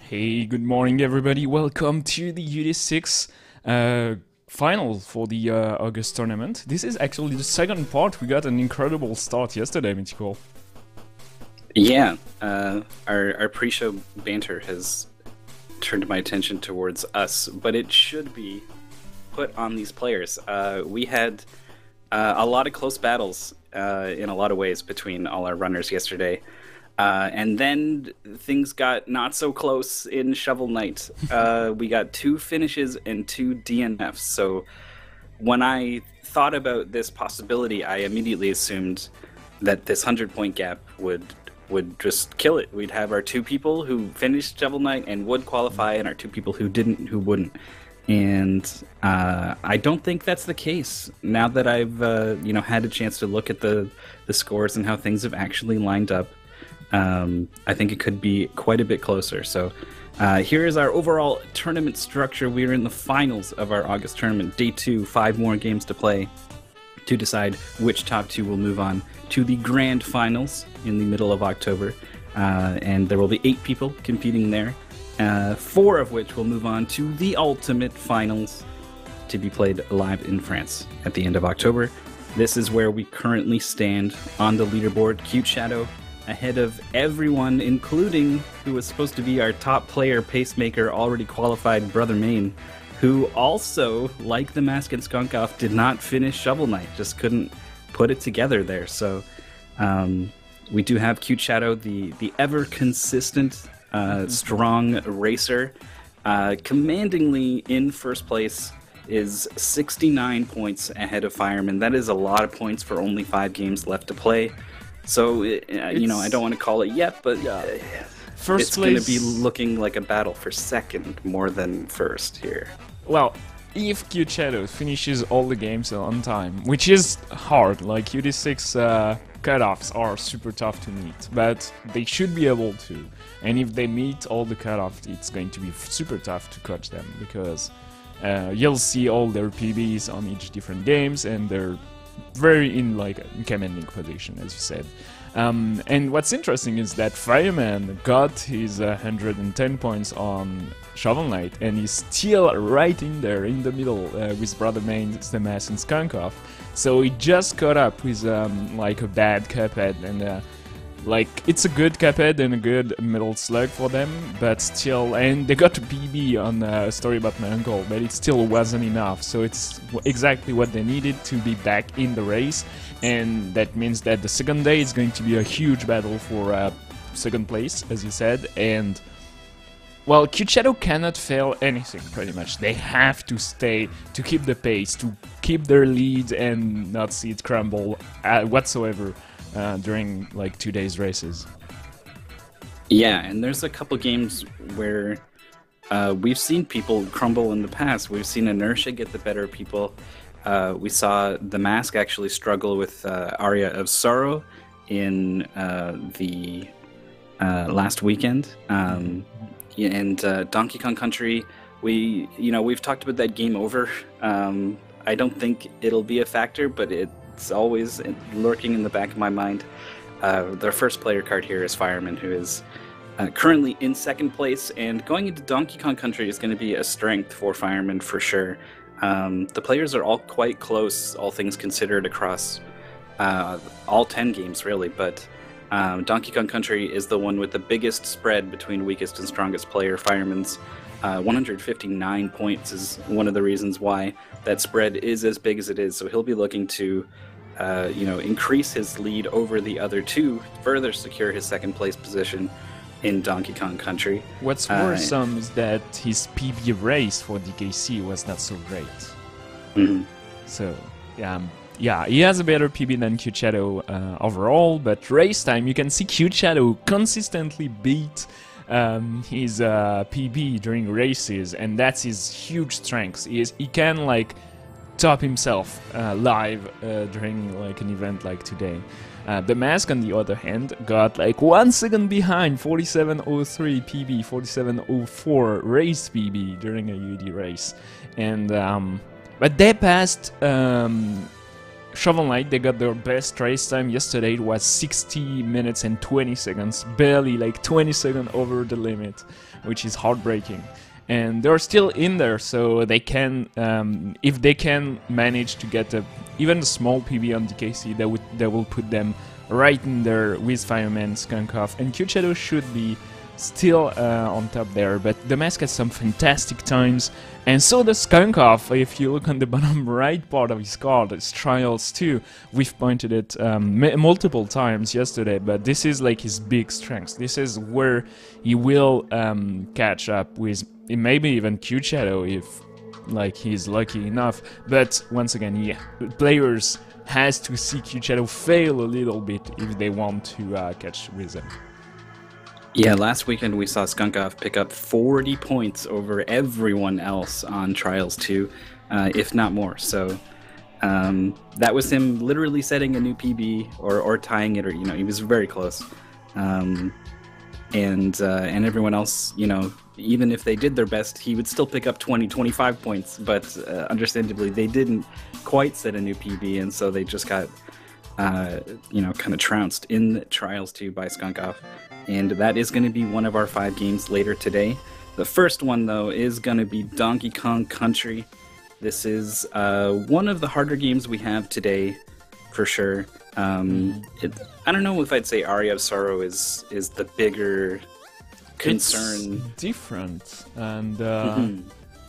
Hey, good morning, everybody. Welcome to the UD6 final for the August tournament. This is actually the second part. We got an incredible start yesterday, Mythical. Yeah, our pre-show banter has turned my attention towards us, but it should be put on these players. We had a lot of close battles in a lot of ways between all our runners yesterday. And then things got not so close in Shovel Knight. We got 2 finishes and 2 DNFs. So when I thought about this possibility, I immediately assumed that this 100-point gap would just kill it. We'd have our 2 people who finished Shovel Knight and would qualify, and our 2 people who didn't, who wouldn't. And I don't think that's the case. Now that I've had a chance to look at the scores and how things have actually lined up, I think it could be quite a bit closer. So here is our overall tournament structure. We're in the finals of our August tournament. Day 2, 5 more games to play to decide which top 2 will move on to the grand finals in the middle of October. And there will be 8 people competing there, 4 of which will move on to the ultimate finals to be played live in France at the end of October. This is where we currently stand on the leaderboard. Cute Shadow ahead of everyone, including who was supposed to be our top player, pacemaker, already qualified Brother Main, who also, like the Mask and Skunk Off, did not finish Shovel Knight, just couldn't put it together there. So we do have Cute Shadow, the ever consistent, strong racer, commandingly in first place, is 69 points ahead of Fireman. That is a lot of points for only 5 games left to play. So, I don't want to call it yet, but it's going to be looking like a battle for second more than first here. Well, if Cute Shadow finishes all the games on time, which is hard, like UD6 cutoffs are super tough to meet, but they should be able to. And if they meet all the cutoffs, it's going to be super tough to catch them, because you'll see all their PBs on each different games, and they're very in a commanding position, as you said. And what's interesting is that Fireman got his 110 points on Shovel Knight, and he's still right in there in the middle with Brother Main's The Mask and Skunk Off. So he just caught up with a bad Cuphead, and it's a good Cuphead and a good Metal Slug for them, but still, and they got a PB on a Story About My Uncle, but it still wasn't enough. So it's exactly what they needed to be back in the race, and that means that the second day is going to be a huge battle for second place, as you said. And well, Cute Shadow cannot fail anything, pretty much. They have to stay, to keep the pace, to keep their lead and not see it crumble whatsoever during 2 days races. Yeah, and there's a couple games where we've seen people crumble in the past. We've seen inertia get the better of people. We saw the Mask actually struggle with Aria of Sorrow in the last weekend. And Donkey Kong Country, we've talked about that game over. I don't think it'll be a factor, but it's always lurking in the back of my mind. Their first player card here is Fireman, who is currently in second place, and going into Donkey Kong Country is going to be a strength for Fireman for sure. The players are all quite close, all things considered, across all 10 games really, but Donkey Kong Country is the one with the biggest spread between weakest and strongest player. Fireman's 159 points is one of the reasons why that spread is as big as it is. So he'll be looking to increase his lead over the other 2, further secure his second place position in Donkey Kong Country. What's worrisome is that his PB race for DKC was not so great. Mm-hmm. So, yeah, he has a better PB than Cute Shadow overall, but race time, you can see Cute Shadow consistently beat his PB during races, and that's his huge strength. He can top himself live during an event like today. The Mask, on the other hand, got 1 second behind, 47.03 PB, 47.04 race PB during a UD race, and but they passed Shovel Knight, they got their best race time yesterday. It was 60 minutes and 20 seconds, barely like 20 seconds over the limit, which is heartbreaking. And they're still in there, so they can, if they can manage to get even a small PB on DKC, that will put them right in there with Fireman, Skunkoff, and Cute Shadow should be still on top there. But the Mask has some fantastic times, and so does Skunkoff. If you look on the bottom right part of his card, it's Trials too. We've pointed it multiple times yesterday, but this is like his big strength. This is where he will catch up with maybe even Cute Shadow if like he's lucky enough. But once again, yeah, players has to see Cute Shadow fail a little bit if they want to catch with him. Yeah, last weekend we saw Skunkoff pick up 40 points over everyone else on Trials 2, if not more. So that was him literally setting a new PB or tying it, or he was very close. And everyone else, even if they did their best, he would still pick up 20, 25 points. But understandably, they didn't quite set a new PB, and so they just got, kind of trounced in Trials 2 by Skunkoff. And that is going to be one of our 5 games later today. The first one, though, is going to be Donkey Kong Country. This is one of the harder games we have today, for sure. I don't know if I'd say Aria of Sorrow is the bigger concern. It's different, and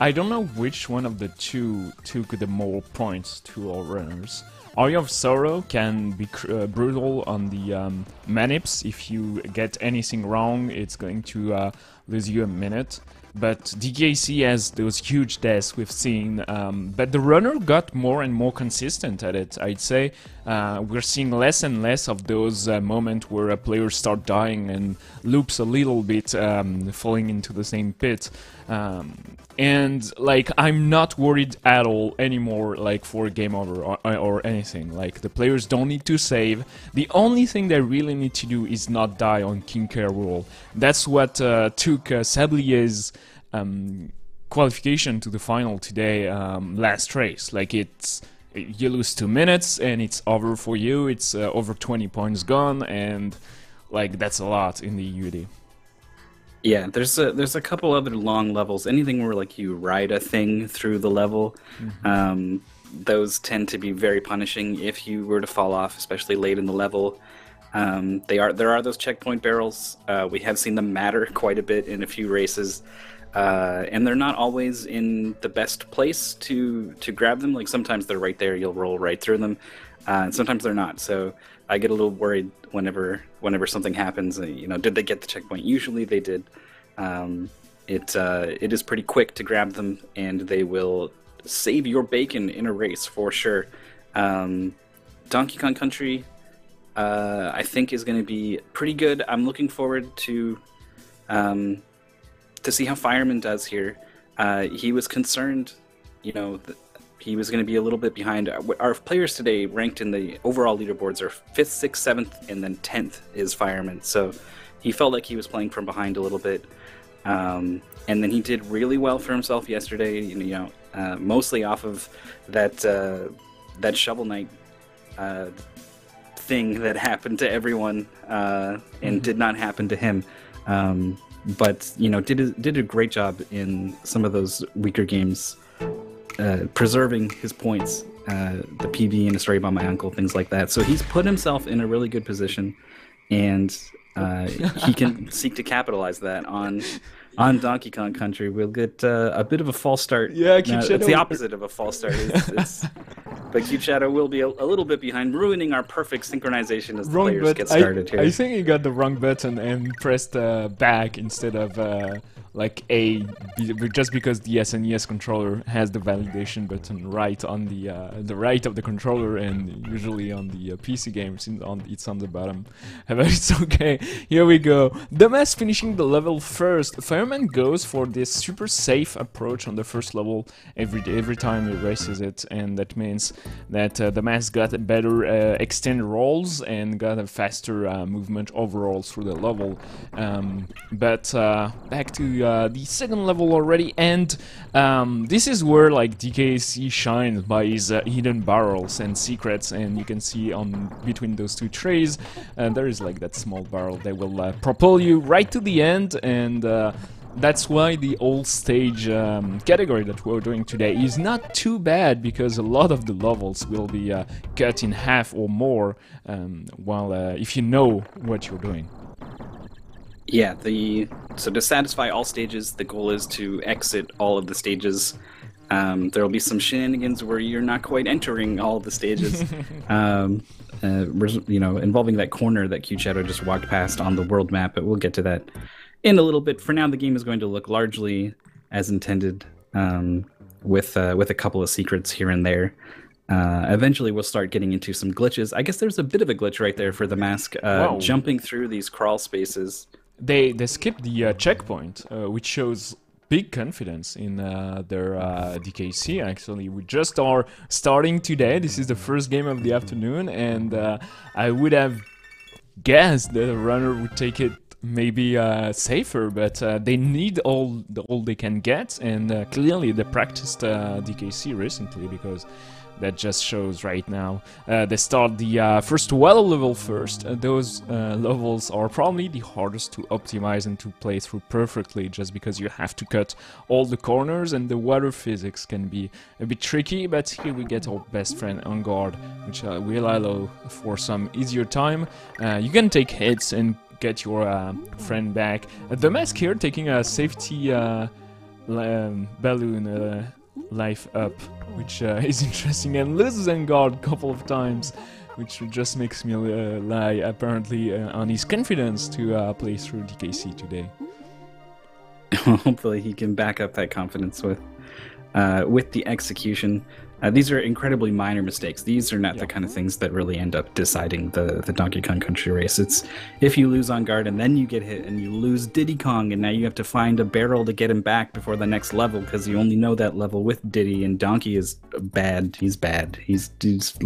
I don't know which one of the two took the more points to our runners. Aria of Sorrow can be brutal on the manips. If you get anything wrong, it's going to lose you a minute. But DKC has those huge deaths we've seen, but the runner got more and more consistent at it, I'd say. We're seeing less and less of those moments where a player start dying and loops a little bit, falling into the same pit. And like, I'm not worried at all anymore, like for game over or anything. Like, the players don't need to save. The only thing they really need to do is not die on King K. Rool. That's what took Sablier's qualification to the final today, last race. Like, you lose 2 minutes and it's over for you. It's over 20 points gone, and like, that's a lot in the UD. Yeah, there's a couple other long levels. Anything where like you ride a thing through the level, those tend to be very punishing if you were to fall off, especially late in the level. There are those checkpoint barrels. We have seen them matter quite a bit in a few races, and they're not always in the best place to grab them. Like, sometimes they're right there, you'll roll right through them, and sometimes they're not. So I get a little worried whenever something happens. Did they get the checkpoint? Usually they did. It is pretty quick to grab them, and they will save your bacon in a race for sure. Donkey Kong Country, I think, is going to be pretty good. I'm looking forward to see how Fireman does here. He was concerned, he was going to be a little bit behind. Our players today ranked in the overall leaderboards are 5th, 6th, 7th, and then 10th is Fireman. So he felt like he was playing from behind a little bit. And then he did really well for himself yesterday, mostly off of that Shovel Knight thing that happened to everyone and did not happen to him. But did a great job in some of those weaker games, preserving his points, the PB and a story about my uncle, things like that. So he's put himself in a really good position, and he can seek to capitalize that on Donkey Kong Country. We'll get a bit of a false start. Yeah, it's the opposite of a false start. But Cute Shadow will be a little bit behind, ruining our perfect synchronization as the players get started here. I think he got the wrong button and pressed back instead of like A, just because the SNES controller has the validation button right on the right of the controller, and usually on the PC games it's on the bottom. But it's okay. Here we go. The Mask finishing the level first. Fireman goes for this super safe approach on the first level every time he races it, and that means that the Mask got a better extend rolls and got a faster movement overall through the level. But back to to the second level already, and this is where like DKC shines by his hidden barrels and secrets, and you can see on between those two trays there is like that small barrel that will propel you right to the end, and that's why the old stage category that we're doing today is not too bad, because a lot of the levels will be cut in half or more, while if you know what you're doing. Yeah, so to satisfy all stages, the goal is to exit all of the stages. There'll be some shenanigans where you're not quite entering all of the stages. Involving that corner that Cute Shadow just walked past on the world map, but we'll get to that in a little bit. For now, the game is going to look largely as intended, with a couple of secrets here and there. Eventually, we'll start getting into some glitches. I guess there's a bit of a glitch right there for the mask, jumping through these crawl spaces. They skipped the checkpoint, which shows big confidence in their DKC. Actually, we just are starting today. This is the first game of the afternoon, and I would have guessed that a runner would take it maybe safer, but they need all they can get, and clearly they practiced DKC recently, because that just shows right now. They start the first water level first. Those levels are probably the hardest to optimize and to play through perfectly, just because you have to cut all the corners, and the water physics can be a bit tricky, but here we get our best friend on guard, which will allow for some easier time. You can take hits and get your friend back. The mask here taking a safety balloon life up, which is interesting, and loses on guard a couple of times, which just makes me lie apparently on his confidence to play through DKC today. Hopefully he can back up that confidence with the execution. These are incredibly minor mistakes. These are not the kind of things that really end up deciding the Donkey Kong Country race. It's if you lose on guard and then you get hit and you lose Diddy Kong, and now you have to find a barrel to get him back before the next level, because you only know that level with Diddy, and Donkey is bad. He's bad. He's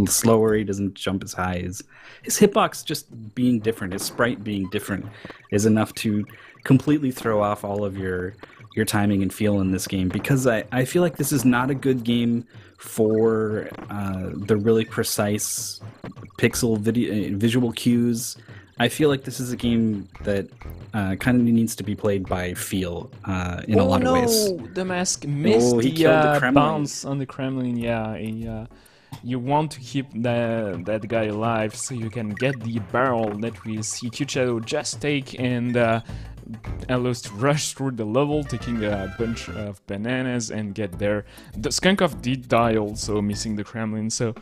slower. He doesn't jump as high. His hitbox just being different, his sprite being different, is enough to completely throw off all of your timing and feel in this game, because I feel like this is not a good game for the really precise pixel visual cues. I feel like this is a game that kind of needs to be played by feel in a lot of ways. The mask missed the bounce on the Kremlin. Yeah, you want to keep that guy alive so you can get the barrel that we see Cute Shadow just take, and allows to rush through the level, taking a bunch of bananas and get there. The Skunk Off did die also, missing the Kremlin, so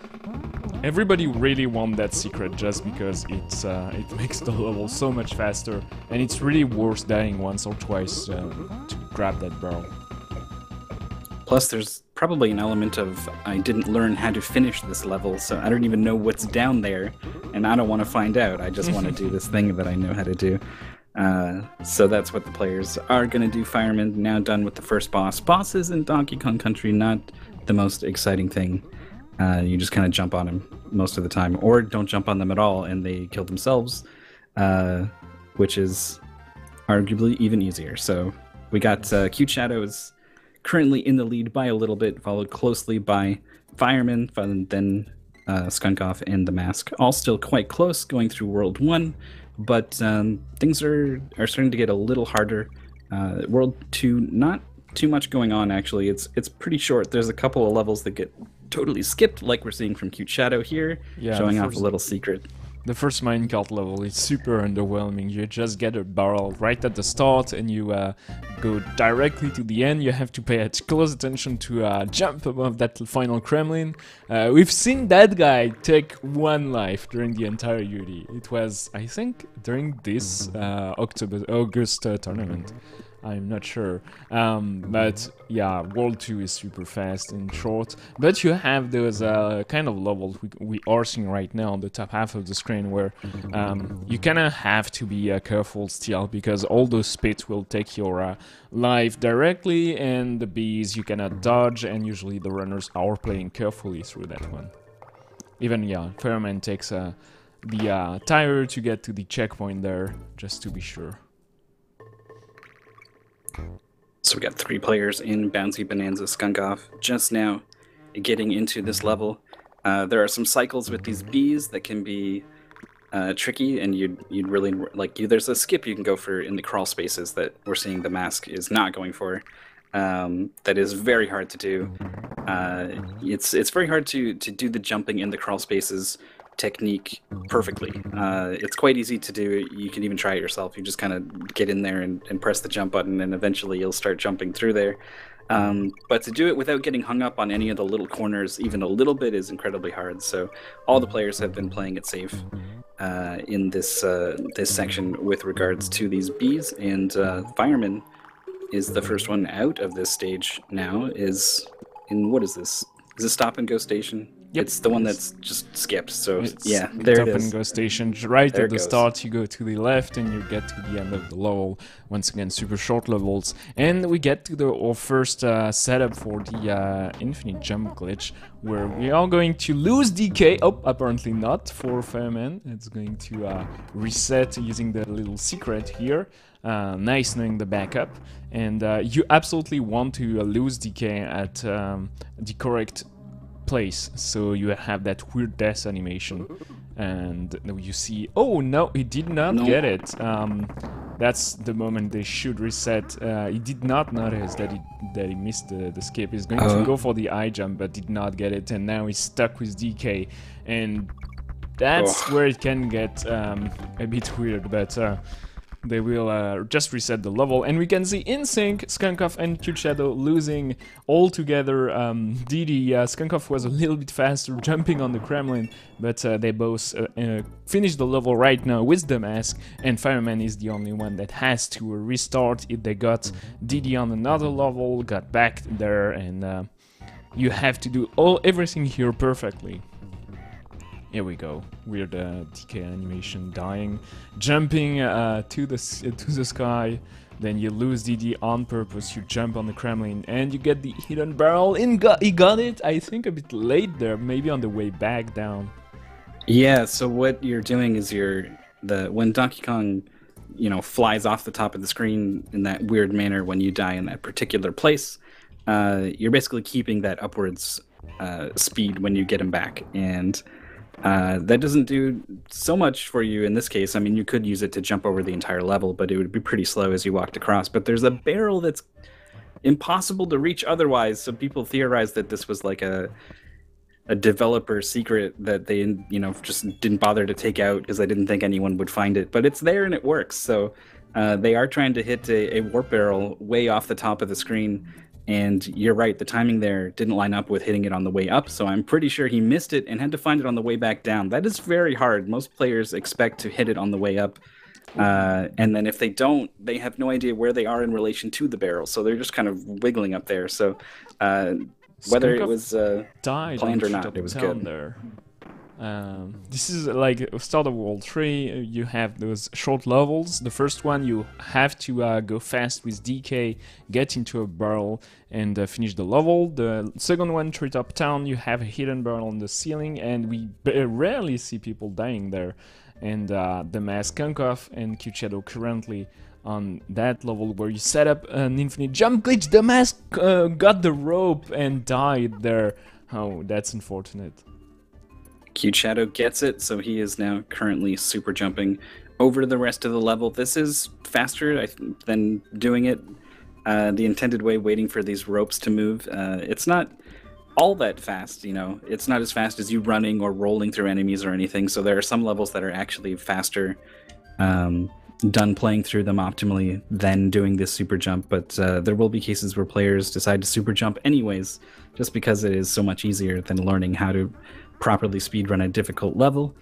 everybody really wants that secret just because it makes the level so much faster, and it's really worth dying once or twice to grab that barrel. Plus, there's probably an element of I didn't learn how to finish this level, so I don't even know what's down there, and I don't want to find out. I just want to do this thing that I know how to do. So that's what the players are going to do. Fireman now done with the first boss. Bosses in Donkey Kong Country, not the most exciting thing. You just kind of jump on them most of the time, or don't jump on them at all and they kill themselves, which is arguably even easier. So we got Cute Shadow is currently in the lead by a little bit, followed closely by Fireman, then Skunk Off and the Mask. All still quite close going through World 1. But things are starting to get a little harder. World 2, not too much going on, actually. It's pretty short. There's a couple of levels that get totally skipped, like we're seeing from Cute Shadow here, showing off a little secret. The first minecart level is super underwhelming. You just get a barrel right at the start and you go directly to the end. You have to pay close attention to jump above that final Kremlin. We've seen that guy take 1 life during the entire UD. It was, I think, during this August tournament. I'm not sure, but yeah, World 2 is super fast and short, but you have those kind of levels we are seeing right now on the top half of the screen where you kind of have to be careful still, because all those pits will take your life directly, and the bees you cannot dodge, and usually the runners are playing carefully through that one. Even, yeah, Fireman takes the tire to get to the checkpoint there, just to be sure. So we got 3 players in Bouncy Bonanza Skunk Off just now getting into this level. There are some cycles with these bees that can be tricky, and you'd really like there's a skip you can go for in the crawl spaces that we're seeing the mask is not going for. That is very hard to do. It's very hard to do the jumping in the crawl spaces technique perfectly. It's quite easy to do. You can even try it yourself. You just kind of get in there and press the jump button, and eventually you'll start jumping through there. But to do it without getting hung up on any of the little corners, even a little bit, is incredibly hard. So all the players have been playing it safe in this section with regards to these bees, and Fireman is the first one out of this stage now. Is in, what is this? Is this Stop and Go Station? Yep. It's the one that's just skipped. So it's yeah, there it is. Stop and Go Station. Right there at the start, you go to the left and you get to the end of the level. Once again, super short levels. And we get to our first setup for the infinite jump glitch, where we are going to lose DK. Oh, apparently not for Fireman. It's going to reset using the little secret here. Nice knowing the backup. And you absolutely want to lose DK at the correct place, so you have that weird death animation, and you see, oh no, he did not get it. That's the moment they should reset. He did not notice that he missed the skip. He's going to go for the eye jump, but did not get it, and now he's stuck with DK, and that's where it can get a bit weird, but they will just reset the level, and we can see InSync, Skunkoff and Cute Shadow losing all together. DD, Skunkoff was a little bit faster jumping on the Kremlin, but they both finished the level right now with the mask, and Fireman is the only one that has to restart it. They got DD on another level, got back there, and you have to do everything here perfectly. Here we go. Weird DK animation, dying, jumping to the sky. Then you lose DD on purpose. You jump on the Kremlin and you get the hidden barrel. He got it. I think a bit late there, maybe on the way back down. Yeah. So what you're doing is when Donkey Kong, flies off the top of the screen in that weird manner when you die in that particular place, you're basically keeping that upwards speed when you get him back, and that doesn't do so much for you in this case. I mean, you could use it to jump over the entire level, but it would be pretty slow as you walked across. But there's a barrel that's impossible to reach otherwise, so people theorize that this was like a developer secret that they, just didn't bother to take out because they didn't think anyone would find it. But it's there and it works. So they are trying to hit a warp barrel way off the top of the screen. And you're right, the timing there didn't line up with hitting it on the way up, so I'm pretty sure he missed it and had to find it on the way back down. That is very hard. Most players expect to hit it on the way up, and then if they don't, they have no idea where they are in relation to the barrel, so they're just kind of wiggling up there. So whether it was planned or not, it was good. There. This is like Start of World 3, you have those short levels. The first one you have to go fast with DK, get into a barrel and finish the level. The second one, Treetop Town, you have a hidden barrel on the ceiling, and we rarely see people dying there. And the mask Skunkoff and Cute Shadow currently on that level where you set up an infinite jump glitch. The mask got the rope and died there. Oh, that's unfortunate. Cute Shadow gets it, so he is now currently super jumping over the rest of the level. This is faster than doing it the intended way, waiting for these ropes to move. It's not all that fast, It's not as fast as you running or rolling through enemies or anything, so there are some levels that are actually faster done playing through them optimally than doing this super jump, but there will be cases where players decide to super jump anyways, just because it is so much easier than learning how to properly speedrun a difficult level.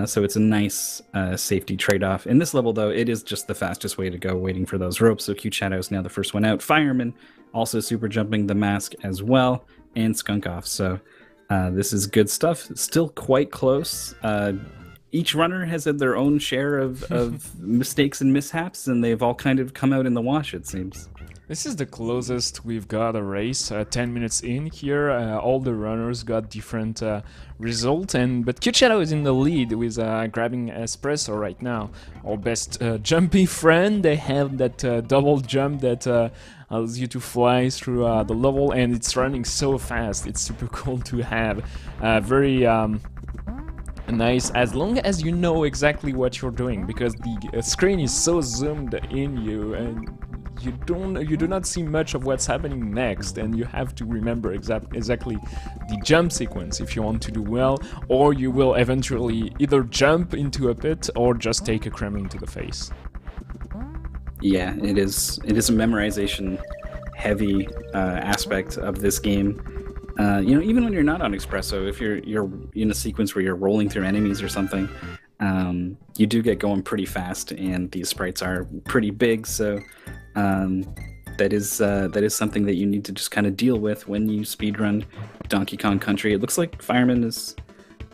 So it's a nice safety trade-off. In this level, though, it is just the fastest way to go, waiting for those ropes. So Cute Shadow is now the first one out. Fireman also super jumping the mask as well, and Skunkoff. So this is good stuff. Still quite close. each runner has had their own share of mistakes and mishaps, and they've all kind of come out in the wash, it seems. This is the closest we've got a race, 10 minutes in here. All the runners got different results, but Q-Shadow is in the lead with grabbing Espresso right now. Our best jumpy friend. They have that double jump that allows you to fly through the level, and it's running so fast. It's super cool to have. Very nice, as long as you know exactly what you're doing, because the screen is so zoomed in you, and you do not see much of what's happening next, and you have to remember exactly the jump sequence if you want to do well, or you will eventually either jump into a pit or just take a Kremlin to the face. Yeah, it is a memorization heavy aspect of this game. You know, even when you're not on Espresso, if you're in a sequence where you're rolling through enemies or something, you do get going pretty fast, and these sprites are pretty big, so that is something that you need to just kind of deal with when you speedrun Donkey Kong Country. It looks like Fireman is...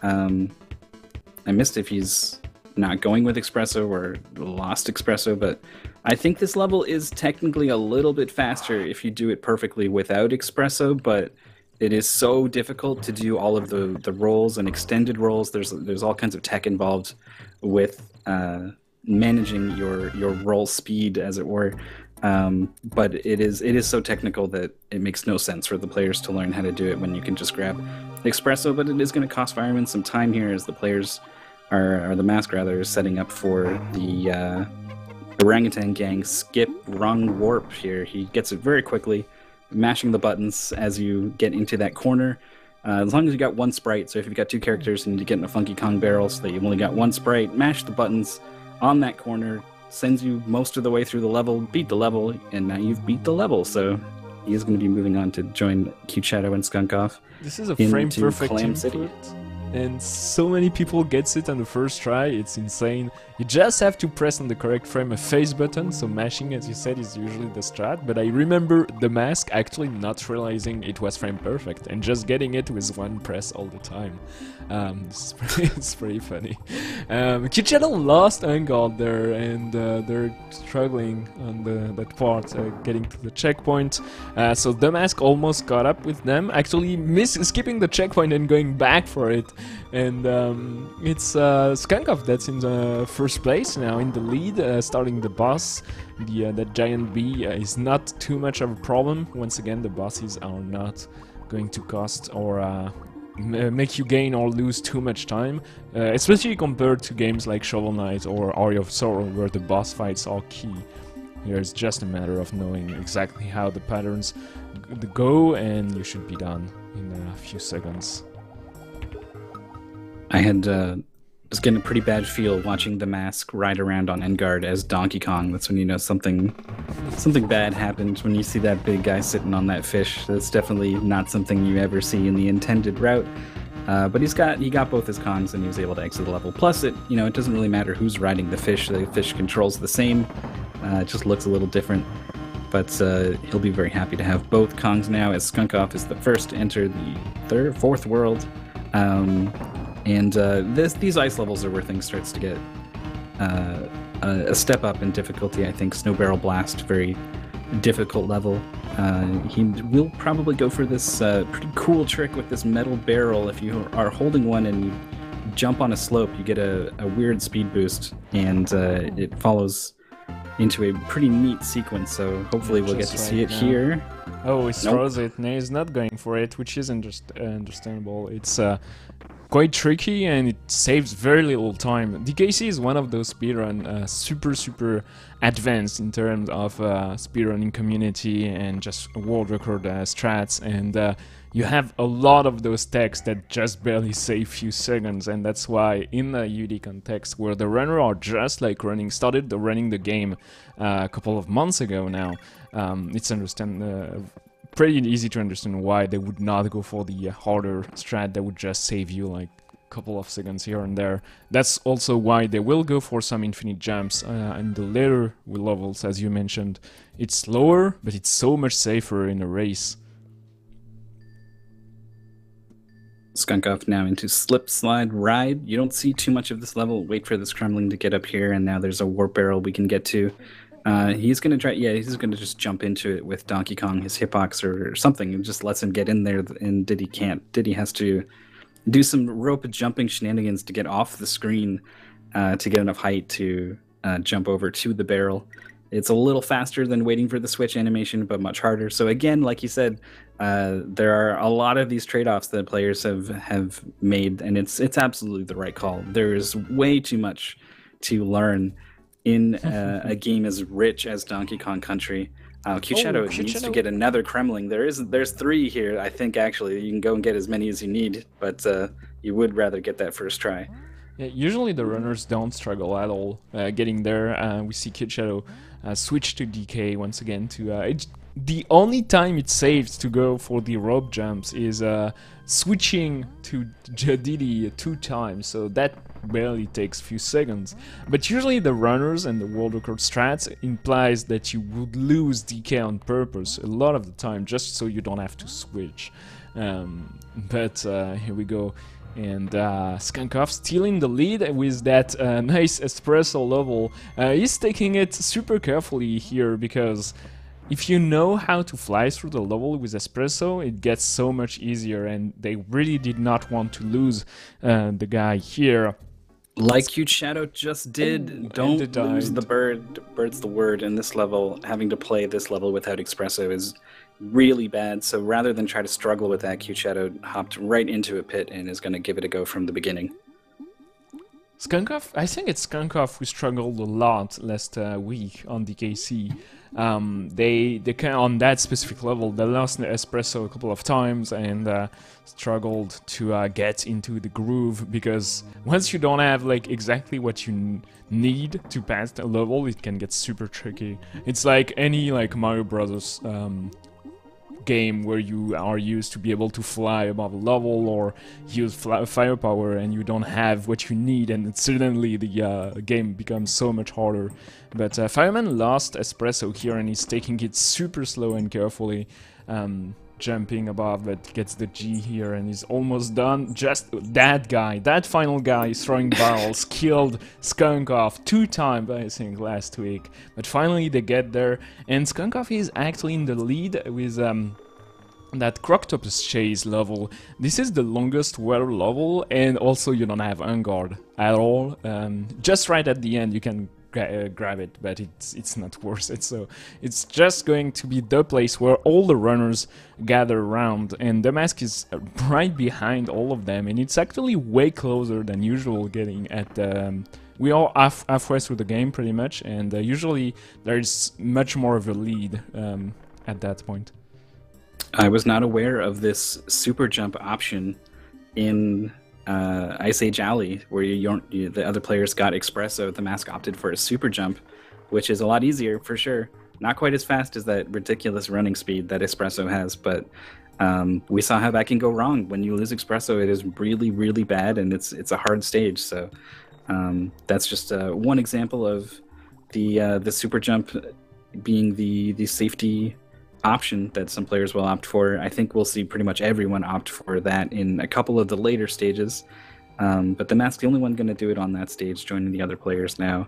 I missed if he's not going with Espresso or lost Espresso, but I think this level is technically a little bit faster if you do it perfectly without Espresso, but it is so difficult to do all of the rolls and extended rolls. There's all kinds of tech involved with managing your roll speed, as it were. But it is so technical that it makes no sense for the players to learn how to do it when you can just grab Espresso. But it is going to cost Fireman some time here, as the players or the mask rather is setting up for the orangutan gang skip wrong warp here. He gets it very quickly, mashing the buttons as you get into that corner. As long as you got one sprite, so if you've got two characters and you get in a Funky Kong barrel so that you've only got one sprite, mash the buttons on that corner, sends you most of the way through the level, beat the level, and now you've beat the level. So he is going to be moving on to join Q-Shadow and Skunk Off. This is a frame-perfect Clam City. And so many people gets it on the first try, it's insane. You just have to press on the correct frame a face button, so mashing, as you said, is usually the strat, but I remember the mask actually not realizing it was frame perfect and just getting it with one press all the time. It's pretty funny. Q-Shadow lost Unguard there, and they're struggling on that part, getting to the checkpoint. So the mask almost caught up with them, actually skipping the checkpoint and going back for it. And it's Skunkov that's in the first place now, in the lead, starting the boss. That giant bee is not too much of a problem. Once again, the bosses are not going to cost or make you gain or lose too much time, especially compared to games like Shovel Knight or Aria of Sorrow, where the boss fights are key. Here it's just a matter of knowing exactly how the patterns go, and you should be done in a few seconds. I was getting a pretty bad feel watching the mask ride around on Enguard as Donkey Kong. That's when you know something bad happened, when you see that big guy sitting on that fish. That's definitely not something you ever see in the intended route. But he got both his Kongs, and he was able to exit the level. Plus, it doesn't really matter who's riding the fish. The fish controls the same. It just looks a little different. But he'll be very happy to have both Kongs now, as Skunkov is the first to enter the fourth world. These ice levels are where things starts to get a step up in difficulty. I think Snow Barrel Blast, very difficult level. He will probably go for this pretty cool trick with this metal barrel. If you are holding one and you jump on a slope, you get a weird speed boost, and it follows into a pretty neat sequence. So hopefully we'll get to see it here. Oh, he throws it. No, he's not going for it, which is understandable. It's quite tricky, and it saves very little time. DKC is one of those speedrun super advanced in terms of speedrunning community and just world record strats, and you have a lot of those techs that just barely save few seconds, and that's why in the UD context, where the runner are just like started running the game a couple of months ago now, it's pretty easy to understand why they would not go for the harder strat that would just save you like a couple of seconds here and there. That's also why they will go for some infinite jumps in the later levels, as you mentioned. It's slower, but it's so much safer in a race. Skunk off now into Slip, Slide, Ride. You don't see too much of this level. Wait for this Kremling to get up here, and now there's a Warp Barrel we can get to. He's gonna try. Yeah, he's gonna just jump into it with Donkey Kong, his hitbox or something, and just lets him get in there. And Diddy can't. Diddy has to do some rope jumping shenanigans to get off the screen to get enough height to jump over to the barrel. It's a little faster than waiting for the switch animation, but much harder. So again, like you said, there are a lot of these trade-offs that players have made, and it's absolutely the right call. There is way too much to learn in a game as rich as Donkey Kong Country. Cute Shadow needs to get another Kremling. There's 3 here, I think, actually. You can go and get as many as you need, but you would rather get that first try. Yeah, usually the runners don't struggle at all getting there. We see Kid Shadow switch to DK once again. The only time it saves to go for the rope jumps is switching to Diddy 2 times, so that barely takes a few seconds. But usually the runners and the world record strats implies that you would lose DK on purpose a lot of the time, just so you don't have to switch. But here we go. And Skunkov stealing the lead with that nice espresso level. He's taking it super carefully here, because if you know how to fly through the level with espresso, it gets so much easier, and they really did not want to lose the guy here. Like Cute Shadow just did. Don't lose the bird. Bird's the word in this level. Having to play this level without espresso is really bad. So rather than try to struggle with that, Cute Shadow hopped right into a pit and is going to give it a go from the beginning. Skunkov, I think it's Skunkov who struggled a lot last week on DKC. They kind of, on that specific level, they lost the espresso a couple of times and struggled to get into the groove, because once you don't have like exactly what you need to pass the level, it can get super tricky. It's like any like Mario Brothers game where you are used to be able to fly above a level or use firepower, and you don't have what you need, and suddenly the game becomes so much harder. But Fireman lost espresso here, and he's taking it super slow and carefully, jumping above, but gets the G here and he's almost done. Just that guy, that final guy is throwing barrels, killed Skunkov 2 times, I think, last week. But finally they get there, and Skunkov is actually in the lead with that Croctopus Chase level. This is the longest weather level, and also you don't have Unguard at all. Just right at the end you can grab it, but it's not worth it. So it's just going to be the place where all the runners gather around, and the mask is right behind all of them, and it's actually way closer than usual getting at we are halfway through the game pretty much, and usually there's much more of a lead at that point. I was not aware of this super jump option in Ice Age Alley, where the other players got espresso. The mask opted for a super jump, which is a lot easier for sure. Not quite as fast as that ridiculous running speed that espresso has, but we saw how that can go wrong. When you lose espresso, it is really, really bad, and it's a hard stage. So that's just one example of the super jump being the safety option that some players will opt for. I think we'll see pretty much everyone opt for that in a couple of the later stages, but the mask's the only one going to do it on that stage, joining the other players now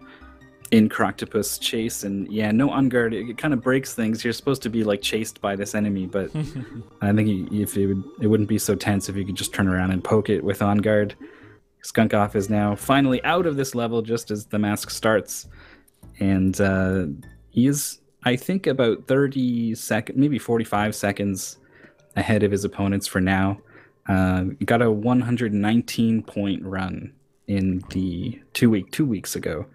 in Croctopus Chase. And yeah, no Unguard, it kind of breaks things. You're supposed to be like chased by this enemy, but I think it wouldn't be so tense if you could just turn around and poke it with Unguard. Skunkov is now finally out of this level just as the mask starts, and he is, I think, about 30 seconds, maybe 45 seconds ahead of his opponents for now. Got a 119-point run in the 2 weeks ago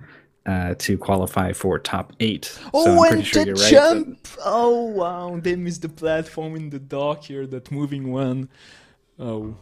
to qualify for top 8. Oh, so I'm and sure the you're jump! Right, but... Oh wow, they missed the platform in the dock here, that moving one. Oh.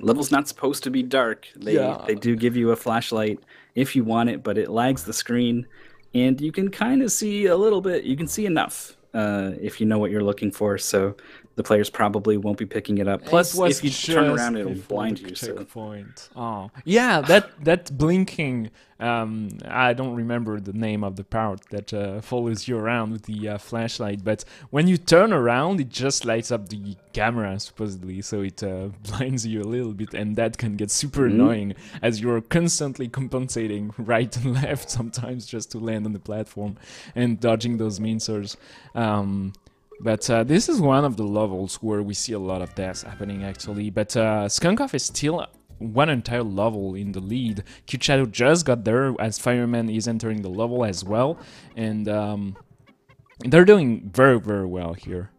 Level's not supposed to be dark. They do give you a flashlight if you want it, but it lags the screen. And you can kind of see a little bit, you can see enough if you know what you're looking for, so the players probably won't be picking it up. Plus, if you turn around, it'll blind you. Checkpoint. So. Oh, yeah, that blinking I don't remember the name of the part that follows you around with the flashlight, but when you turn around, it just lights up the camera, supposedly, so it blinds you a little bit, and that can get super annoying, as you're constantly compensating right and left sometimes just to land on the platform and dodging those mincers. But this is one of the levels where we see a lot of deaths happening, actually. But Skunkov is still one entire level in the lead. Cute Shadow just got there as Fireman is entering the level as well. And they're doing very, very well here.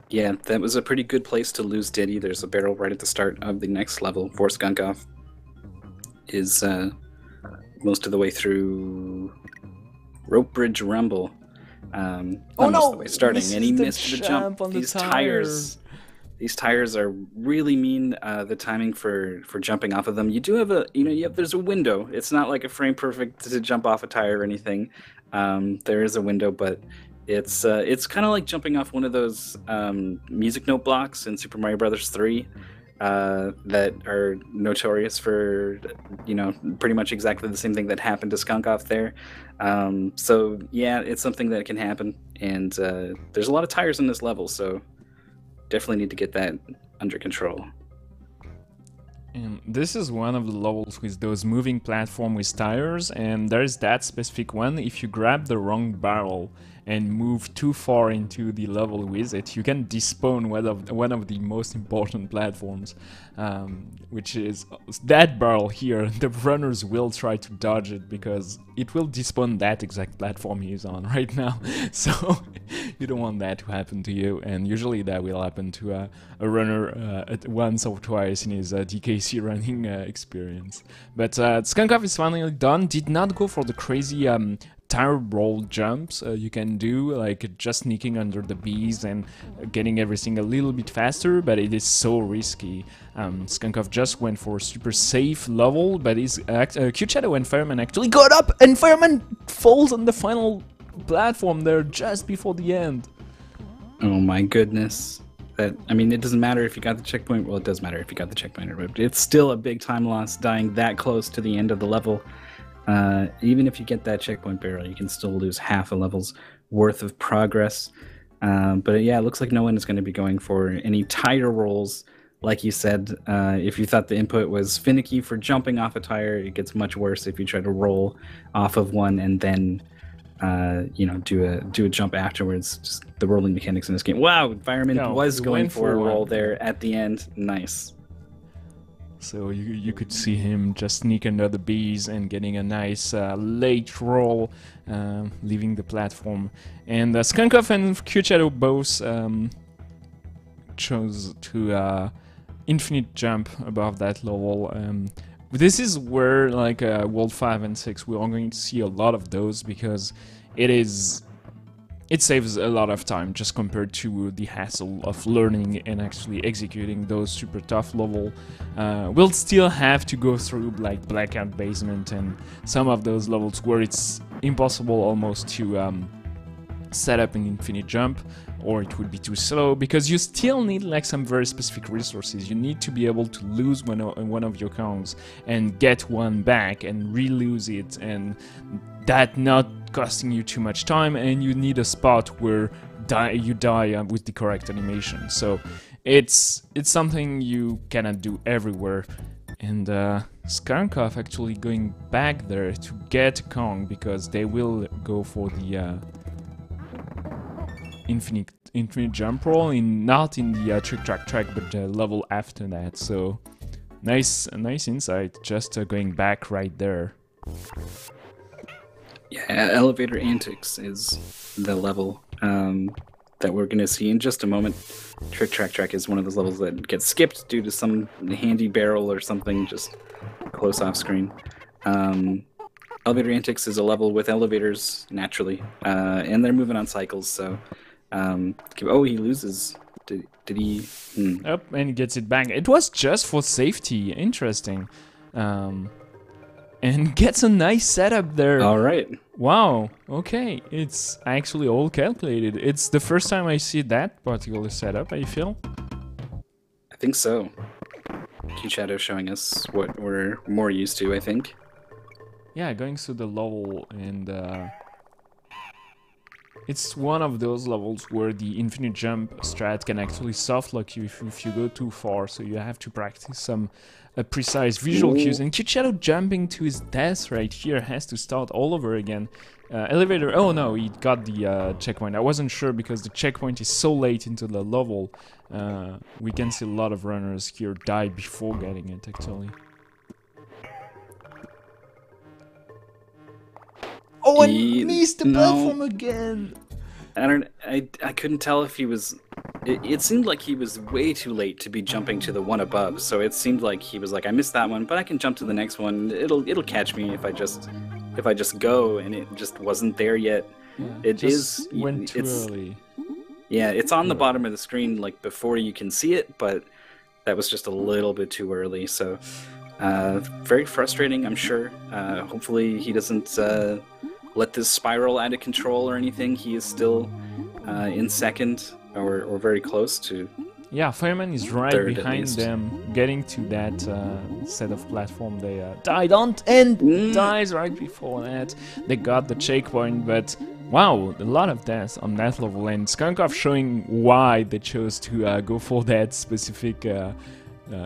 Yeah, that was a pretty good place to lose Diddy. There's a barrel right at the start of the next level. For Skunkov is most of the way through Rope Bridge Rumble. Oh no! The way starting, and he missed the jump. These tires are really mean. The timing for jumping off of them. You do have there's a window. It's not like a frame perfect to jump off a tire or anything. There is a window, but it's kind of like jumping off one of those music note blocks in Super Mario Brothers 3 that are notorious for pretty much exactly the same thing that happened to Skunkov there. So yeah, it's something that can happen, and there's a lot of tires in this level, so definitely need to get that under control. And this is one of the levels with those moving platform with tires, and there's that specific one. If you grab the wrong barrel and move too far into the level with it, you can despawn one of the most important platforms, which is that barrel here. The runners will try to dodge it because it will despawn that exact platform he is on right now. So you don't want that to happen to you, and usually that will happen to a runner at once or twice in his DKC running experience. But Skunkov is finally done. Did not go for the crazy tire roll jumps you can do, like just sneaking under the bees and getting everything a little bit faster, but it is so risky. Skunkov just went for a super safe level, but Cute Shadow and Fireman actually got up, and Fireman falls on the final platform there just before the end. Oh my goodness. It doesn't matter if you got the checkpoint. Well, it does matter if you got the checkpoint, but it's still a big time loss dying that close to the end of the level. Even if you get that checkpoint barrel, you can still lose half a level's worth of progress. But yeah, it looks like no one is going to be going for any tire rolls. Like you said, if you thought the input was finicky for jumping off a tire, it gets much worse if you try to roll off of one and then do a jump afterwards. Just the rolling mechanics in this game. Wow, Fireman was going for a roll there at the end. Nice. So you could see him just sneak under the bees and getting a nice late roll, leaving the platform. And Skunkov and Cute Shadow both chose to infinite jump above that level. This is where, like World 5 and 6, we are going to see a lot of those, because it saves a lot of time just compared to the hassle of learning and actually executing those super tough level. We'll still have to go through like Blackout Basement and some of those levels where it's impossible almost to set up an infinite jump, or it would be too slow, because you still need like some very specific resources. You need to be able to lose one of your Kongs and get one back and re-lose it, and that not costing you too much time, and you need a spot where you die with the correct animation. So it's something you cannot do everywhere. And Skunkov actually going back there to get Kong, because they will go for the infinite jump roll, not in the Trick Track Track, but the level after that. So nice insight, just going back right there. Yeah, Elevator Antics is the level that we're going to see in just a moment. Trick Track Track is one of those levels that gets skipped due to some handy barrel or something just close off screen. Elevator Antics is a level with elevators, naturally, and they're moving on cycles, so... oh, he loses. Did he? Up, and he gets it back. It was just for safety. Interesting. And gets a nice setup there. All right. Wow. Okay. It's actually all calculated. It's the first time I see that particular setup, I feel. I think so. Cute Shadow showing us what we're more used to, I think. yeah, going through the level, and it's one of those levels where the infinite jump strat can actually softlock you if you go too far, so you have to practice some precise visual cues. And Shadow jumping to his death right here has to start all over again. Elevator, oh no, he got the checkpoint. I wasn't sure because the checkpoint is so late into the level. We can see a lot of runners here die before getting it, actually. Oh, and missed the platform again! I couldn't tell if he was... It seemed like he was way too late to be jumping to the one above, so it seemed like he was like, I missed that one, but I can jump to the next one. It'll catch me if I just go, and it just wasn't there yet. Yeah, went too early. Yeah, it's on the bottom of the screen, like, before you can see it, but that was just a little bit too early, so... very frustrating, I'm sure. Hopefully he doesn't let this spiral out of control or anything. He is still in second, or very close to. Yeah, Fireman is right behind them, getting to that set of platform they died on, and dies right before that. They got the checkpoint, but wow, a lot of deaths on that level, and Skunkov showing why they chose to go for that specific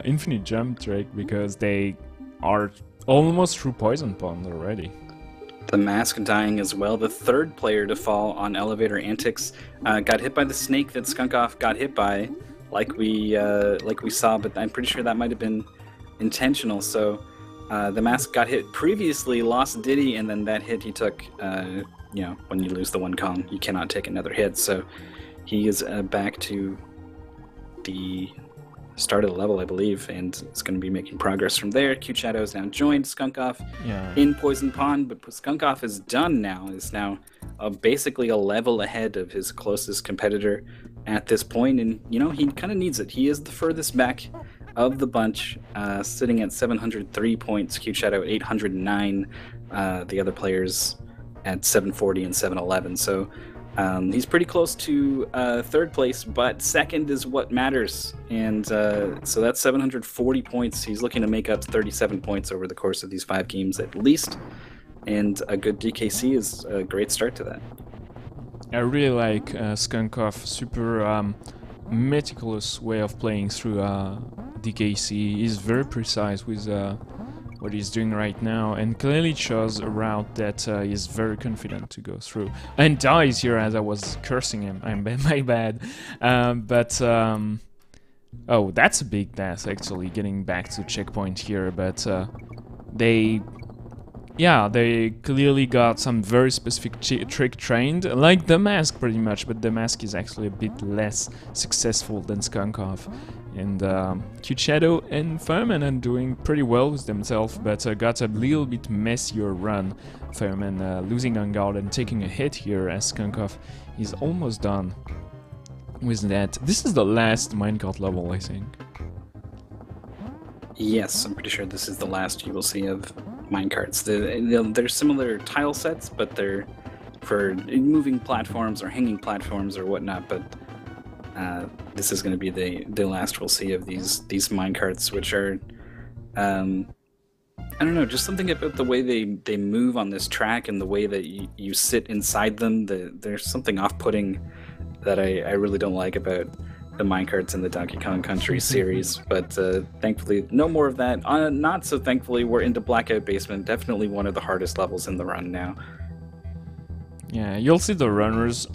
infinite jump trick, because they are almost through Poison Pond already. The Mask dying as well. The third player to fall on Elevator Antics got hit by the snake that Skunkov got hit by, like we saw, but I'm pretty sure that might have been intentional. So the Mask got hit previously, lost Diddy, and then that hit he took, you know, when you lose the one Kong, you cannot take another hit. So he is back to the start of the level, I believe, and is going to be making progress from there. Cute Shadow has now joined Skunkov in Poison Pond, but Skunkov is done now. Is now basically a level ahead of his closest competitor at this point, and you know, he kind of needs it. He is the furthest back of the bunch, sitting at 703 points. Cute Shadow 809. The other players at 740 and 711. So he's pretty close to third place, but second is what matters. And so that's 740 points. He's looking to make up 37 points over the course of these 5 games at least. And a good DKC is a great start to that. I really like Skunkov, super meticulous way of playing through DKC. He's very precise with what he's doing right now, and clearly shows a route that he's very confident to go through. And dies here as I was cursing him. My bad. Oh, that's a big death actually, getting back to checkpoint here. But they clearly got some very specific trick trained, like the Mask pretty much, but the Mask is actually a bit less successful than Skunkov. And Cute Shadow and Fireman are doing pretty well with themselves, but got a little bit messier run. Fireman losing on guard and taking a hit here, as Skunkov is almost done with that. This is the last minecart level, I think. Yes, I'm pretty sure this is the last you will see of minecarts. They're similar tile sets, but they're for moving platforms or hanging platforms or whatnot, but this is going to be the last we'll see of these minecarts, which are, I don't know, just something about the way they move on this track and the way that you sit inside them. There's something off-putting that I really don't like about the minecarts in the Donkey Kong Country series, but thankfully no more of that. Not so thankfully, we're into Blackout Basement, definitely one of the hardest levels in the run now. Yeah, you'll see the runners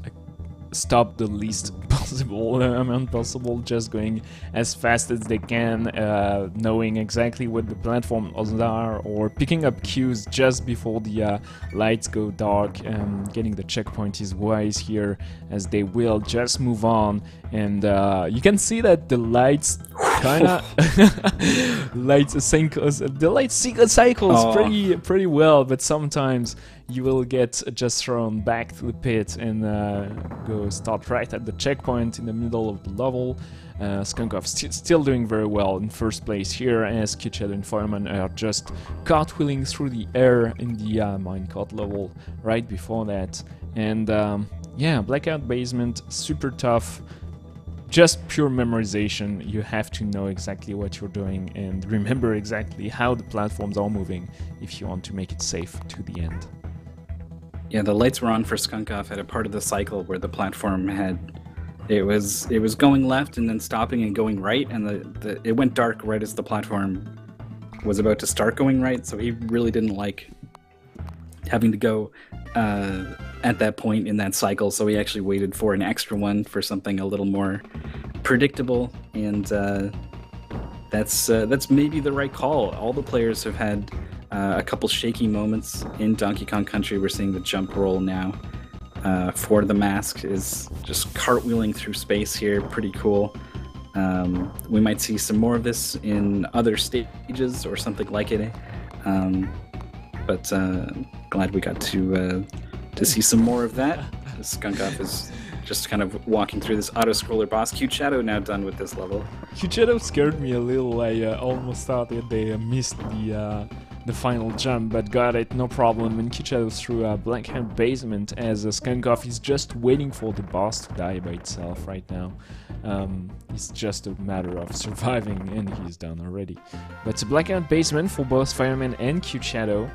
stop the least possible amount possible, just going as fast as they can, knowing exactly what the platforms are, or picking up cues just before the lights go dark. Getting the checkpoint is wise here, as they will just move on, and you can see that the lights kinda the light cycles pretty well, but sometimes you will get just thrown back to the pit and go start right at the checkpoint in the middle of the level. Skunkov still doing very well in first place here, as Cute Shadow and Fireman are just cartwheeling through the air in the minecart level right before that. And yeah, Blackout Basement, super tough. just pure memorization. You have to know exactly what you're doing and remember exactly how the platforms are moving if you want to make it safe to the end. Yeah, the lights were on for Skunk Off at a part of the cycle where the platform it was going left and then stopping and going right, and it went dark right as the platform was about to start going right, so he really didn't like having to go at that point in that cycle, so he actually waited for an extra one for something a little more predictable, and that's maybe the right call. All the players have had a couple shaky moments in Donkey Kong Country. We're seeing the jump roll now for the mask is just cartwheeling through space here, pretty cool. We might see some more of this in other stages or something like it, but glad we got to see some more of that. Skunk Off is just kind of walking through this auto-scroller boss. Cute Shadow now done with this level. Cute Shadow scared me a little. I almost thought that they missed the final jump, but got it, no problem. And Cute Shadow through a Blackout Basement as Skunk Off is just waiting for the boss to die by itself right now. It's just a matter of surviving, and he's done already. But it's a Blackout Basement for both Fireman and Cute Shadow.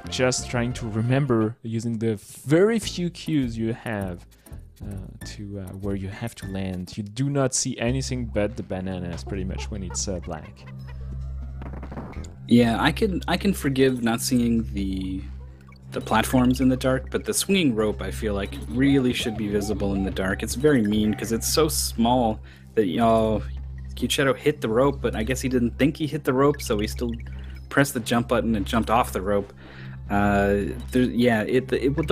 Just trying to remember using the very few cues you have to where you have to land. You do not see anything but the bananas pretty much when it's black. Yeah, I can forgive not seeing the platforms in the dark, but the swinging rope I feel like really should be visible in the dark. It's very mean because it's so small that Cute Shadow hit the rope, but I guess he didn't think he hit the rope, so he still pressed the jump button and jumped off the rope. The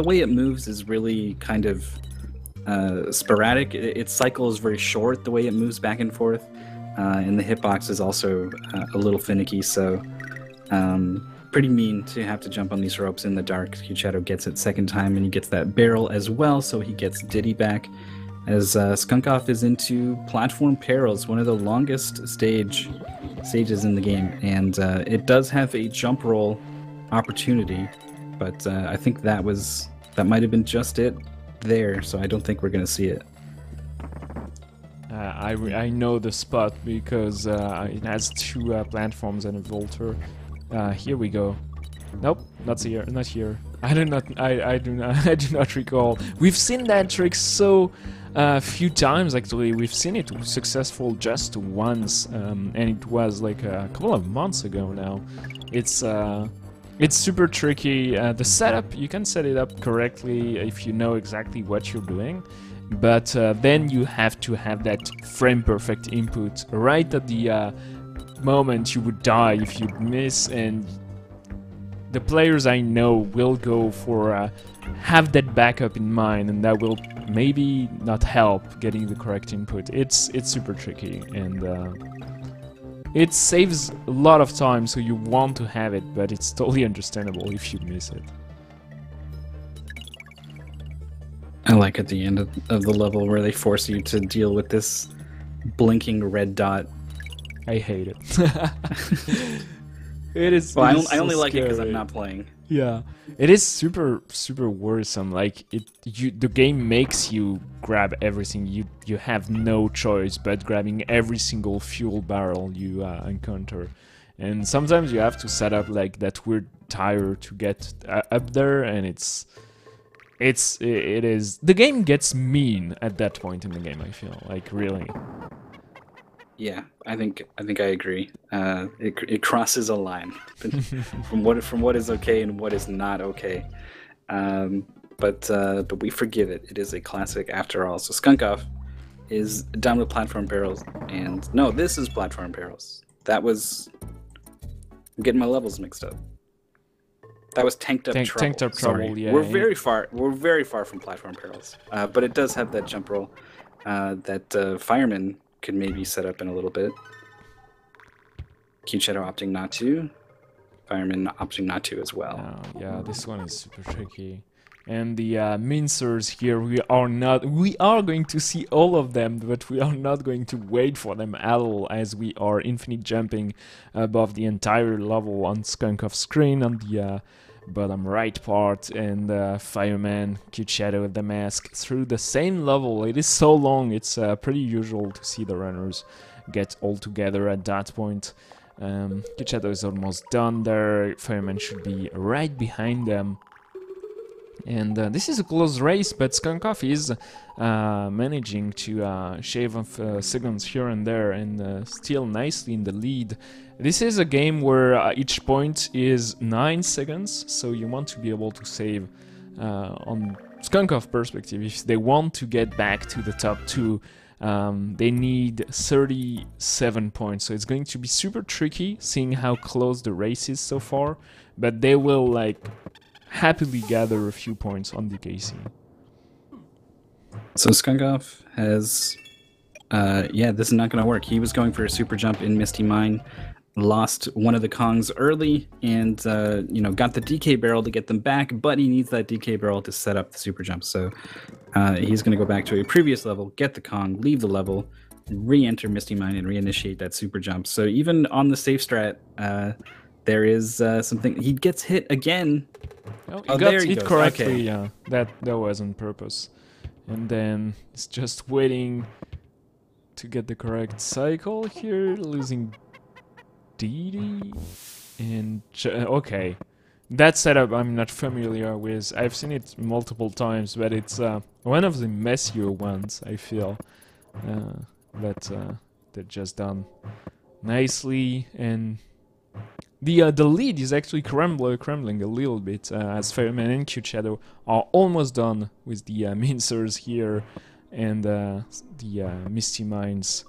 way it moves is really kind of sporadic. Its cycle is very short, the way it moves back and forth, and the hitbox is also a little finicky, so pretty mean to have to jump on these ropes in the dark. Cute Shadow gets it second time, and he gets that barrel as well, so he gets Diddy back. As Skunk Off is into Platform Perils, one of the longest stages in the game, and it does have a jump roll opportunity, but I think that might have been just it there, so I don't think we're going to see it. I know the spot because it has two platforms and a vaulter. Here we go. Nope, not here. Not here. I do not recall. We've seen that trick so few times actually. We've seen it successful just once, and it was like a couple of months ago now. It's super tricky. The setup, you can set it up correctly if you know exactly what you're doing, but then you have to have that frame perfect input right at the moment you would die if you miss, and the players I know will go for have that backup in mind, and that will maybe not help getting the correct input. It's super tricky, and it saves a lot of time, so you want to have it, but it's totally understandable if you miss it. I like at the end of the level where they force you to deal with this blinking red dot. I hate it. It is. Well, it is I only so like it because scary. I'm not playing. Yeah, it is super worrisome. Like the game makes you grab everything. You have no choice but grabbing every single fuel barrel you encounter, and sometimes you have to set up like that weird tire to get up there, and it is the game gets mean at that point in the game. I feel like really. Yeah, I think I agree. It crosses a line from what is okay and what is not okay. But we forgive it. It is a classic after all. So Skunk Off is done with Platform Perils, and no, this is Platform Perils. I'm getting my levels mixed up. That was Tanked Up Trouble. Tanked Up Trouble. Sorry. Yeah. We're very far from Platform Perils. But it does have that jump roll that Fireman could maybe set up in a little bit. Cute Shadow opting not to. Fireman opting not to as well. Yeah, this one is super tricky. And the mincers here, we are going to see all of them, but we are not going to wait for them at all, as we are infinite jumping above the entire level on Skunk Off screen on the bottom right part, and Fireman, Cute Shadow, the Mask through the same level. It is so long, it's pretty usual to see the runners get all together at that point. Cute Shadow is almost done there, Fireman should be right behind them. And this is a close race, but Skunkoff is managing to shave off seconds here and there and still nicely in the lead. This is a game where each point is 9 seconds, so you want to be able to save on Skunkoff perspective. If they want to get back to the top 2, they need 37 points, so it's going to be super tricky seeing how close the race is so far, but they will like happily gather a few points on DKC. So Skunkoff has, yeah, this is not going to work. He was going for a super jump in Misty Mine, lost one of the Kongs early, and you know, got the DK barrel to get them back, but he needs that DK barrel to set up the super jump. So he's going to go back to a previous level, get the Kong, leave the level, re-enter Misty Mine, and reinitiate that super jump. So even on the safe strat, there is something. He gets hit again. Oh, he got hit correctly. Okay. Yeah, that was on purpose. And then it's just waiting to get the correct cycle here, losing DD. And okay, that setup I'm not familiar with. I've seen it multiple times, but it's one of the messier ones, I feel. But they're just done nicely, and the lead is actually crumbling a little bit as Fireman and Cute Shadow are almost done with the mincers here and the Misty Mines.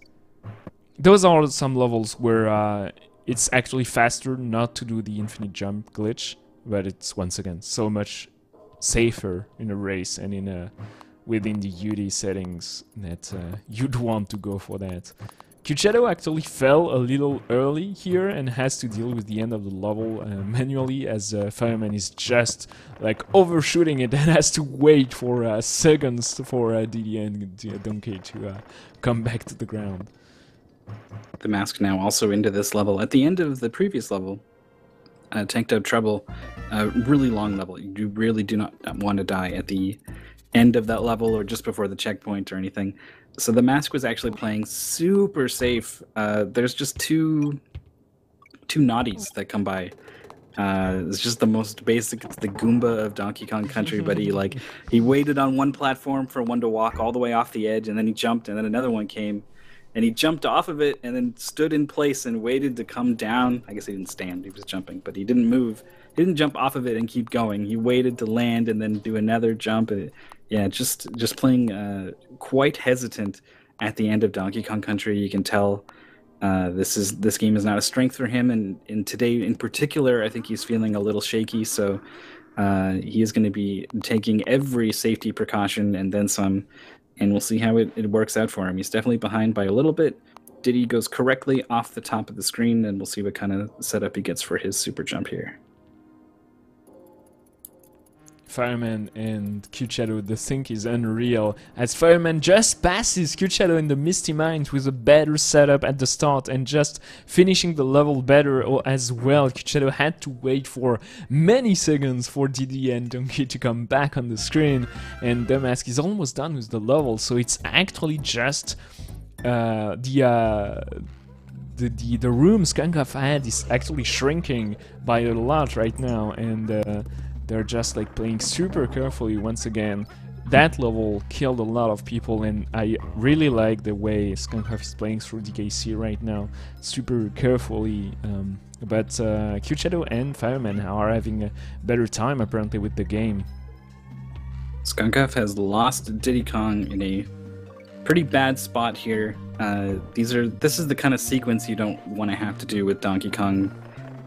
Those are some levels where it's actually faster not to do the infinite jump glitch, but it's once again so much safer in a race and in within the UD settings that you'd want to go for that. Cute Shadow actually fell a little early here and has to deal with the end of the level manually, as Fireman is just like overshooting it and has to wait for seconds for DD and Donkey to come back to the ground. The Mask now also into this level. At the end of the previous level, Tanked Out Trouble, really long level. You really do not want to die at the end of that level or just before the checkpoint or anything. So the Mask was actually playing super safe. There's just two naughties that come by. It's just the most basic. It's the Goomba of Donkey Kong Country, but he waited on one platform for one to walk all the way off the edge, and then he jumped, and then another one came, and he jumped off of it, and then stood in place and waited to come down. I guess he didn't stand; he was jumping, but he didn't move. He didn't jump off of it and keep going. He waited to land and then do another jump. Yeah, just playing quite hesitant at the end of Donkey Kong Country. You can tell this game is not a strength for him, and today in particular, I think he's feeling a little shaky. So he is going to be taking every safety precaution and then some, and we'll see how it works out for him. He's definitely behind by a little bit. Diddy goes correctly off the top of the screen, and we'll see what kind of setup he gets for his super jump here. Fireman and Cute Shadow, the sync is unreal, as Fireman just passes Cute Shadow in the Misty Mines with a better setup at the start and just finishing the level better as well. Cute Shadow had to wait for many seconds for Didi and Donkey to come back on the screen, and the Mask is almost done with the level, so it's actually just the room Skunkoff had is actually shrinking by a lot right now, and they're just like playing super carefully once again. That level killed a lot of people, and I really like the way Skunkoff is playing through DKC right now, super carefully. But Cute Shadow and Fireman are having a better time apparently with the game. Skunkoff has lost Diddy Kong in a pretty bad spot here. This is the kind of sequence you don't want to have to do with Donkey Kong.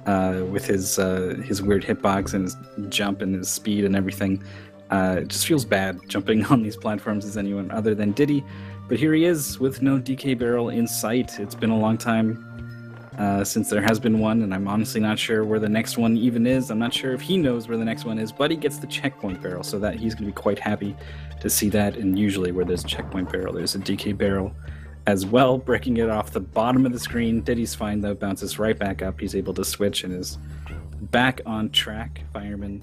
With his weird hitbox and his jump and his speed and everything. It just feels bad jumping on these platforms as anyone other than Diddy. But here he is with no DK barrel in sight. It's been a long time since there has been one, and I'm honestly not sure where the next one even is. I'm not sure if he knows where the next one is, but he gets the checkpoint barrel, so that he's going to be quite happy to see that. And usually where there's a checkpoint barrel, there's a DK barrel as well, breaking it off the bottom of the screen. Diddy's fine though, bounces right back up. He's able to switch and is back on track. Fireman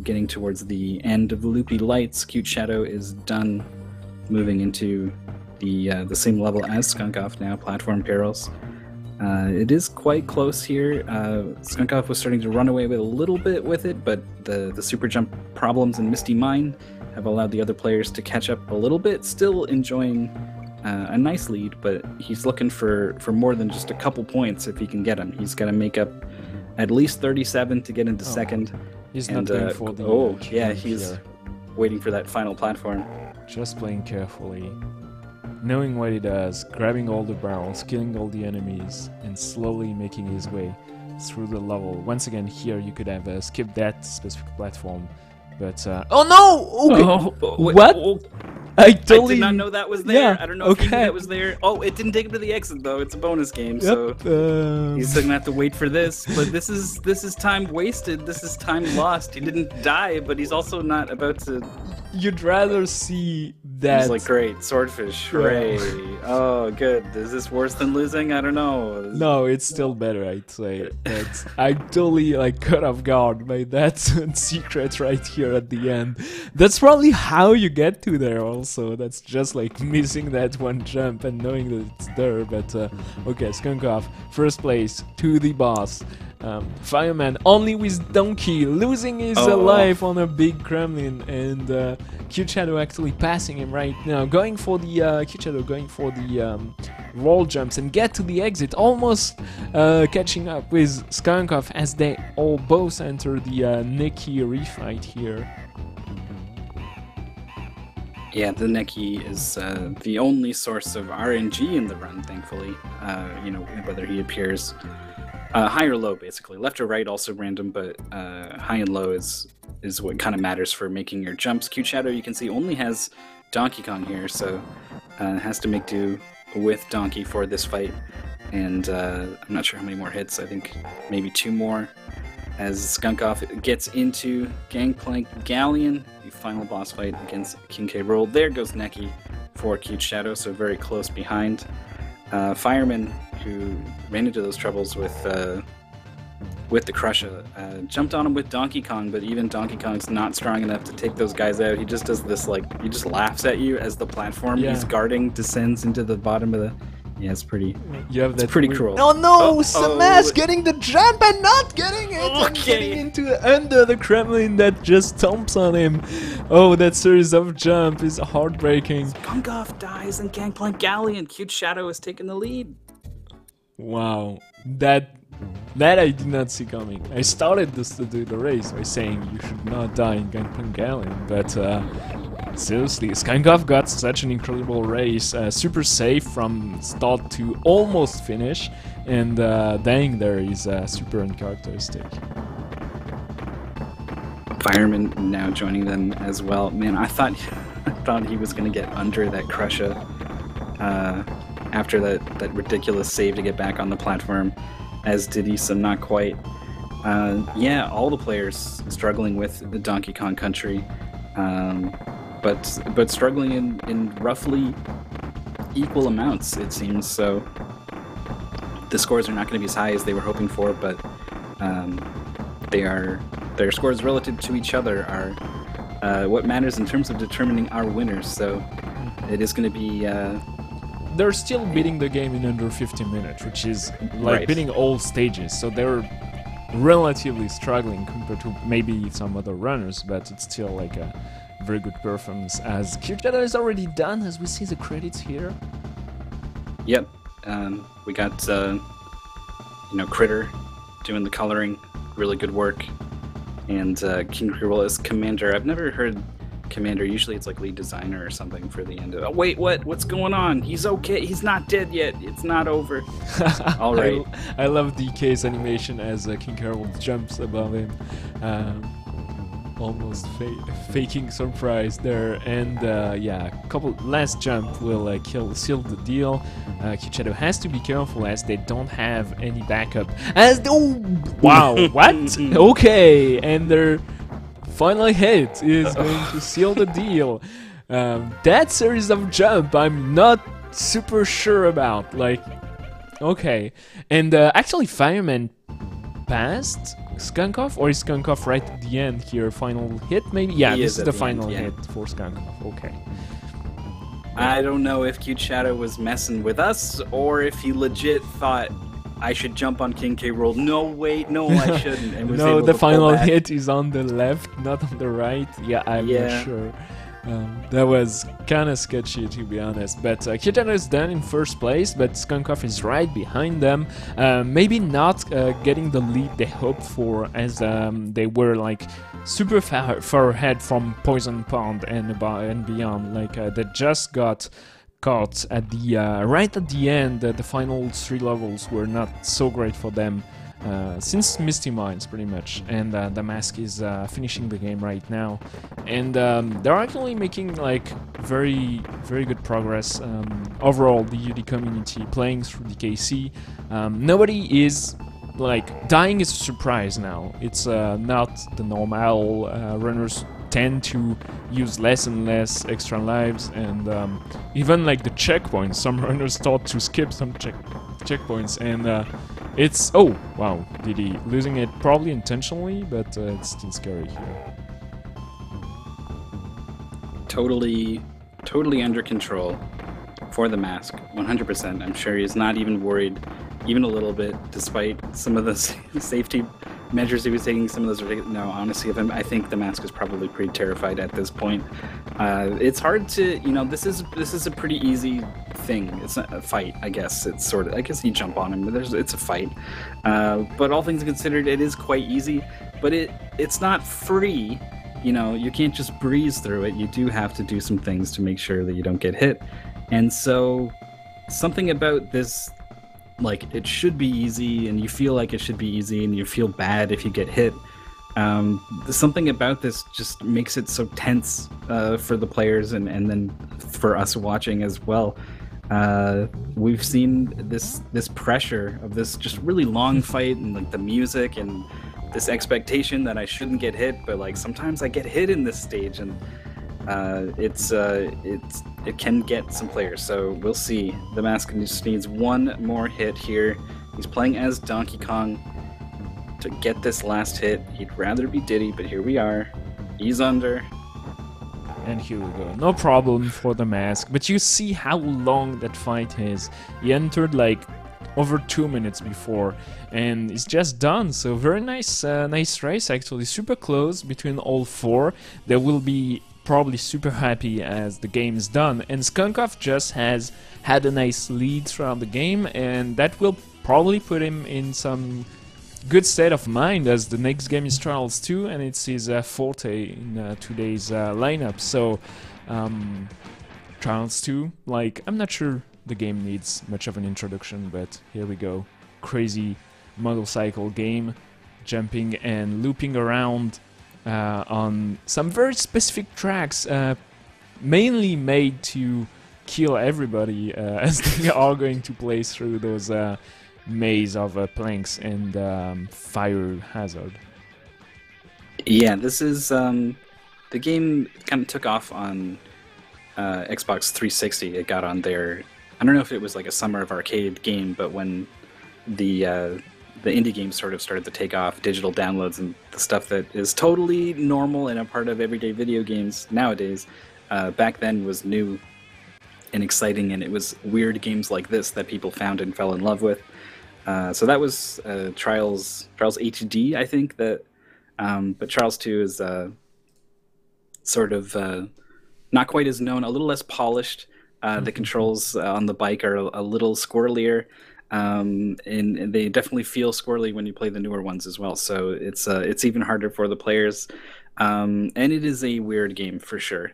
getting towards the end of the loopy lights. Cute Shadow is done moving into the same level as Skunk Off now, Platform Perils. It is quite close here. Skunk Off was starting to run away with a little bit with it, but the super jump problems in Misty Mine have allowed the other players to catch up a little bit, still enjoying a nice lead, but he's looking for more than just a couple points if he can get them. He's got to make up at least 37 to get into second. He's not going for the... he's here. Waiting for that final platform. Just playing carefully, knowing what he does, grabbing all the barrels, killing all the enemies, and slowly making his way through the level. Once again, here you could have skipped that specific platform, but... oh no! Okay. What? I totally... I did not know that was there. I don't know if he knew that was there. Oh, it didn't take him to the exit though. It's a bonus game, so he's still gonna have to wait for this. But this is time wasted. This is time lost. He didn't die, but he's also not about to. You'd rather see that. He's like, great, swordfish, hooray! Oh, good. Is this worse than losing? I don't know. No, it's still better, I'd say. But I totally caught off guard by that secret right here at the end. That's probably how you get to there. Also, that's just missing that one jump and knowing that it's there. But okay, Skunk Off, first place to the boss. Fireman only with Donkey losing his life on a big Kremlin, and Cute Shadow actually passing him right now, going for the Cute Shadow going for the wall jumps and get to the exit, almost catching up with Skunk Off as they all both enter the Neki refight here. Yeah, the Neki is the only source of RNG in the run, thankfully. Whether he appears high or low, basically. Left or right, also random, but high and low is what kind of matters for making your jumps. Cute Shadow, you can see, only has Donkey Kong here, so has to make do with Donkey for this fight. And I'm not sure how many more hits. I think maybe 2 more. As Skunk Off gets into Gangplank Galleon, the final boss fight against King K. Rool. There goes Neki for Cute Shadow, so very close behind. Fireman, who ran into those troubles with the Crusher, jumped on him with Donkey Kong, but even Donkey Kong's not strong enough to take those guys out. He just does this, he just laughs at you as the platform he's guarding descends into the bottom of the... Yeah, it's pretty. You have that. It's pretty cruel. Oh no! Samash getting the jump and not getting it. And getting under the Kremlin that just stomps on him. Oh, that series of jump is heartbreaking. Skunk Off dies and Gangplank Galleon. Cute Shadow has taken the lead. Wow, that I did not see coming. I started the race by saying you should not die in Gangplank Galleon, but seriously, Skunk Off got such an incredible race, super safe from start to almost finish, and dying there is super uncharacteristic. Fireman now joining them as well. Man, I thought he was gonna get under that Crusher after that ridiculous save to get back on the platform, as did he, so not quite. Yeah, all the players struggling with the Donkey Kong Country. But struggling in roughly equal amounts, it seems. So the scores are not going to be as high as they were hoping for, but their scores relative to each other are what matters in terms of determining our winners. So it is going to be. They're still beating the game in under 15 minutes, which is beating all stages. So they're relatively struggling compared to maybe some other runners, but it's still a very good performance, as Cute Shadow is already done, as we see the credits here. Yep, we got Critter doing the coloring, really good work, and King Rool as Commander. I've never heard Commander. Usually it's lead designer or something for the end of. Oh wait, what's going on? He's okay. He's not dead yet. It's not over. All right. I love DK's animation as King Rool jumps above him. Almost faking surprise there, and couple last jump will seal the deal. Cute Shadow has to be careful as they don't have any backup. Wow, what? Okay, and their final hit is going to seal the deal. That series of jump, I'm not super sure about. Okay, and actually Fireman passed Skunkov, or is Skunkov right at the end here? Final hit, maybe? Yeah, this is the final hit for Skunkov. Okay. I don't know if Cute Shadow was messing with us or if he legit thought I should jump on King K. Rool. No, wait, no, I shouldn't. And was no, able the to final pull back. hit is on the left, not on the right. Yeah, I'm not sure. That was kind of sketchy, to be honest. But Cute Shadow is done in first place, but Skunkov is right behind them. Maybe not getting the lead they hoped for, as they were like super far ahead from Poison Pond and beyond. Like they just got caught at the right at the end. The final 3 levels were not so great for them since Misty Mines, pretty much. And the Mask is finishing the game right now, and they're actually making like very good progress overall. The UD community playing through the KC. Nobody is like dying is a surprise now. It's not the normal. Runners tend to use less and less extra lives, and even like the checkpoints. Some runners start to skip some checkpoints, and it's oh wow, Diddy losing it probably intentionally, but it's still scary here. Totally under control for the Mask, 100%. I'm sure he's not even worried, even a little bit, despite some of the safety measures he was taking. Some of those ridiculous. No, honestly, I think the Mask is probably pretty terrified at this point. It's hard to, this is a pretty easy thing. It's not a fight, I guess. It's sort of, I guess you jump on him, but it's a fight. But all things considered, it is quite easy. But it's not free. You can't just breeze through it. You do have to do some things to make sure that you don't get hit. And so something about this, like, it should be easy, and you feel like it should be easy, and you feel bad if you get hit. Something about this just makes it so tense for the players, and then for us watching as well. We've seen this pressure of this just really long fight, and like the music and this expectation that I shouldn't get hit, but like sometimes I get hit in this stage, and it can get some players. So we'll see. The Mask just needs one more hit here. He's playing as Donkey Kong to get this last hit. He'd rather be Diddy, but here we are. He's under. And here we go. No problem for the Mask. But you see how long that fight is. He entered like over 2 minutes before, and it's just done. So very nice race, actually. Super close between all 4. They will be probably super happy as the game is done. And Skunkov just has had a nice lead throughout the game, and that will probably put him in some good state of mind, as the next game is Trials 2, and it's his forte in today's lineup. So Trials 2, like, I'm not sure the game needs much of an introduction, but here we go. Crazy motorcycle game, jumping and looping around on some very specific tracks, mainly made to kill everybody as they are going to play through those maze of planks and fire hazard. Yeah, this is the game kind of took off on Xbox 360. It got on there. I don't know if it was like a Summer of Arcade game, but when the indie games sort of started to take off, digital downloads and the stuff that is totally normal and a part of everyday video games nowadays, back then was new and exciting, and it was weird games like this that people found and fell in love with. So that was Trials HD, I think, that, but Trials 2 is sort of not quite as known, a little less polished. The controls on the bike are a little squirrelier. And they definitely feel squirrely when you play the newer ones as well. So it's even harder for the players, and it is a weird game for sure.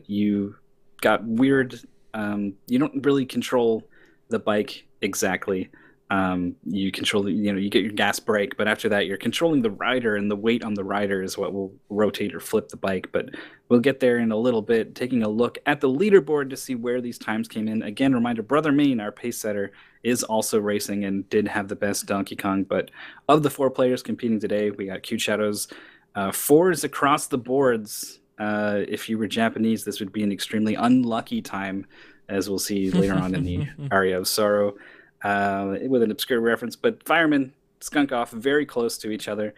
You got weird. You don't really control the bike exactly. You control, you get your gas brake, but after that, you're controlling the rider, and the weight on the rider is what will rotate or flip the bike. But we'll get there in a little bit, taking a look at the leaderboard to see where these times came in. Again, reminder, Brother Main, our pace setter, is also racing and did have the best Donkey Kong. But of the 4 players competing today, we got Cute Shadows. 4s across the boards. If you were Japanese, this would be an extremely unlucky time, as we'll see later on in the Aria of Sorrow. With an obscure reference, but Fireman Skunk Off very close to each other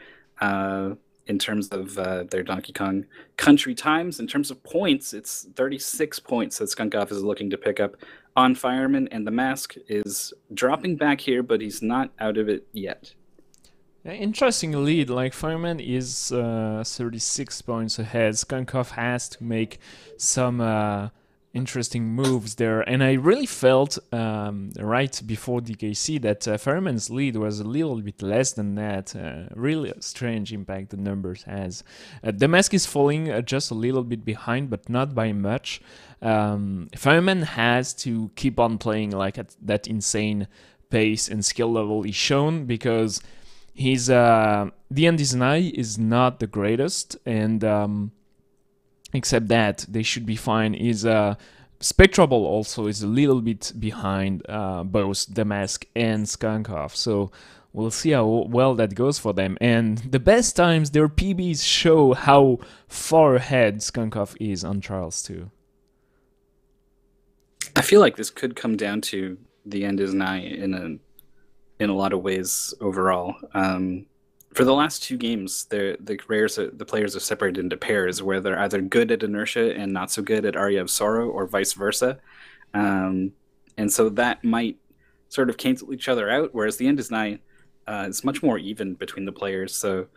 in terms of their Donkey Kong Country times. In terms of points, it's 36 points that Skunk Off is looking to pick up on Fireman, and the Mask is dropping back here, but he's not out of it yet. Interesting lead, like Fireman is 36 points ahead. Skunkov has to make some interesting moves there, and I really felt right before DKC that Fireman's lead was a little bit less than that. Really strange impact the numbers has. The Mask is falling just a little bit behind, but not by much. Fireman has to keep on playing like at that insane pace and skill level he's shown, because his the end design is not the greatest, and except that they should be fine. His Spectrable also is a little bit behind both the Mask and Skunkov, so we'll see how well that goes for them. And the best times, their PBs show how far ahead Skunkov is on Trials 2. I feel like this could come down to the end is nigh in a lot of ways overall. For the last two games, the players are separated into pairs where they're either good at Inertia and not so good at Aria of Sorrow, or vice versa. And so that might sort of cancel each other out, whereas the end is nigh, it's much more even between the players. So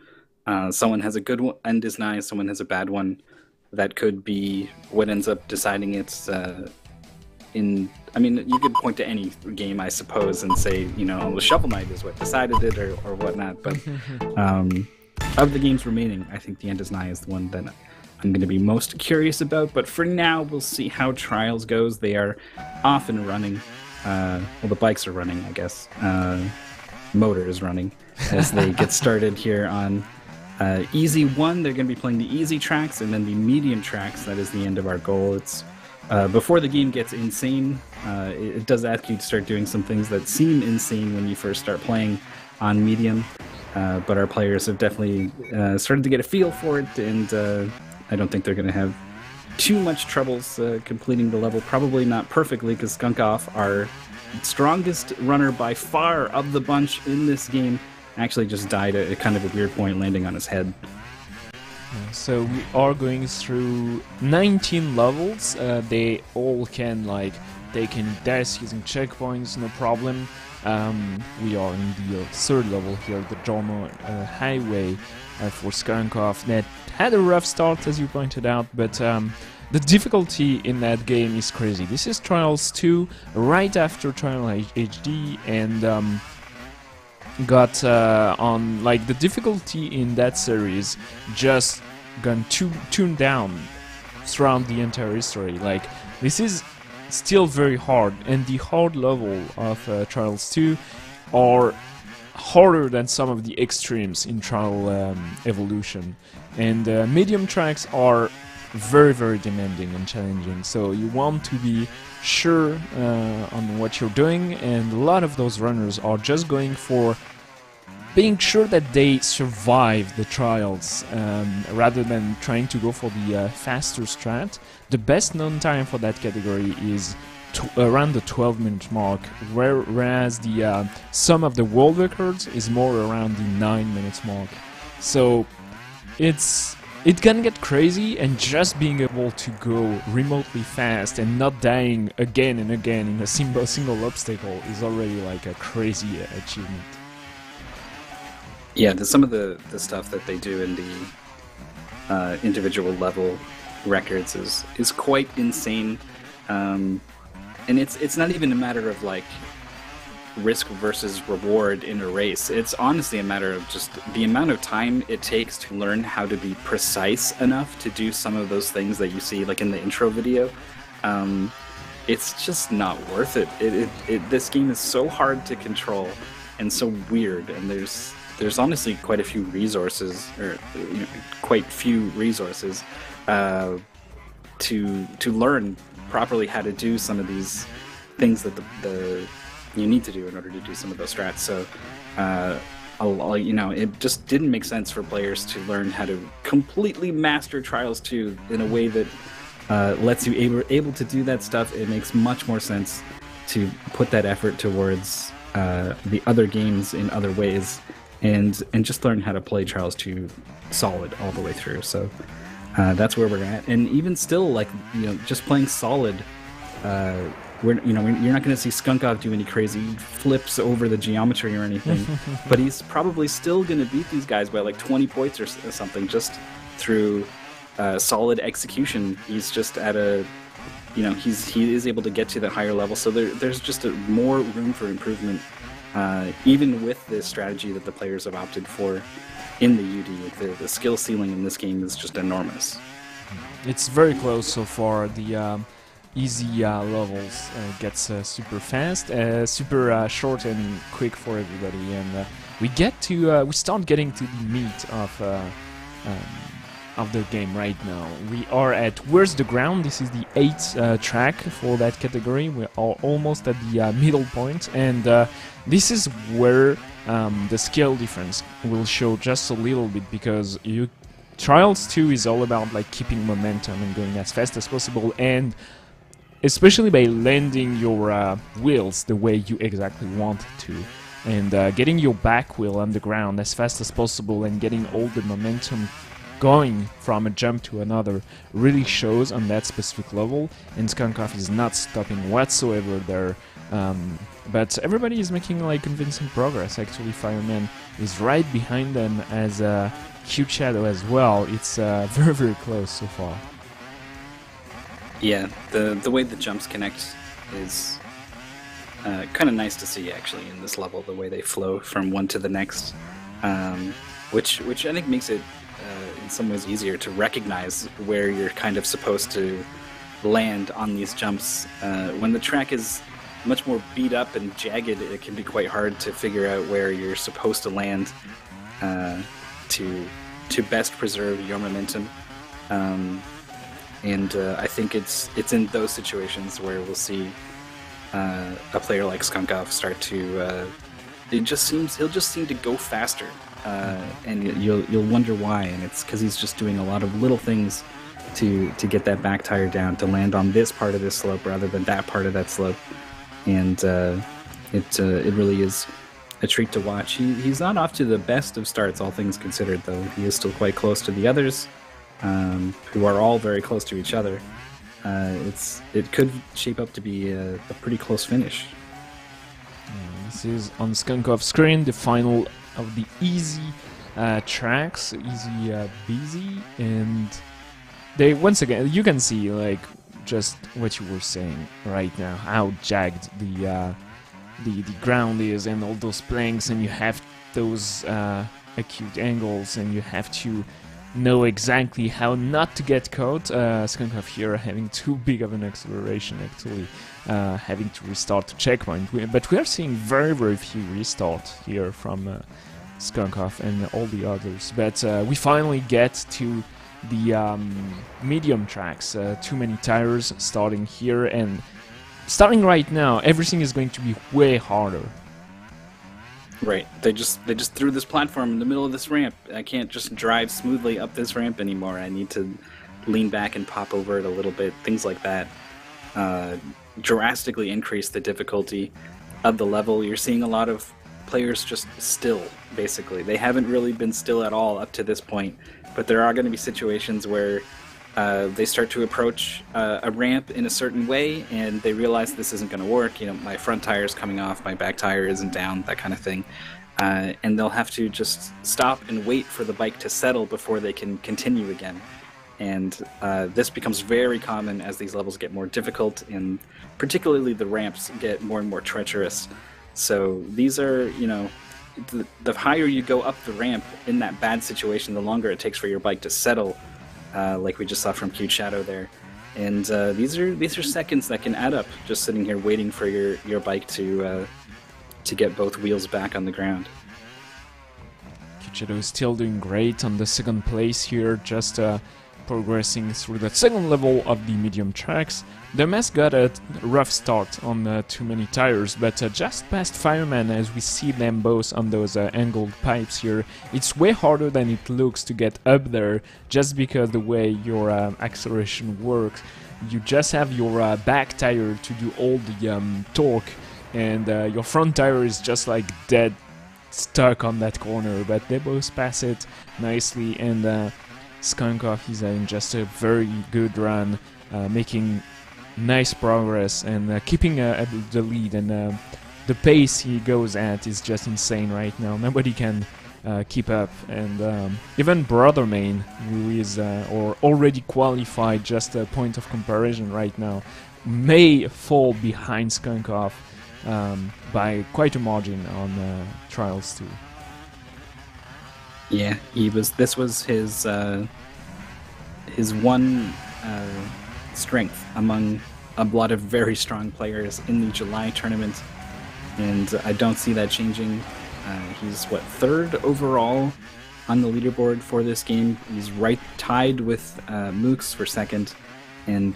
someone has a good end is nigh, someone has a bad one. That could be what ends up deciding it's I mean, you could point to any game, I suppose, and say, you know, the Shovel Knight is what decided it, or whatnot. But of the games remaining, I think the End is Nigh is the one that I'm going to be most curious about. But for now, we'll see how Trials goes. They are off and running. Well, the bikes are running, I guess. Motor is running as they get started here on Easy 1. They're going to be playing the easy tracks, and then the medium tracks. That is the end of our goal. It's before the game gets insane, it does ask you to start doing some things that seem insane when you first start playing on medium, but our players have definitely started to get a feel for it, and I don't think they're going to have too much troubles completing the level. Probably not perfectly, because Skunkov, our strongest runner by far of the bunch in this game, actually just died at kind of a weird point, landing on his head. So we are going through 19 levels. They all can take in deaths using checkpoints, no problem. We are in the third level here, the Jorno Highway for Skunkov. That had a rough start, as you pointed out, but the difficulty in that game is crazy. This is Trials 2, right after Trial HD, and got on the difficulty in that series just gone tuned down throughout the entire history. This is still very hard, and the hard level of Trials 2 are harder than some of the extremes in Trial Evolution, and medium tracks are very, very demanding and challenging, so you want to be sure on what you're doing, and a lot of those runners are just going for being sure that they survive the trials rather than trying to go for the faster strat. The best known time for that category is around the 12-minute mark, whereas the sum of the world records is more around the 9 minutes mark. So it can get crazy, and just being able to go remotely fast and not dying again and again in a single obstacle is already a crazy achievement. Yeah, some of the stuff that they do in the individual level records is quite insane, and it's not even a matter of risk versus reward in a race. It's honestly a matter of just the amount of time it takes to learn how to be precise enough to do some of those things that you see in the intro video. It's just not worth it. This game is so hard to control and so weird, and there's honestly quite a few resources, to learn properly how to do some of these things that you need to do in order to do some of those strats. So, it just didn't make sense for players to learn how to completely master Trials 2 in a way that lets you able to do that stuff. It makes much more sense to put that effort towards the other games in other ways, and just learn how to play Charles 2 solid all the way through. So that's where we're at. And even still, like, you know, just playing solid, you're not going to see Skunkov do any crazy flips over the geometry or anything, but he's probably still going to beat these guys by like 20 points or something just through solid execution. He's just at a, you know, he is able to get to the higher level, so there's just more room for improvement, even with the strategy that the players have opted for in the UD. The skill ceiling in this game is just enormous. It's very close so far. The easy levels gets super fast, super short and quick for everybody, and we start getting to the meat of the game right now. We are at Where's the Ground. This is the 8th track for that category. We are almost at the middle point, and this is where the skill difference will show just a little bit, because Trials 2 is all about like keeping momentum and going as fast as possible, and especially by landing your wheels the way you exactly want to, and getting your back wheel on the ground as fast as possible and getting all the momentum going from a jump to another really shows on that specific level, and Skunkov is not stopping whatsoever there. But everybody is making like convincing progress. Actually, Fireman is right behind them, as Cute Shadow as well. It's very, very close so far. Yeah, the way the jumps connect is kind of nice to see, actually, in this level, the way they flow from one to the next, which I think makes it in some ways easier to recognize where you're kind of supposed to land on these jumps. When the track is much more beat up and jagged, it can be quite hard to figure out where you're supposed to land to best preserve your momentum. And I think it's in those situations where we'll see a player like Skunkov start to he'll just seem to go faster, and you'll wonder why, and it's because he's just doing a lot of little things to get that back tire down, to land on this part of this slope rather than that part of that slope, and it really is a treat to watch. He's not off to the best of starts, all things considered, though. He is still quite close to the others, who are all very close to each other. It could shape up to be a pretty close finish. This is on Skunkov's screen, the final of the easy tracks, easy busy, and they, once again, you can see like just what you were saying right now, how jagged the ground is, and all those planks, and you have those acute angles, and you have to know exactly how not to get caught. Skunkov here having too big of an acceleration, actually, having to restart to checkpoint. But we are seeing very, very few restarts here from Skunkov and all the others. But we finally get to the medium tracks. Too many tires starting here, and starting right now, everything is going to be way harder. Right. They just threw this platform in the middle of this ramp. I can't just drive smoothly up this ramp anymore. I need to lean back and pop over it a little bit. Things like that drastically increase the difficulty of the level. You're seeing a lot of players just still, basically. They haven't really been still at all up to this point, but there are going to be situations where they start to approach a ramp in a certain way, and they realize this isn't going to work. You know, my front tire is coming off, my back tire isn't down, that kind of thing. And they'll have to just stop and wait for the bike to settle before they can continue again. And this becomes very common as these levels get more difficult, and particularly the ramps get more and more treacherous. So these are, you know, the higher you go up the ramp in that bad situation, the longer it takes for your bike to settle. Like we just saw from Cute Shadow there, and these are seconds that can add up. Just sitting here waiting for your bike to get both wheels back on the ground. Cute Shadow is still doing great on the second place here, just progressing through the second level of the medium tracks. The mess got a rough start on too many tires, but just past Fireman, as we see them both on those angled pipes here, it's way harder than it looks to get up there, just because the way your acceleration works. You just have your back tire to do all the torque, and your front tire is just like dead stuck on that corner, but they both pass it nicely, and Skunkov is having just a very good run, making nice progress and keeping the lead, and the pace he goes at is just insane right now. Nobody can keep up, and even Brother Main, who is or already qualified, just a point of comparison right now, may fall behind Skunkov by quite a margin on Trials 2. Yeah, this was his one strength among a lot of very strong players in the July tournament, and I don't see that changing. He's third overall on the leaderboard for this game. He's tied with Mooks for second, and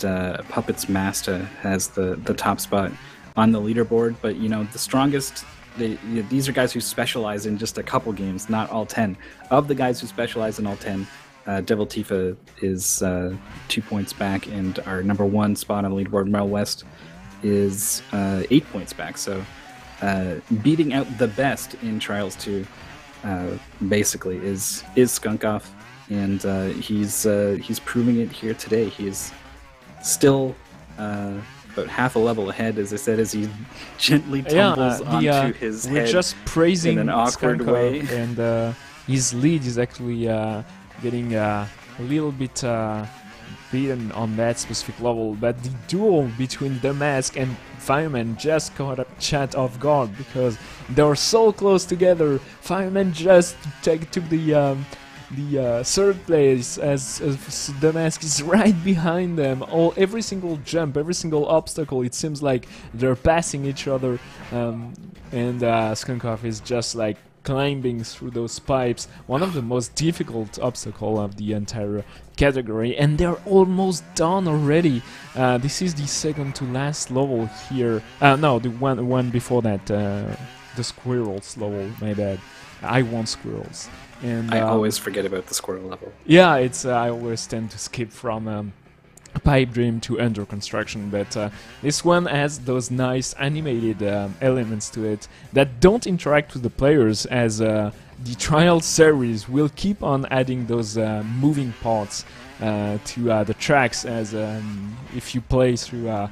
Puppets Masta has the top spot on the leaderboard. But the strongest, these are guys who specialize in just a couple games, not all 10. Of the guys who specialize in all 10, Devil Tifa is 2 points back, and our number 1 spot on the leaderboard, Mel West, is 8 points back. So beating out the best in Trials 2 basically is Skunkov, and he's proving it here today. He's still about half a level ahead, as I said, as he gently tumbles onto his head. We're just praising in an awkward Skunkov, way, and his lead is actually getting a little bit beaten on that specific level, but the duel between The Mask and Fireman just caught a chat off guard because they were so close together. Fireman just took the third place as The Mask is right behind them. Every single jump, every single obstacle, it seems like they're passing each other, and Skunkov is just like climbing through those pipes, one of the most difficult obstacles of the entire category, and they're almost done already. This is the second to last level here. No, the one before that, the squirrels level, my bad. I want squirrels. And I always forget about the squirrel level. Yeah, I always tend to skip from Pipe Dream to Under Construction, but this one has those nice animated elements to it that don't interact with the players, as the Trial series will keep on adding those moving parts to the tracks, as if you play through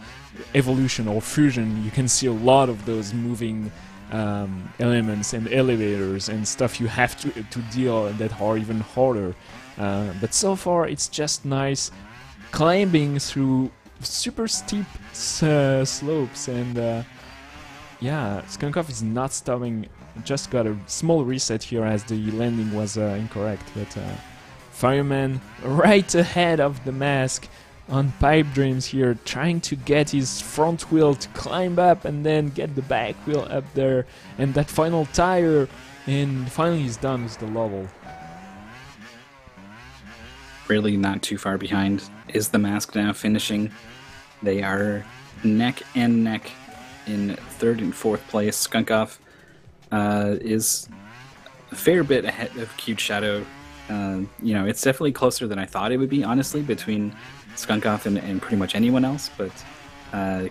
Evolution or Fusion, you can see a lot of those moving elements and elevators and stuff you have to deal that are even harder. But so far it's just nice climbing through super steep slopes, and yeah, Skunkov is not stopping. Just got a small reset here as the landing was incorrect, but Fireman right ahead of The Mask on Pipe Dreams here, trying to get his front wheel to climb up and then get the back wheel up there, and that final tire, and finally he's done with the level. Really not too far behind is The Mask now finishing. They are neck and neck in third and fourth place. Skunkov is a fair bit ahead of Cute Shadow. It's definitely closer than I thought it would be, honestly, between Skunkov and pretty much anyone else, but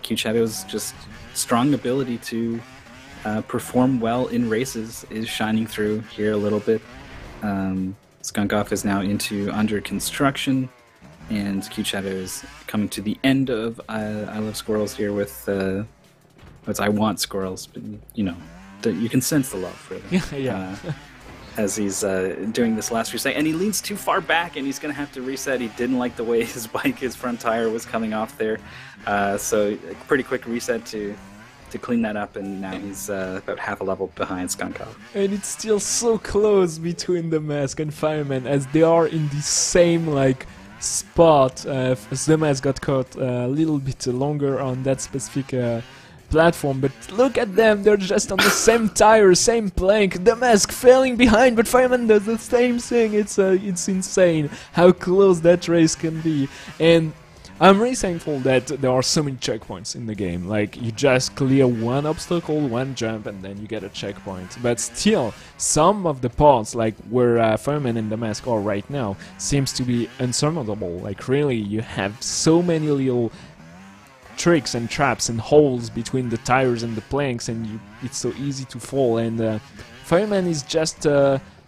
Cute Shadow's just strong ability to perform well in races is shining through here a little bit. Skunkov is now into Under Construction, and Cute Shadow is coming to the end of I Love Squirrels here with I Want Squirrels, but you can sense the love for them. Yeah. As he's doing this last reset, and he leans too far back, and he's going to have to reset. He didn't like the way his front tire was coming off there, so a pretty quick reset to clean that up, and now he's about half a level behind Skunkov. And it's still so close between The Mask and Fireman, as they are in the same spot. As The Mask got caught a little bit longer on that specific platform, but look at them, they're just on the same tire, same plank. The Mask failing behind, but Fireman does the same thing. It's insane how close that race can be, and I'm really thankful that there are so many checkpoints in the game. Like, you just clear one obstacle, one jump, and then you get a checkpoint. But still, some of the parts, like where Fireman and The Mask are right now, seems to be unsurmountable. Like, really, you have so many little tricks and traps and holes between the tires and the planks, and it's so easy to fall. And Fireman is just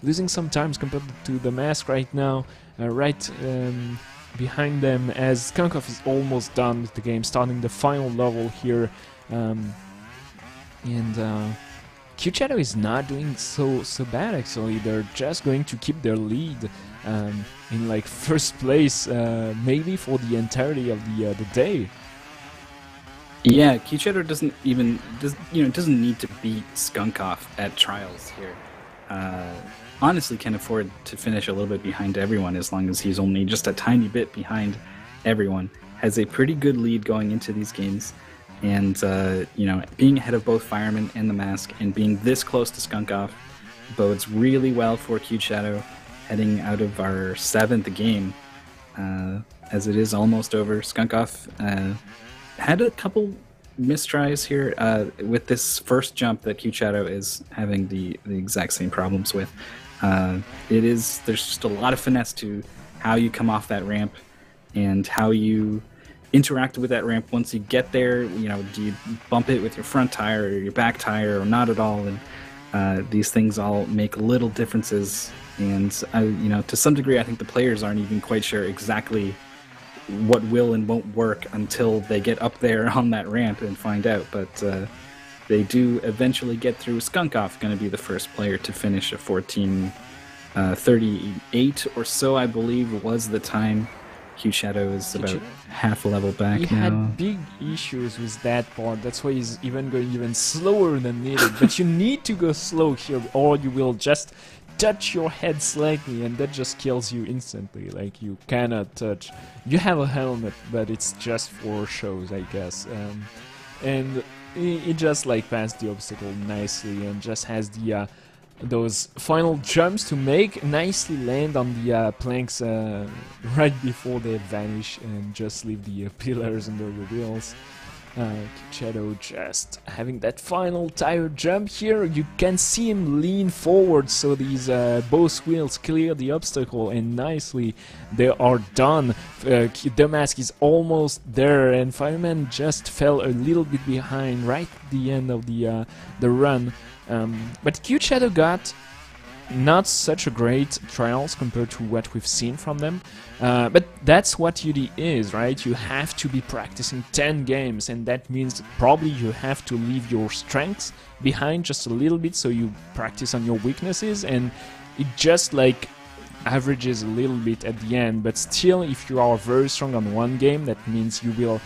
losing some times compared to the Mask right now, right behind them, as Skunkov is almost done with the game, starting the final level here. Cute Shadow is not doing so bad actually. They're just going to keep their lead in like first place, maybe for the entirety of the day. Yeah, Cute Shadow doesn't need to beat Skunkov at trials here. Honestly, can afford to finish a little bit behind everyone as long as he's only just a tiny bit behind everyone. Has a pretty good lead going into these games. And, being ahead of both Fireman and the Mask and being this close to Skunkov bodes really well for Cute Shadow heading out of our 7th game, as it is almost over. Skunkov had a couple mistries here with this first jump that Cute Shadow is having the exact same problems with. There's just a lot of finesse to how you come off that ramp and how you interact with that ramp once you get there. Do you bump it with your front tire or your back tire or not at all? And these things all make little differences. And to some degree, I think the players aren't even quite sure exactly what will and won't work until they get up there on that ramp and find out. But they do eventually get through. Skunkov going to be the first player to finish a 14:38 or so, I believe, was the time. Cute Shadow is about half a level back now. He had big issues with that part. That's why he's even going even slower than needed. But you need to go slow here, or you will just touch your head slightly, and that just kills you instantly. Like, you cannot touch. You have a helmet, but it's just for shows, I guess. And it just like passed the obstacle nicely, and just has the those final jumps to make, nicely land on the planks right before they vanish and just leave the pillars under the wheels. Shadow just having that final tire jump here. You can see him lean forward so these both wheels clear the obstacle, and nicely they are done. The Mask is almost there, and Fireman just fell a little bit behind right at the end of the run. But Cute Shadow got not such a great trials compared to what we've seen from them, but that's what UD is, right? You have to be practicing 10 games, and that means probably you have to leave your strengths behind just a little bit so you practice on your weaknesses, and it just like averages a little bit at the end. But still, if you are very strong on one game, that means you will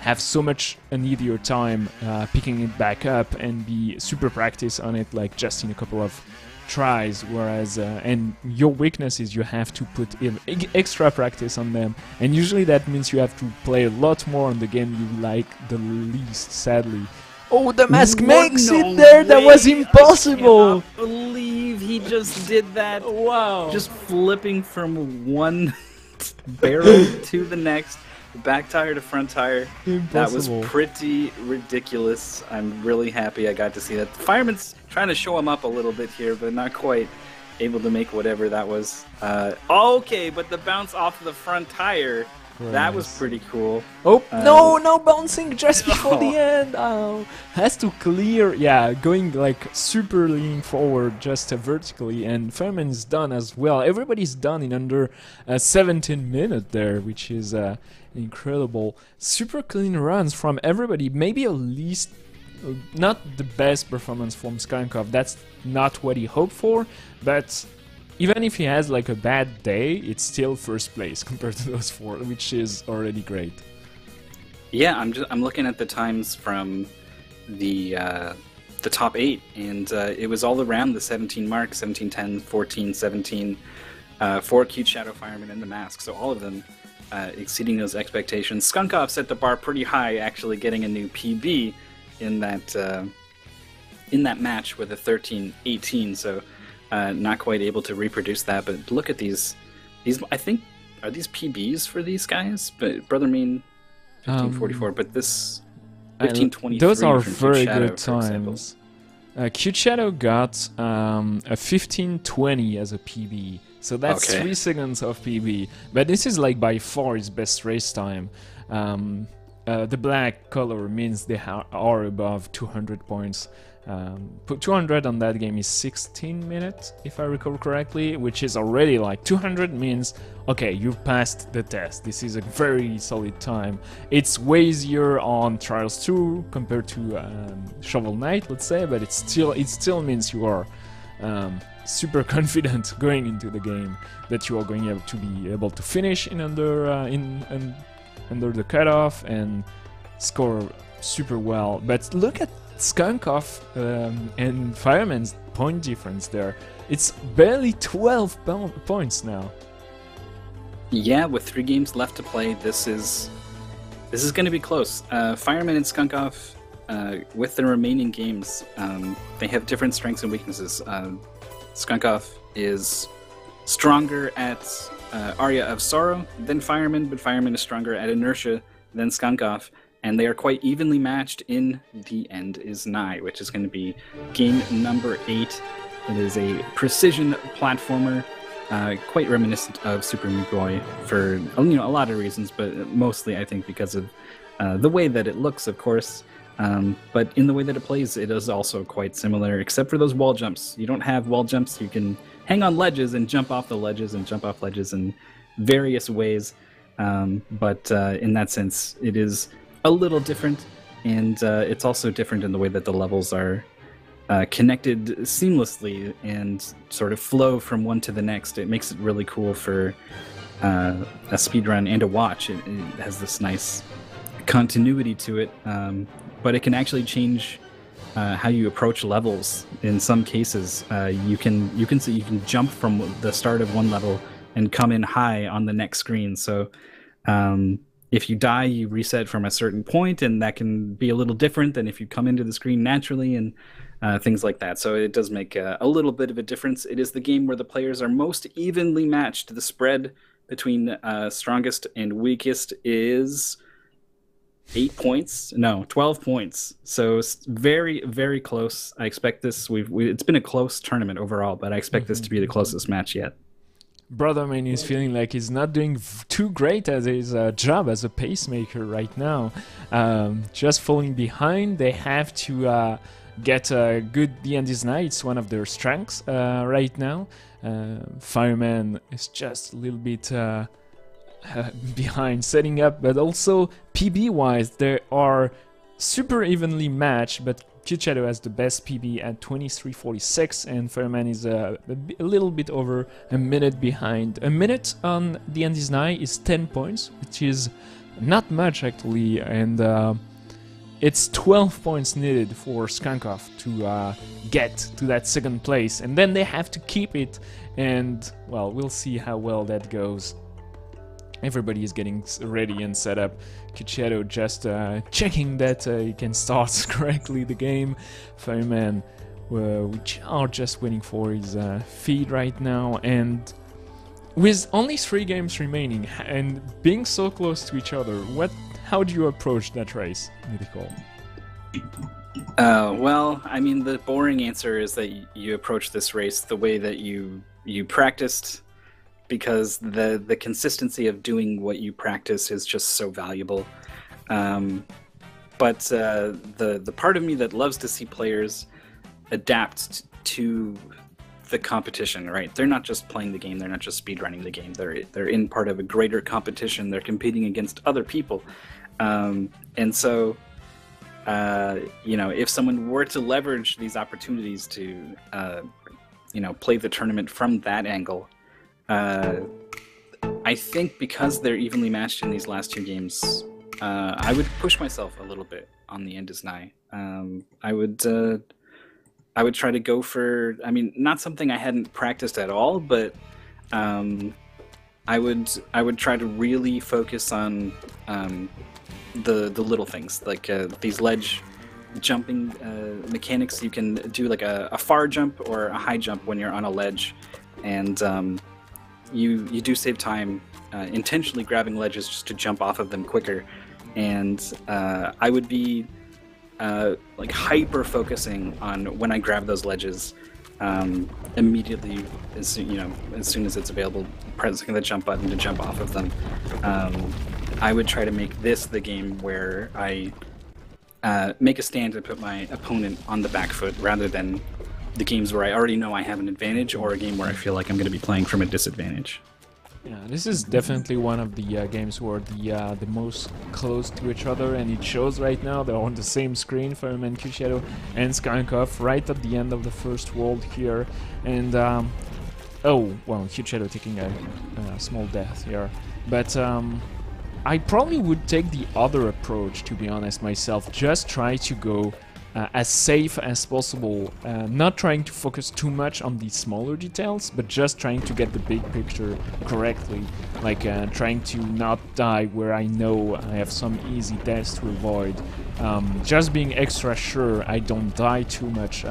have so much an easier time picking it back up and be super practice on it, like just in a couple of tries, whereas and your weaknesses you have to put in extra practice on them, and usually that means you have to play a lot more on the game you like the least, sadly. Oh, the Mask makes it there! That was impossible! I cannot believe he just did that. Wow! Just flipping from one barrel to the next. Back tire to front tire. Impossible. That was pretty ridiculous. I'm really happy I got to see that. The Fireman's trying to show him up a little bit here, but not quite able to make whatever that was. Okay, but the bounce off of the front tire, that was pretty cool. Oh, no bouncing just before the end. Oh, has to clear. Yeah, going like super lean forward just vertically, and Fireman's done as well. Everybody's done in under 17 minutes there, which is incredible. Super clean runs from everybody. Maybe at least not the best performance from Skunkov. That's not what he hoped for, but even if he has like a bad day, it's still first place compared to those four, which is already great. Yeah, I'm looking at the times from the top 8, and it was all around the 17 mark, 17:10, 14:17 for Cute Shadow, Fireman, and the Mask. So all of them exceeding those expectations. Skunkov set the bar pretty high, actually getting a new PB in that match with a 13:18. So not quite able to reproduce that. But look at these. I think, are these PBs for these guys? But Brother Mean 15:44. But this 15:23. Those are from very Cute Shadow, good times. Cute Shadow got a 15:20 as a PB. So that's 3 seconds of PB, but this is like by far his best race time. the black color means they are above 200 points. 200 on that game is 16 minutes, if I recall correctly, which is already like 200 means, okay, you've passed the test. This is a very solid time. It's way easier on Trials 2 compared to Shovel Knight, let's say, but it still means you are super confident going into the game that you are going to be able to finish in under the cutoff and score super well. But look at Skunkoff and Fireman's point difference there. It's barely 12 points now. Yeah, with 3 games left to play, this is going to be close. Fireman and Skunkoff, with the remaining games, they have different strengths and weaknesses. Skunkoff is stronger at Aria of Sorrow than Fireman, but Fireman is stronger at Inertia than Skunkoff, and they are quite evenly matched in The End Is Nigh, which is going to be game number 8. It is a precision platformer, quite reminiscent of Super Meat Boy for a lot of reasons, but mostly I think because of the way that it looks, of course. But in the way that it plays, it is also quite similar, except for those wall jumps. You don't have wall jumps. You can hang on ledges and jump off the ledges and jump off ledges in various ways. But in that sense, it is a little different, and it's also different in the way that the levels are connected seamlessly and sort of flow from one to the next. It makes it really cool for a speedrun and a watch. It has this nice continuity to it, but it can actually change how you approach levels. In some cases, you can jump from the start of one level and come in high on the next screen. So if you die, you reset from a certain point, and that can be a little different than if you come into the screen naturally, and things like that. So it does make a little bit of a difference. It is the game where the players are most evenly matched. The spread between strongest and weakest is 12 points. So it's very, very close. I expect this. It's been a close tournament overall, but I expect this to be the closest match yet. Brotherman is feeling like he's not doing too great at his job as a pacemaker right now. Just falling behind. They have to get a good The End Is Nigh. It's one of their strengths right now. Fireman is just a little bit behind setting up, but also PB wise they are super evenly matched, but Cute Shadow has the best PB at 23:46 and Fireman is a little bit over a minute behind. A minute on The End Is Nigh is 10 points, which is not much actually, and it's 12 points needed for Skunkoff to get to that second place, and then they have to keep it, and well, we'll see how well that goes. Everybody is getting ready and set up. Cute Shadow just checking that he can start correctly the game. Fireman, which are just waiting for his feed right now. And with only 3 games remaining and being so close to each other, how do you approach that race, Mythical? Well, I mean, the boring answer is that you approach this race the way that you practiced, because the consistency of doing what you practice is just so valuable. But the part of me that loves to see players adapt to the competition, right? They're not just playing the game, they're not just speedrunning the game, they're in part of a greater competition, they're competing against other people. And so, if someone were to leverage these opportunities to, play the tournament from that angle, I think because they're evenly matched in these last 2 games, I would push myself a little bit on The End Is Nigh. I would try to go for, not something I hadn't practiced at all, but I would try to really focus on the little things, like these ledge jumping mechanics. You can do like a far jump or a high jump when you're on a ledge, and you do save time intentionally grabbing ledges just to jump off of them quicker. And I would be hyper focusing on when I grab those ledges immediately, as soon as it's available, pressing the jump button to jump off of them. I would try to make this the game where I make a stand and put my opponent on the back foot, rather than the games where I already know I have an advantage, or a game where I feel like I'm going to be playing from a disadvantage. Yeah, this is definitely one of the games where the most close to each other, and it shows right now. They're on the same screen, Fireman, Q-Shadow, and Skunkov, right at the end of the first world here. And oh, well, Q-Shadow taking a small death here, but I probably would take the other approach, to be honest myself. Just try to go as safe as possible, not trying to focus too much on the smaller details, but just trying to get the big picture correctly, like trying to not die where I know I have some easy deaths to avoid, just being extra sure I don't die too much,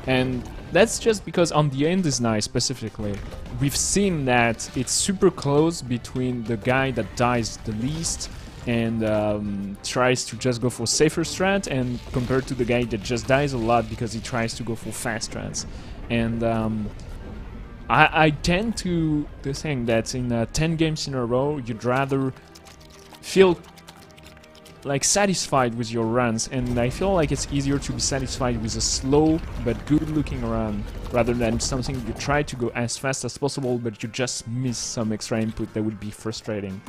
and that's just because on the end is nice specifically. We've seen that it's super close between the guy that dies the least and tries to just go for safer strat, and compared to the guy that just dies a lot because he tries to go for fast strats. And I tend to think that in 10 games in a row, you'd rather feel like satisfied with your runs, and I feel like it's easier to be satisfied with a slow but good looking run rather than something you try to go as fast as possible but you just miss some extra input that would be frustrating.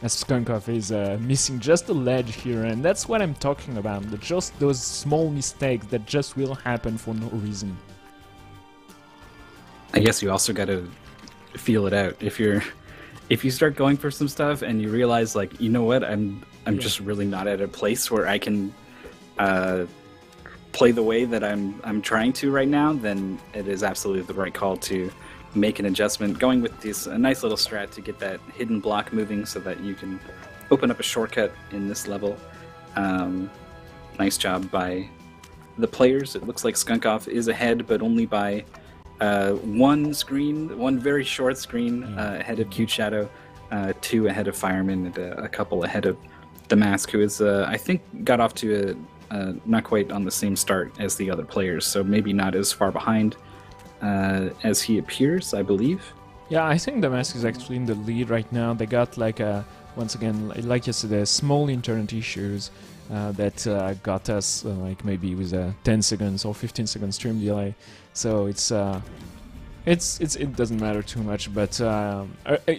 As Skunkov is missing just a ledge here, and that's what I'm talking about, just those small mistakes that just will happen for no reason. I guess you also gotta feel it out. If you start going for some stuff and you realize, like, you know what, I'm just really not at a place where I can play the way that I'm trying to right now, then it is absolutely the right call to make an adjustment, going with this a nice little strat to get that hidden block moving so that you can open up a shortcut in this level. Nice job by the players. It looks like Skunkov is ahead, but only by one very short screen ahead of Cute Shadow, 2 ahead of Fireman, and a couple ahead of the Mask, who is I think got off to not quite on the same start as the other players, so maybe not as far behind as he appears, I believe. Yeah, I think the Mask is actually in the lead right now. They got like once again, like yesterday, small internet issues that got us like maybe with a 10 seconds or 15 second stream delay. So it doesn't matter too much. But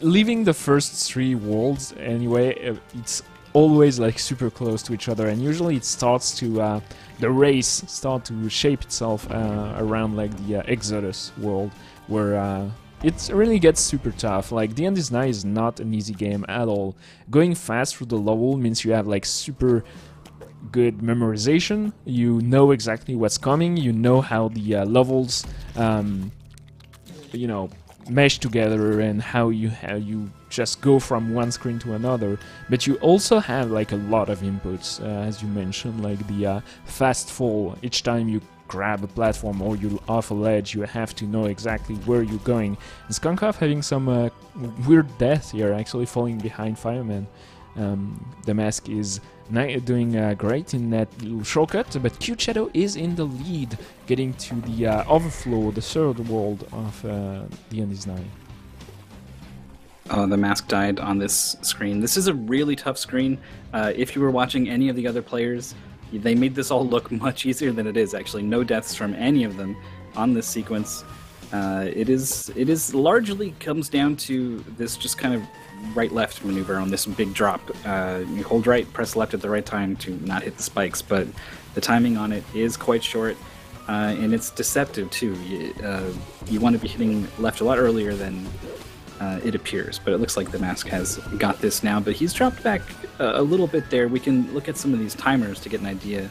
leaving the first 3 worlds anyway, it's always like super close to each other, and usually it starts to the race start to shape itself around like the Exodus world, where it really gets super tough. Like the End is Nigh is not an easy game at all. Going fast through the level means you have like super good memorization. You know exactly what's coming. You know how the levels, you know, mesh together, and how you just go from one screen to another. But you also have like a lot of inputs, as you mentioned, like the fast fall. Each time you grab a platform or you're off a ledge, you have to know exactly where you're going. And Skunkov having some weird death here, actually falling behind Fireman. The Mask is doing great in that little shortcut, but Cute Shadow is in the lead, getting to the overflow, the third world of The End is Nigh. The Mask died on this screen. This is a really tough screen. If you were watching any of the other players, they made this all look much easier than it is. Actually, no deaths from any of them on this sequence. It is largely comes down to this just kind of right-left maneuver on this big drop. You hold right, press left at the right time to not hit the spikes, but the timing on it is quite short, and it's deceptive too. You want to be hitting left a lot earlier than it appears, but it looks like the Mask has got this now, but he's dropped back a little bit there. We can look at some of these timers to get an idea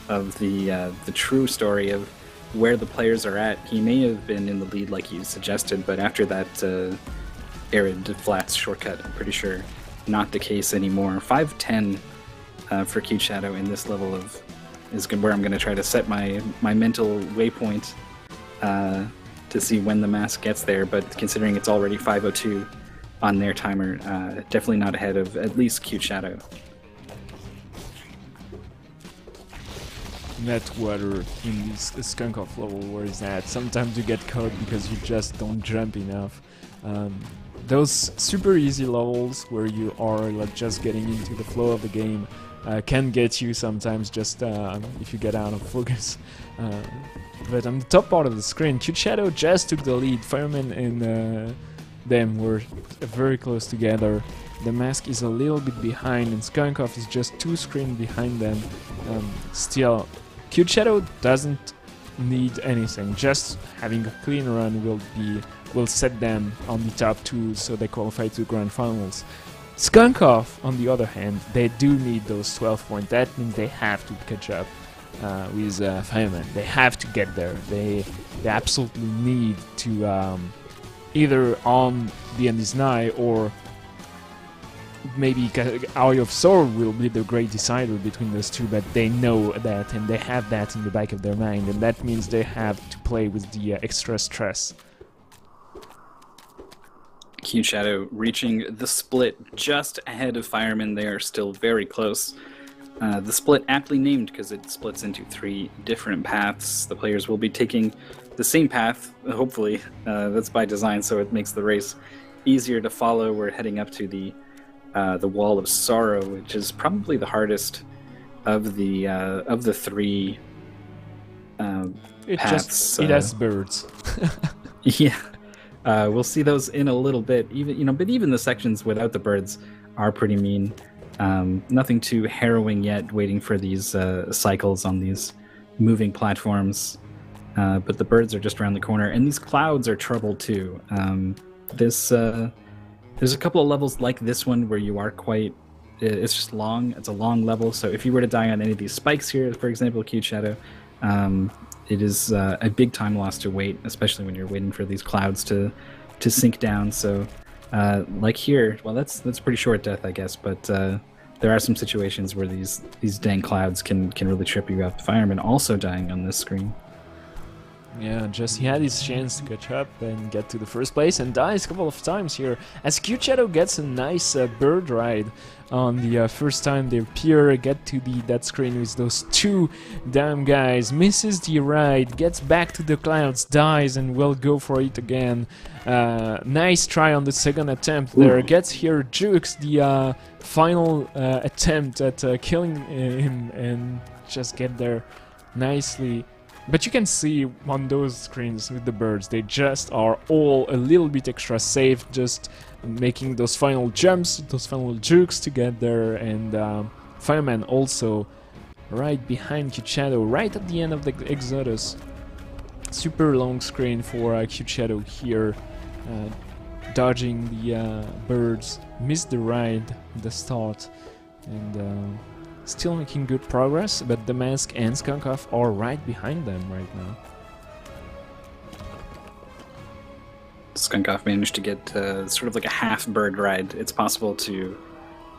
of the true story of where the players are at. He may have been in the lead like you suggested, but after that arid flats shortcut, I'm pretty sure not the case anymore. 5:10 for Cute Shadow in this level of is where I'm going to try to set my mental waypoint to see when the Mask gets there, but considering it's already 5:02 on their timer, definitely not ahead of at least Cute Shadow. Net water in this Skunkov level, where is that? Sometimes you get caught because you just don't jump enough. those super easy levels where you are like just getting into the flow of the game can get you sometimes just if you get out of focus. But on the top part of the screen, Cute Shadow just took the lead. Fireman and them were very close together. The Mask is a little bit behind, and Skunkoff is just 2 screens behind them. Still, Cute Shadow doesn't need anything. Just having a clean run will set them on the top 2, so they qualify to the grand finals. Skunkoff, on the other hand, they do need those 12 points. That means they have to catch up with Fireman. They have to get there. They absolutely need to either on the end is nigh, or maybe Eye of Sword will be the great decider between those two, but they know that and they have that in the back of their mind, and that means they have to play with the extra stress. Cute Shadow reaching the split just ahead of Fireman. They are still very close. The split aptly named because it splits into 3 different paths. The players will be taking the same path, hopefully. That's by design, so it makes the race easier to follow. We're heading up to the Wall of Sorrow, which is probably the hardest of the 3 paths. It has birds. Yeah. We'll see those in a little bit. Even the sections without the birds are pretty mean. Nothing too harrowing yet, waiting for these cycles on these moving platforms. But the birds are just around the corner, and these clouds are trouble too. There's a couple of levels like this one where you are quite... It's just long. It's a long level, so if you were to die on any of these spikes here, for example, Cute Shadow, it is a big time loss to wait, especially when you're waiting for these clouds to sink down. So, like here, well, that's pretty short death, I guess. But there are some situations where these dang clouds can really trip you up. Fireman also dying on this screen. Yeah, just he had his chance to catch up and get to the first place, and dies a couple of times here. As Cute Shadow gets a nice bird ride on the first time they appear, get to that screen with those 2 damn guys, misses the ride, gets back to the clouds, dies, and will go for it again. Nice try on the second attempt there. Gets here, jukes the final attempt at killing him, and just get there nicely. But you can see on those screens with the birds, they just are all a little bit extra safe, just making those final jumps, those final jukes to get there. And Fireman also right behind Cute Shadow, right at the end of the Exodus. Super long screen for Cute Shadow here, dodging the birds, missed the ride at the start, and still making good progress, but the Mask and Skunkoff are right behind them right now. Skunkoff managed to get sort of like a half bird ride. It's possible to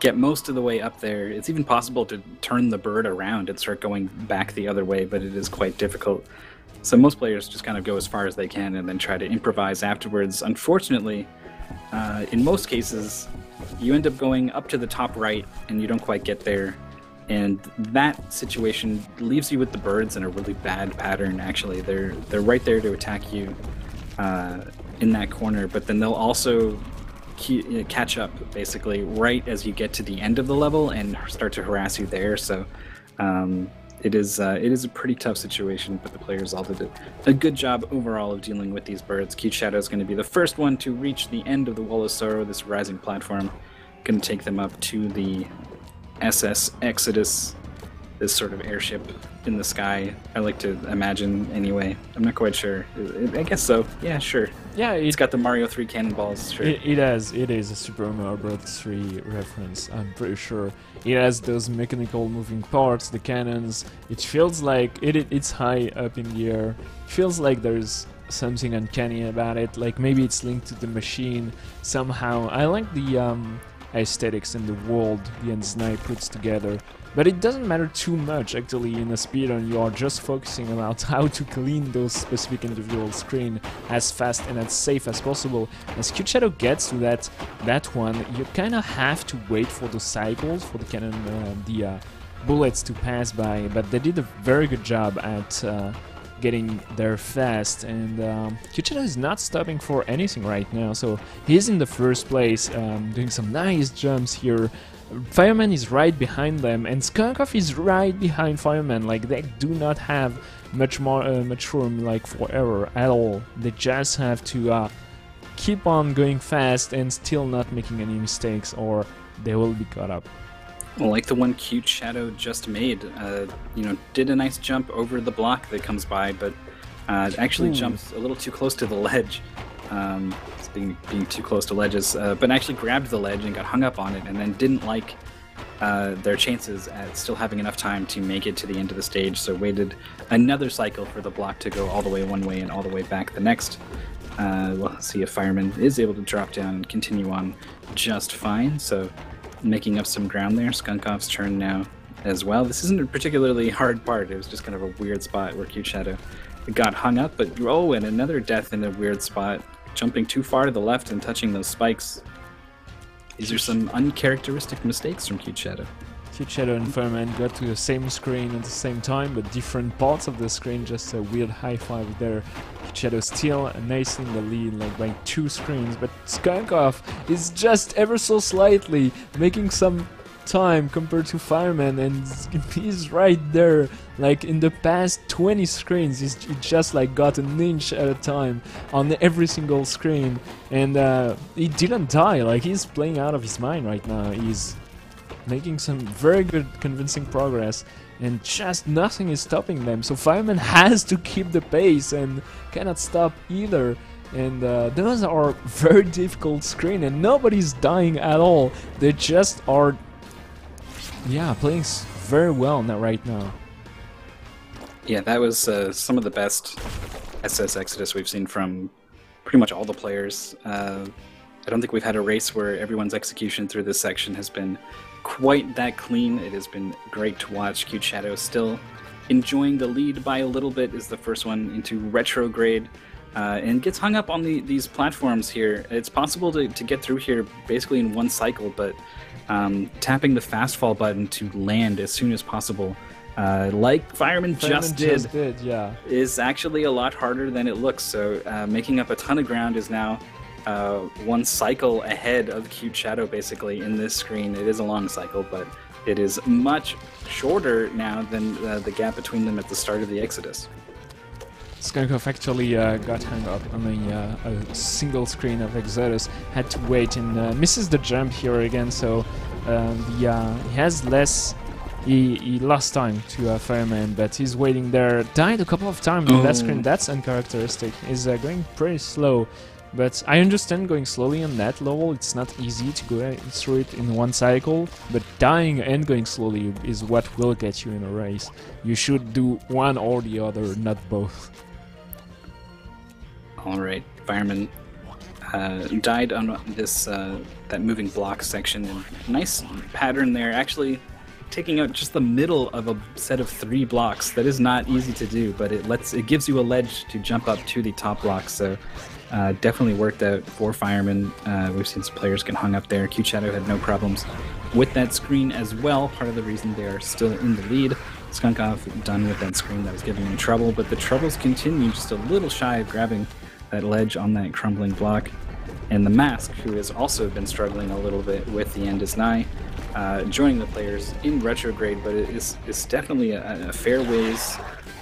get most of the way up there. It's even possible to turn the bird around and start going back the other way, but it is quite difficult. So most players just kind of go as far as they can and then try to improvise afterwards. Unfortunately, in most cases, you end up going up to the top right and you don't quite get there. And that situation leaves you with the birds in a really bad pattern, actually. They're right there to attack you in that corner, but then they'll also catch up, basically, right as you get to the end of the level and start to harass you there. So it is a pretty tough situation, but the players all did a good job overall of dealing with these birds. Cute Shadow is going to be the first one to reach the end of the Wall of Sorrow, this rising platform. Going to take them up to the SS Exodus, this sort of airship in the sky. I like to imagine, anyway. I'm not quite sure. I guess so. Yeah, sure. Yeah, it's got the Mario 3 cannonballs. Sure. It is a Super Mario Bros. 3 reference. I'm pretty sure. It has those mechanical moving parts, the cannons. It feels like it's high up in the air. It feels like there's something uncanny about it. Like maybe it's linked to the machine somehow. I like the aesthetics and the world the Ensnipe puts together, but it doesn't matter too much actually in a speedrun. You are just focusing about how to clean those specific individual screen as fast and as safe as possible. As Cute Shadow gets to that one, you kind of have to wait for the cycles, for the cannon, the bullets to pass by, but they did a very good job at getting there fast, and Kucheta is not stopping for anything right now, so he's in the first place, doing some nice jumps here. Fireman is right behind them, and Skunkov is right behind Fireman. Like, they do not have much room like for error at all. They just have to keep on going fast and still not making any mistakes, or they will be caught up. Well, like the one Cute Shadow just made, you know, did a nice jump over the block that comes by, but actually jumped a little too close to the ledge. Being too close to ledges, but actually grabbed the ledge and got hung up on it, and then didn't like their chances at still having enough time to make it to the end of the stage, so waited another cycle for the block to go all the way one way and all the way back the next. We'll see if Fireman is able to drop down and continue on just fine, so making up some ground there. Skunkov's turn now as well. This isn't a particularly hard part, it was just kind of a weird spot where Cute Shadow got hung up, but oh, and another death in a weird spot. Jumping too far to the left and touching those spikes. These are some uncharacteristic mistakes from Cute Shadow. Cute Shadow and Fireman got to the same screen at the same time, but different parts of the screen, just a weird high five there. Cute Shadow still nicely in the lead, like by 2 screens, but Skunkov is just ever so slightly making some time compared to Fireman, and he's right there, like in the past 20 screens he just like got an inch at a time on every single screen, and he didn't die. Like, he's playing out of his mind right now. He's making some very good convincing progress, and just nothing is stopping them, so Fireman has to keep the pace and cannot stop either. And those are very difficult screens, and nobody's dying at all. They just are playing very well now, right now. Yeah, that was some of the best SS Exodus we've seen from pretty much all the players. I don't think we've had a race where everyone's execution through this section has been quite that clean. It has been great to watch. Cute Shadow still enjoying the lead by a little bit, is the first one into retrograde, and gets hung up on these platforms here. It's possible to get through here basically in one cycle, but tapping the fast fall button to land as soon as possible, like Fireman just did, is actually a lot harder than it looks. So making up a ton of ground is now one cycle ahead of Cute Shadow basically in this screen. It is a long cycle, but it is much shorter now than the gap between them at the start of the Exodus. Skunkov actually got hung up on a single screen of Exodus, had to wait, and misses the jump here again, so he has less. He lost time to Fireman, but he's waiting there. Died a couple of times on that screen. That's uncharacteristic. He's going pretty slow, but I understand going slowly on that level. It's not easy to go through it in one cycle, but dying and going slowly is what will get you in a race. You should do one or the other, not both. Alright, Fireman died on this that moving block section, and nice pattern there, actually taking out just the middle of a set of 3 blocks. That is not easy to do, but it gives you a ledge to jump up to the top block, so definitely worked out for Fireman. We've seen some players get hung up there. Cute Shadow had no problems with that screen as well, part of the reason they are still in the lead. Skunkov done with that screen that was giving him trouble, but the troubles continue, just a little shy of grabbing that ledge on that crumbling block. And the Mask, who has also been struggling a little bit with the end is nigh, joining the players in retrograde, but it's definitely a fair ways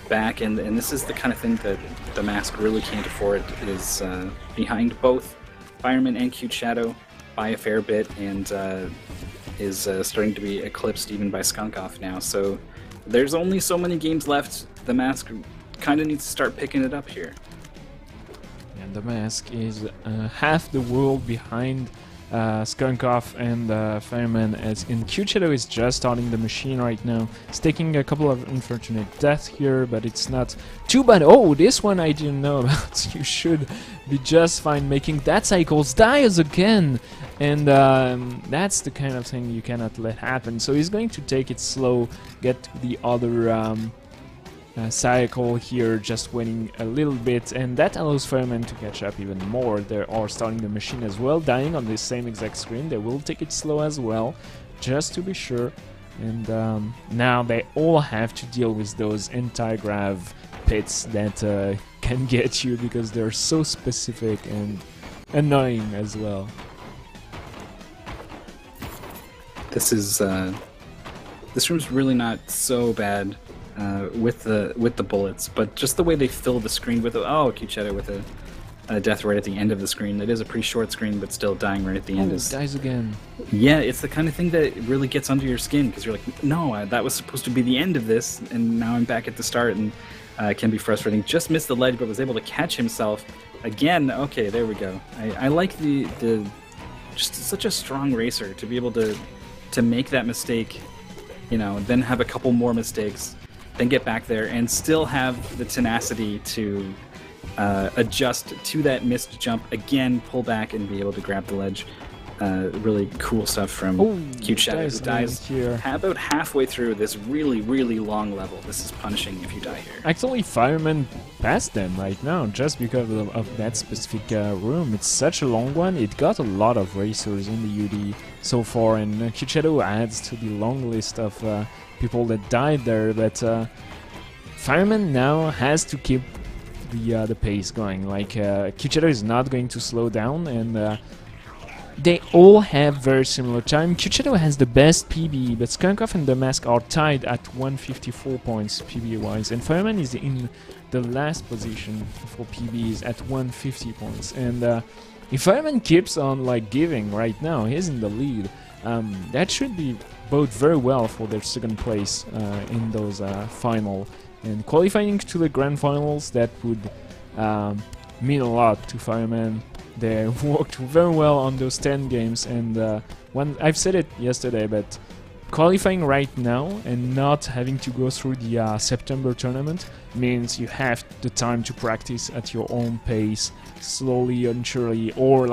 back, and this is the kind of thing that the Mask really can't afford, is behind both Fireman and Cute Shadow by a fair bit, and is starting to be eclipsed even by Skunkov now. So there's only so many games left. The Mask kind of needs to start picking it up here. And the Mask is half the world behind Skunkov and Fireman, as in Cute Shadow is just starting the machine right now. It's taking a couple of unfortunate deaths here, but it's not too bad. Oh, this one I didn't know about. You should be just fine making that cycles dies again, and that's the kind of thing you cannot let happen. So he's going to take it slow, get the other cycle here, just waiting a little bit, and that allows Fireman to catch up even more. They are starting the machine as well, dying on the same exact screen. They will take it slow as well, just to be sure. And now they all have to deal with those anti-grav pits that can get you because they're so specific and annoying as well. This room's really not so bad with the bullets, but just the way they fill the screen with Cuchetto with a death right at the end of the screen. It is a pretty short screen, but still dying right at the end is dies again. Yeah, it's the kind of thing that really gets under your skin because you're like, no, that was supposed to be the end of this, and now I'm back at the start, and it can be frustrating. Just missed the ledge, but was able to catch himself again. Okay, there we go. I like the just such a strong racer to be able to make that mistake, then have a couple more mistakes, then get back there and still have the tenacity to adjust to that missed jump again, pull back, and be able to grab the ledge. Really cool stuff from Cuchetto, who dies here about halfway through this really, really long level. This is punishing if you die here. Actually, Fireman passed them right now just because of that specific room. It's such a long one. It got a lot of racers in the UD so far, and Cuchetto adds to the long list of people that died there. But Fireman now has to keep the pace going. Like Cuchetto is not going to slow down, and they all have very similar time. Cuchetto has the best PB, but Skunkoff and the Mask are tied at 154 points PB wise, and Fireman is in the last position for PBs at 150 points. And if Fireman keeps on giving right now, he's in the lead. That should be bode very well for their second place in those final. And qualifying to the grand finals, that would mean a lot to Fireman. They worked very well on those 10 games, and I've said it yesterday, but qualifying right now and not having to go through the September tournament means you have the time to practice at your own pace, slowly and surely, or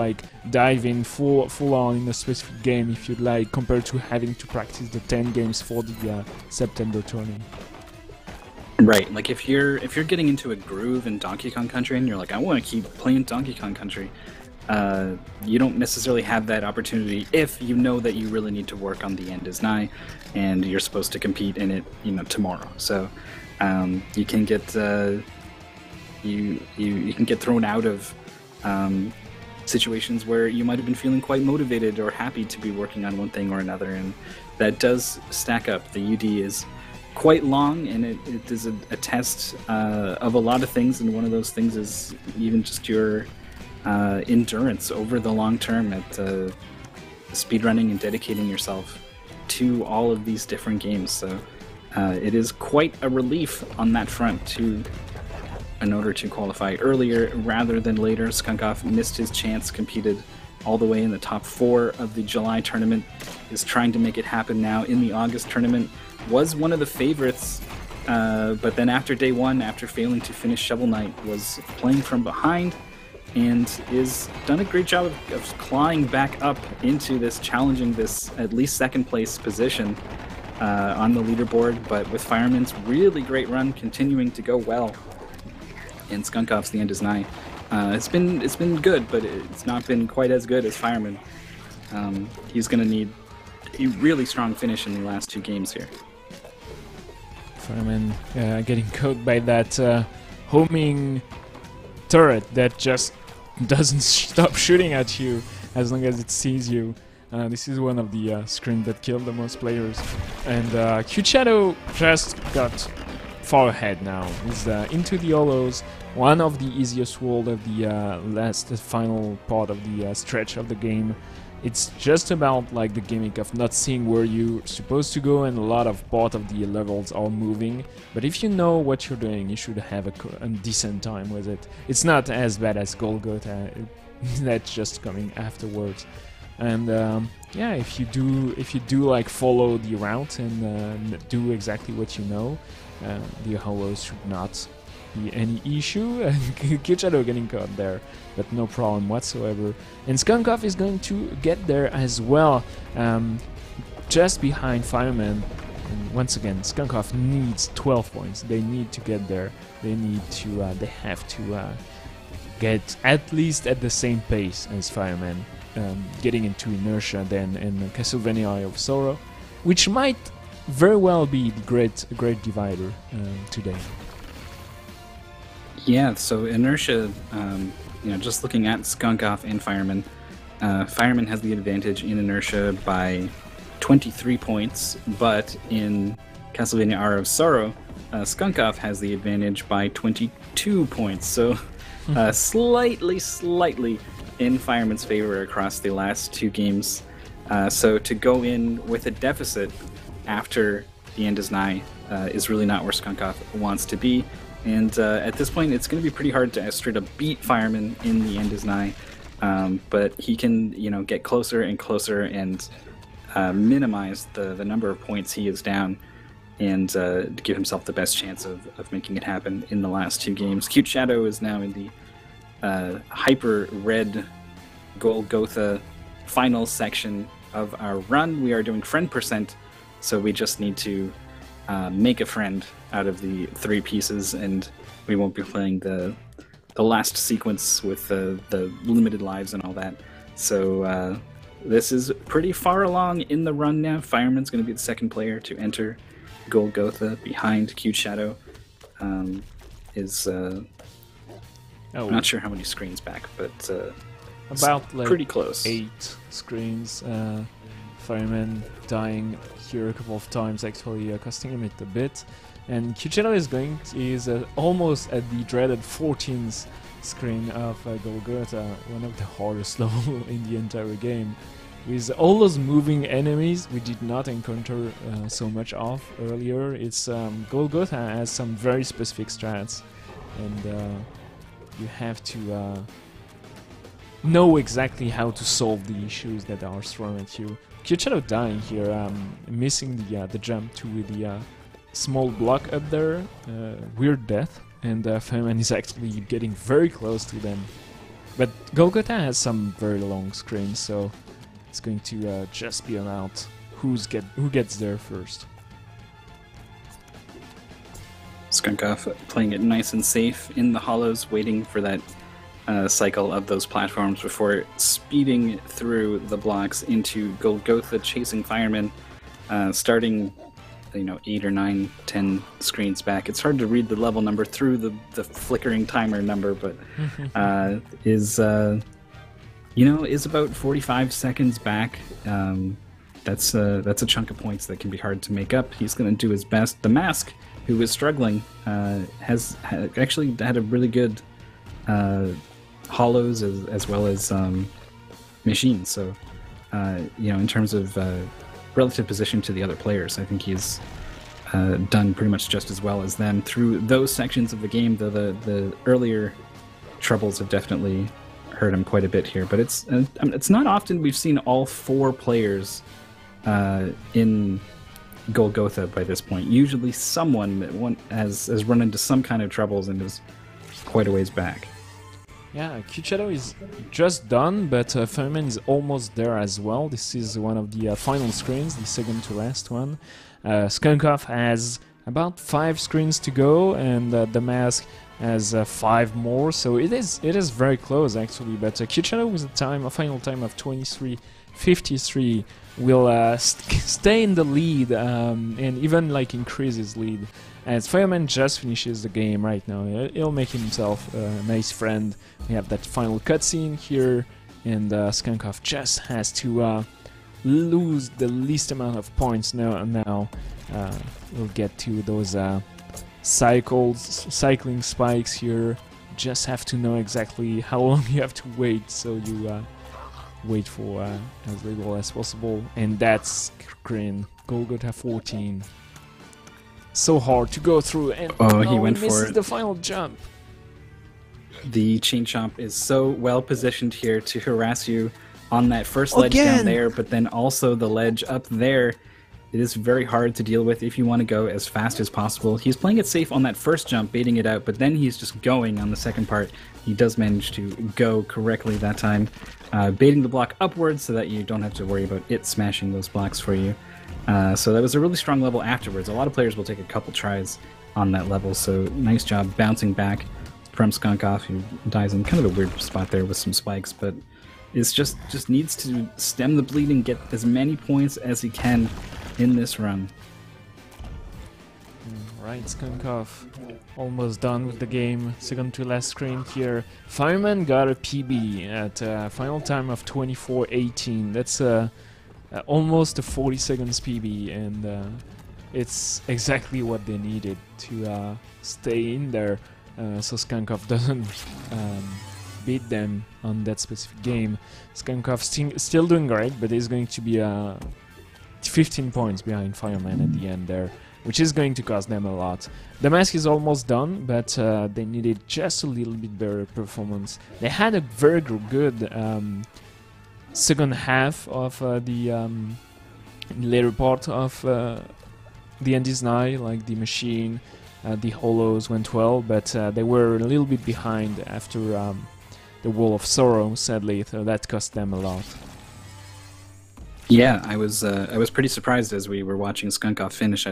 dive in full on in a specific game if you'd like, compared to having to practice the 10 games for the September tournament. Right, if you're getting into a groove in Donkey Kong Country and you're like, I want to keep playing Donkey Kong Country, you don't necessarily have that opportunity if you know that you really need to work on the end is nigh, and you're supposed to compete in it, tomorrow. So you can get you can get thrown out of situations where you might have been feeling quite motivated or happy to be working on one thing or another, and that does stack up. The UD is quite long, and it is a test of a lot of things, and one of those things is even just your endurance over the long term at speedrunning and dedicating yourself to all of these different games. So it is quite a relief on that front in order to qualify earlier rather than later. Skunkoff missed his chance, competed all the way in the top 4 of the July tournament, is trying to make it happen now in the August tournament. Was one of the favorites, but then after day 1, after failing to finish Shovel Knight, was playing from behind and is done a great job of clawing back up into this, challenging this at least second place position on the leaderboard. But with Fireman's really great run continuing to go well, and Skunkoff's the end is nigh. It's been good, but it's not been quite as good as Fireman. He's going to need a really strong finish in the last 2 games here. Fireman getting caught by that homing turret that just doesn't stop shooting at you as long as it sees you. This is one of the screens that killed the most players. And Cuchetto just got far ahead now. He's into the hollows, one of the easiest world of the final part of the stretch of the game. It's just about the gimmick of not seeing where you're supposed to go, and a lot of part of the levels are moving. But if you know what you're doing, you should have a decent time with it. It's not as bad as Golgotha. That's just coming afterwards. And yeah, if you do follow the route and do exactly what you know, the hollows should not be any issue. Cuchetto getting caught there, but no problem whatsoever. And Skunkoff is going to get there as well, just behind Fireman. And once again, Skunkoff needs 12 points. They need to get there. They have to get at least at the same pace as Fireman, getting into inertia then in Castlevania Eye of Sorrow, which might very well be the great divider today. Yeah, so inertia, just looking at Skunk Off and Fireman, Fireman has the advantage in inertia by 23 points, but in Castlevania Hour of Sorrow, Skunk Off has the advantage by 22 points. So slightly in Fireman's favor across the last two games. So to go in with a deficit after the end is nigh is really not where Skunk Off wants to be. And at this point, it's going to be pretty hard to straight up beat Fireman in the end is nigh. But he can, get closer and closer and minimize the number of points he is down and give himself the best chance of making it happen in the last two games. Cute Shadow is now in the hyper red Golgotha final section of our run. We are doing friend percent, so we just need to make a friend out of the three pieces, and we won't be playing the last sequence with the limited lives and all that. So this is pretty far along in the run now. Fireman's going to be the second player to enter Golgotha behind Cute Shadow. I'm not sure how many screens back, but about like pretty close. 8 screens. Fireman dying here a couple of times, actually costing him it a bit. And Cute Shadow is almost at the dreaded 14th screen of Golgotha, one of the hardest levels in the entire game. With all those moving enemies we did not encounter so much of earlier, it's Golgotha has some very specific strats, and you have to know exactly how to solve the issues that are thrown at you. Cute Shadow dying here, missing the jump to the small block up there, weird death, and Fireman is actually getting very close to them. But Golgotha has some very long screens, so it's going to just be about who gets there first. Skunk Off playing it nice and safe in the hollows, waiting for that cycle of those platforms before speeding through the blocks into Golgotha, chasing Fireman, starting 8 or 9, 10 screens back. It's hard to read the level number through the flickering timer number, but is about 45 seconds back. That's a chunk of points that can be hard to make up. He's going to do his best. The Mask, who is struggling, has actually had a really good hollows as well as machines. So, in terms of relative position to the other players, I think he's done pretty much just as well as them through those sections of the game, though the earlier troubles have definitely hurt him quite a bit here. But it's not often we've seen all 4 players in Golgotha by this point. Usually someone has run into some kind of troubles and is quite a ways back. Yeah, Cute Shadow is just done, but Fireman is almost there as well. This is one of the final screens, the second to last one. Skunk Off has about 5 screens to go, and the Mask has 5 more, so it is very close actually. But Cute Shadow with a final time of 23:53 will stay in the lead and even increase his lead. As Fireman just finishes the game right now, he'll make himself a nice friend. We have that final cutscene here, and Skunk Off just has to lose the least amount of points now. We'll get to those cycling spikes here. Just have to know exactly how long you have to wait, so you wait for as little as possible. And that's screen Golgotha 14. So hard to go through, and he went misses for it. The final jump. The chain chomp is so well positioned here to harass you on that first ledge down there, but then also the ledge up there. It is very hard to deal with if you want to go as fast as possible. He's playing it safe on that first jump, baiting it out, but then he's just going on the second part. He does manage to go correctly that time, baiting the block upwards so that you don't have to worry about it smashing those blocks for you. So that was a really strong level afterwards. A lot of players will take a couple tries on that level, so nice job bouncing back from Skunk Off, who dies in kind of a weird spot there with some spikes, but is just needs to stem the bleeding, get as many points as he can in this run. Right, Skunkov almost done with the game. Second to last screen here. Fireman got a PB at a final time of 24:18. That's almost a 40 seconds PB, and it's exactly what they needed to stay in there, so Skunkov doesn't beat them on that specific game. Skunkov still doing great, but he's going to be 15 points behind Fireman at the end there, which is going to cost them a lot. The mask is almost done, but they needed just a little bit better performance. They had a very good second half of the later part of the Andy's Night, like the machine, the hollows went well, but they were a little bit behind after the Wall of Sorrow, sadly, so that cost them a lot. Yeah, I was pretty surprised as we were watching Skunkov finish.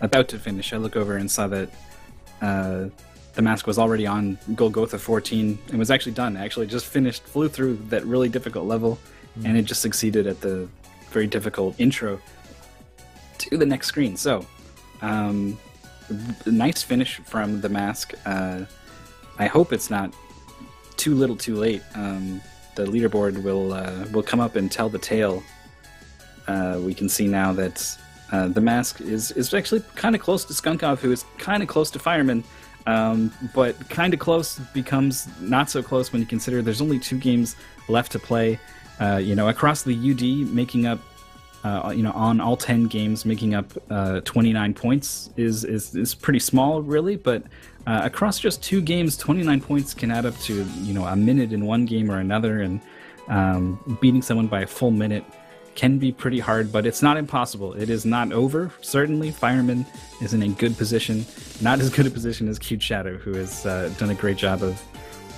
About to finish, I look over and saw that the mask was already on Golgotha 14 and was actually done. Actually, just finished, flew through that really difficult level, and it just succeeded at the very difficult intro to the next screen. So, nice finish from the mask. I hope it's not too little, too late. The leaderboard will come up and tell the tale. We can see now that the mask is actually kind of close to Skunkov, who is kind of close to Fireman, but kind of close becomes not so close when you consider there's only 2 games left to play. Across the UD, making up, on all 10 games, making up 29 points is pretty small, really, but across just 2 games, 29 points can add up to, a minute in one game or another, and beating someone by a full minute can be pretty hard, but it's not impossible. It is not over, certainly. Fireman is in a good position, not as good a position as Cute Shadow, who has done a great job of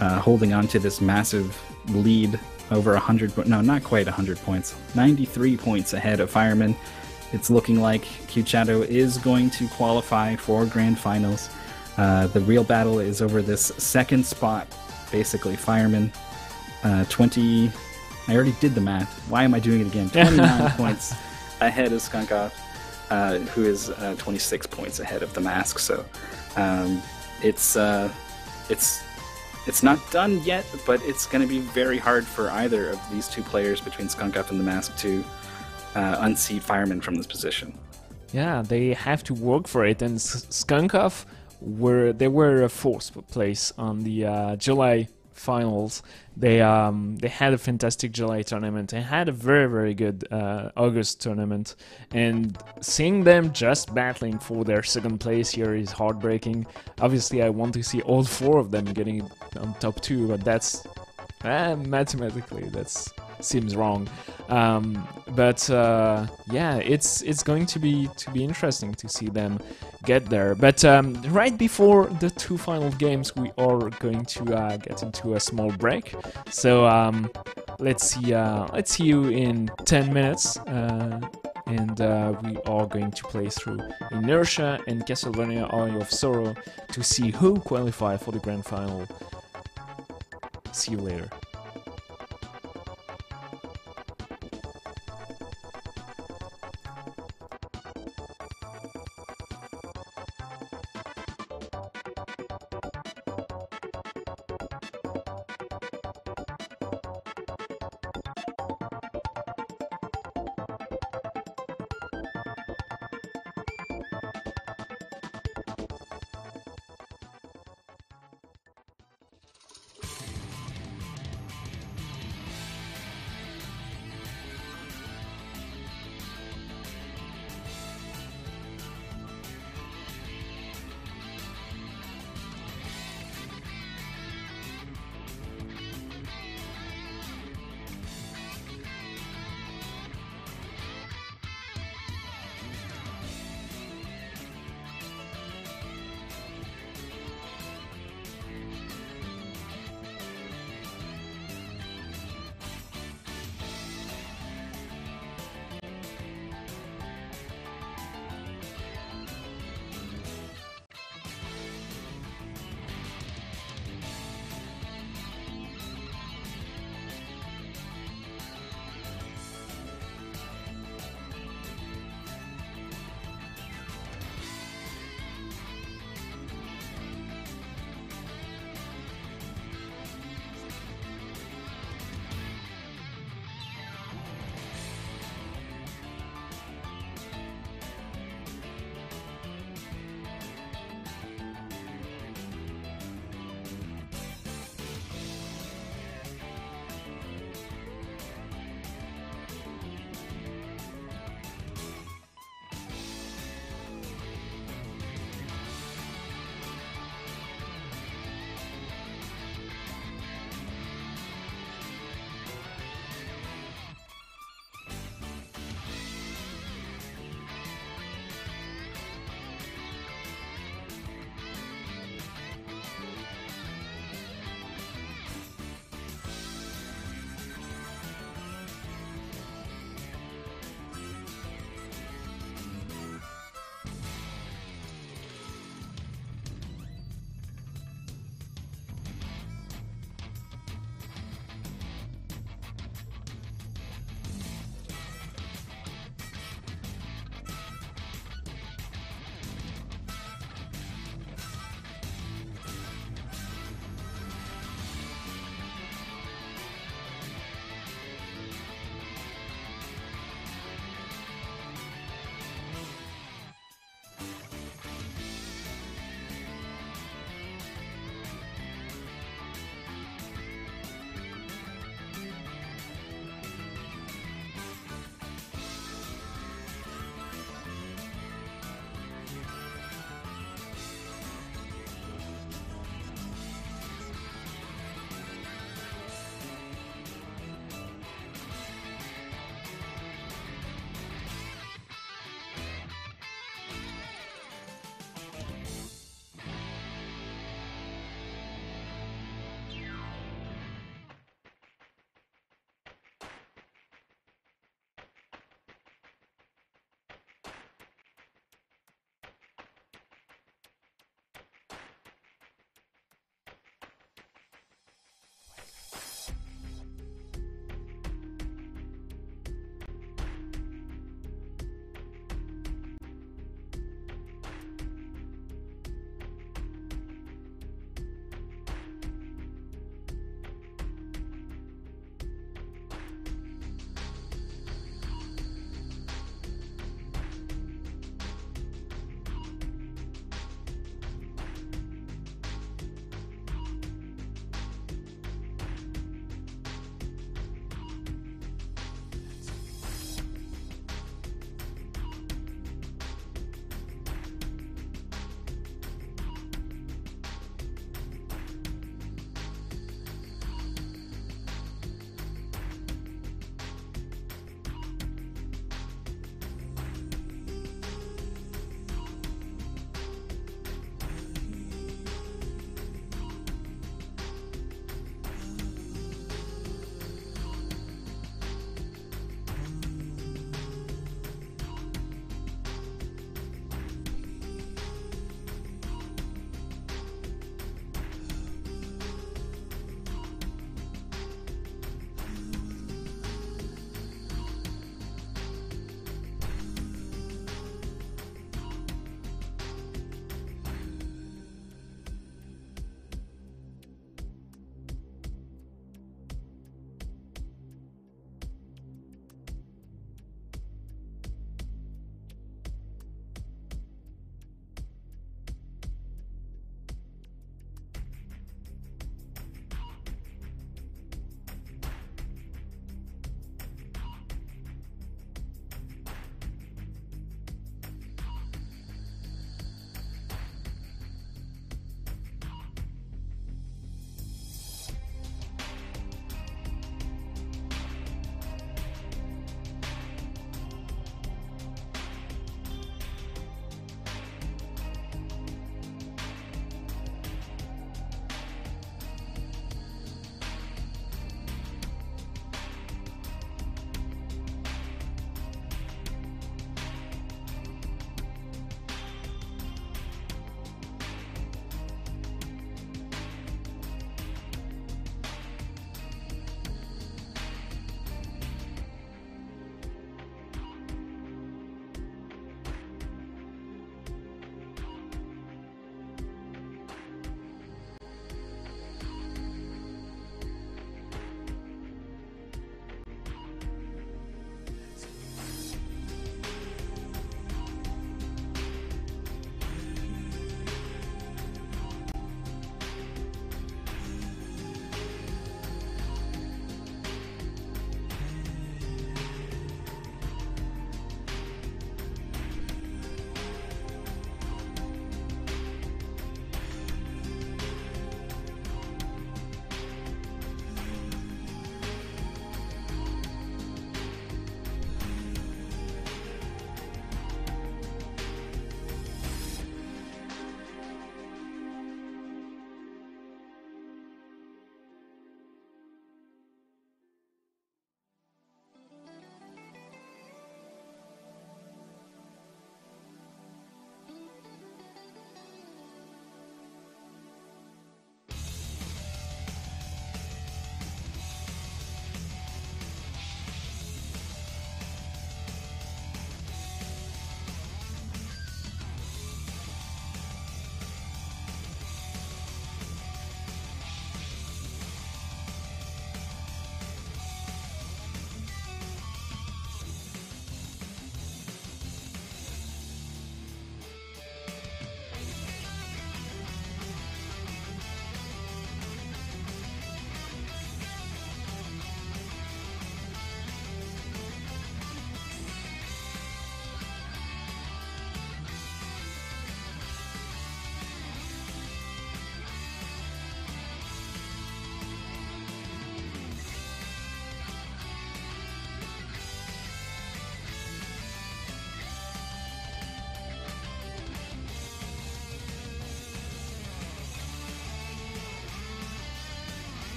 holding on to this massive lead over 100, no, not quite 100 points, 93 points ahead of Fireman. It's looking like Cute Shadow is going to qualify for Grand Finals. The real battle is over this second spot, basically. Fireman, 20... I already did the math. Why am I doing it again? 29 points ahead of Skunkov, who is 26 points ahead of the mask. So it's not done yet, but it's going to be very hard for either of these 2 players between Skunkov and the mask to unseat Fireman from this position. Yeah, they have to work for it, and Skunkov were 4th place on the July finals. They had a fantastic July tournament. They had a very good August tournament, and seeing them just battling for their second place here is heartbreaking. Obviously, I want to see all 4 of them getting on top 2, but that's mathematically that seems wrong. Yeah, it's going to be interesting to see them get there. But right before the 2 final games, we are going to get into a small break. So let's see you in 10 minutes, and we are going to play through Inertia and Castlevania Eye of Sorrow to see who qualify for the grand final. See you later.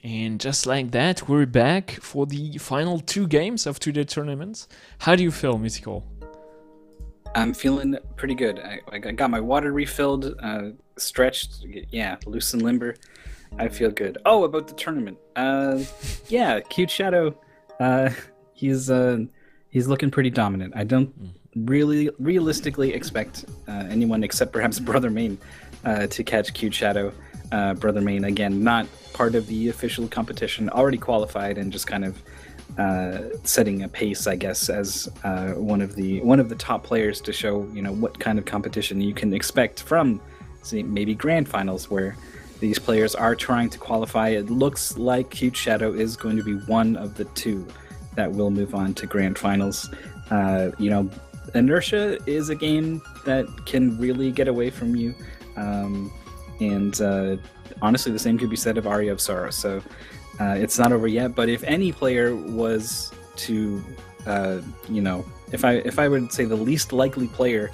And just like that, we're back for the final 2 games of today's tournament. How do you feel, Mythical? I'm feeling pretty good. I got my water refilled, stretched, yeah, loose and limber. I feel good. Oh, about the tournament. Yeah, Cute Shadow. He's looking pretty dominant. I don't really realistically expect anyone except perhaps Brother Main to catch Cute Shadow. Brother Main, again, not part of the official competition, already qualified and just kind of setting a pace, I guess, as one of the top players to show what kind of competition you can expect from, say, maybe grand finals where these players are trying to qualify. It looks like Cute Shadow is going to be one of the 2 that will move on to grand finals. Inertia is a game that can really get away from you. And honestly, the same could be said of Aria of Sorrow. So it's not over yet. But if any player was to, if I would say the least likely player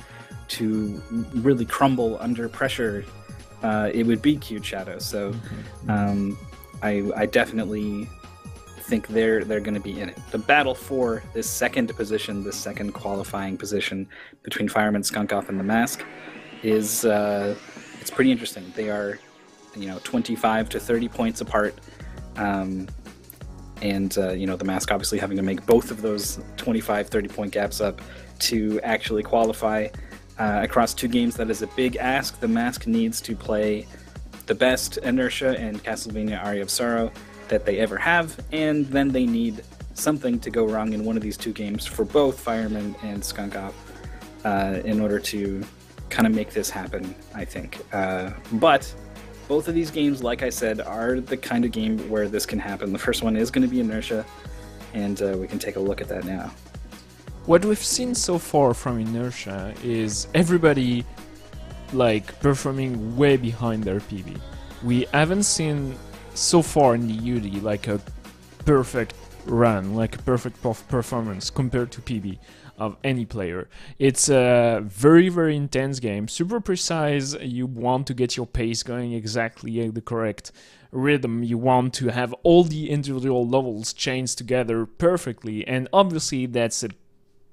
to really crumble under pressure, it would be Cute Shadow. So I definitely think they're going to be in it. The battle for this second position, this second qualifying position between Fireman, Skunkoff, and the Mask is it's pretty interesting. They are 25 to 30 points apart, and the Mask obviously having to make both of those 25-30 point gaps up to actually qualify across 2 games. That is a big ask. The Mask needs to play the best Inertia and Castlevania Aria of Sorrow that they ever have, and then they need something to go wrong in one of these 2 games for both Fireman and Skunkoff in order to kind of make this happen, I think. But both of these games, like I said, are the kind of game where this can happen. The first one is going to be Inertia, and we can take a look at that now. What we've seen so far from Inertia is everybody performing way behind their PB. We haven't seen so far in the UD a perfect run, a perfect performance compared to PB of any player. It's a very, very intense game, super precise. You want to get your pace going exactly the correct rhythm. You want to have all the individual levels chained together perfectly, and obviously that's a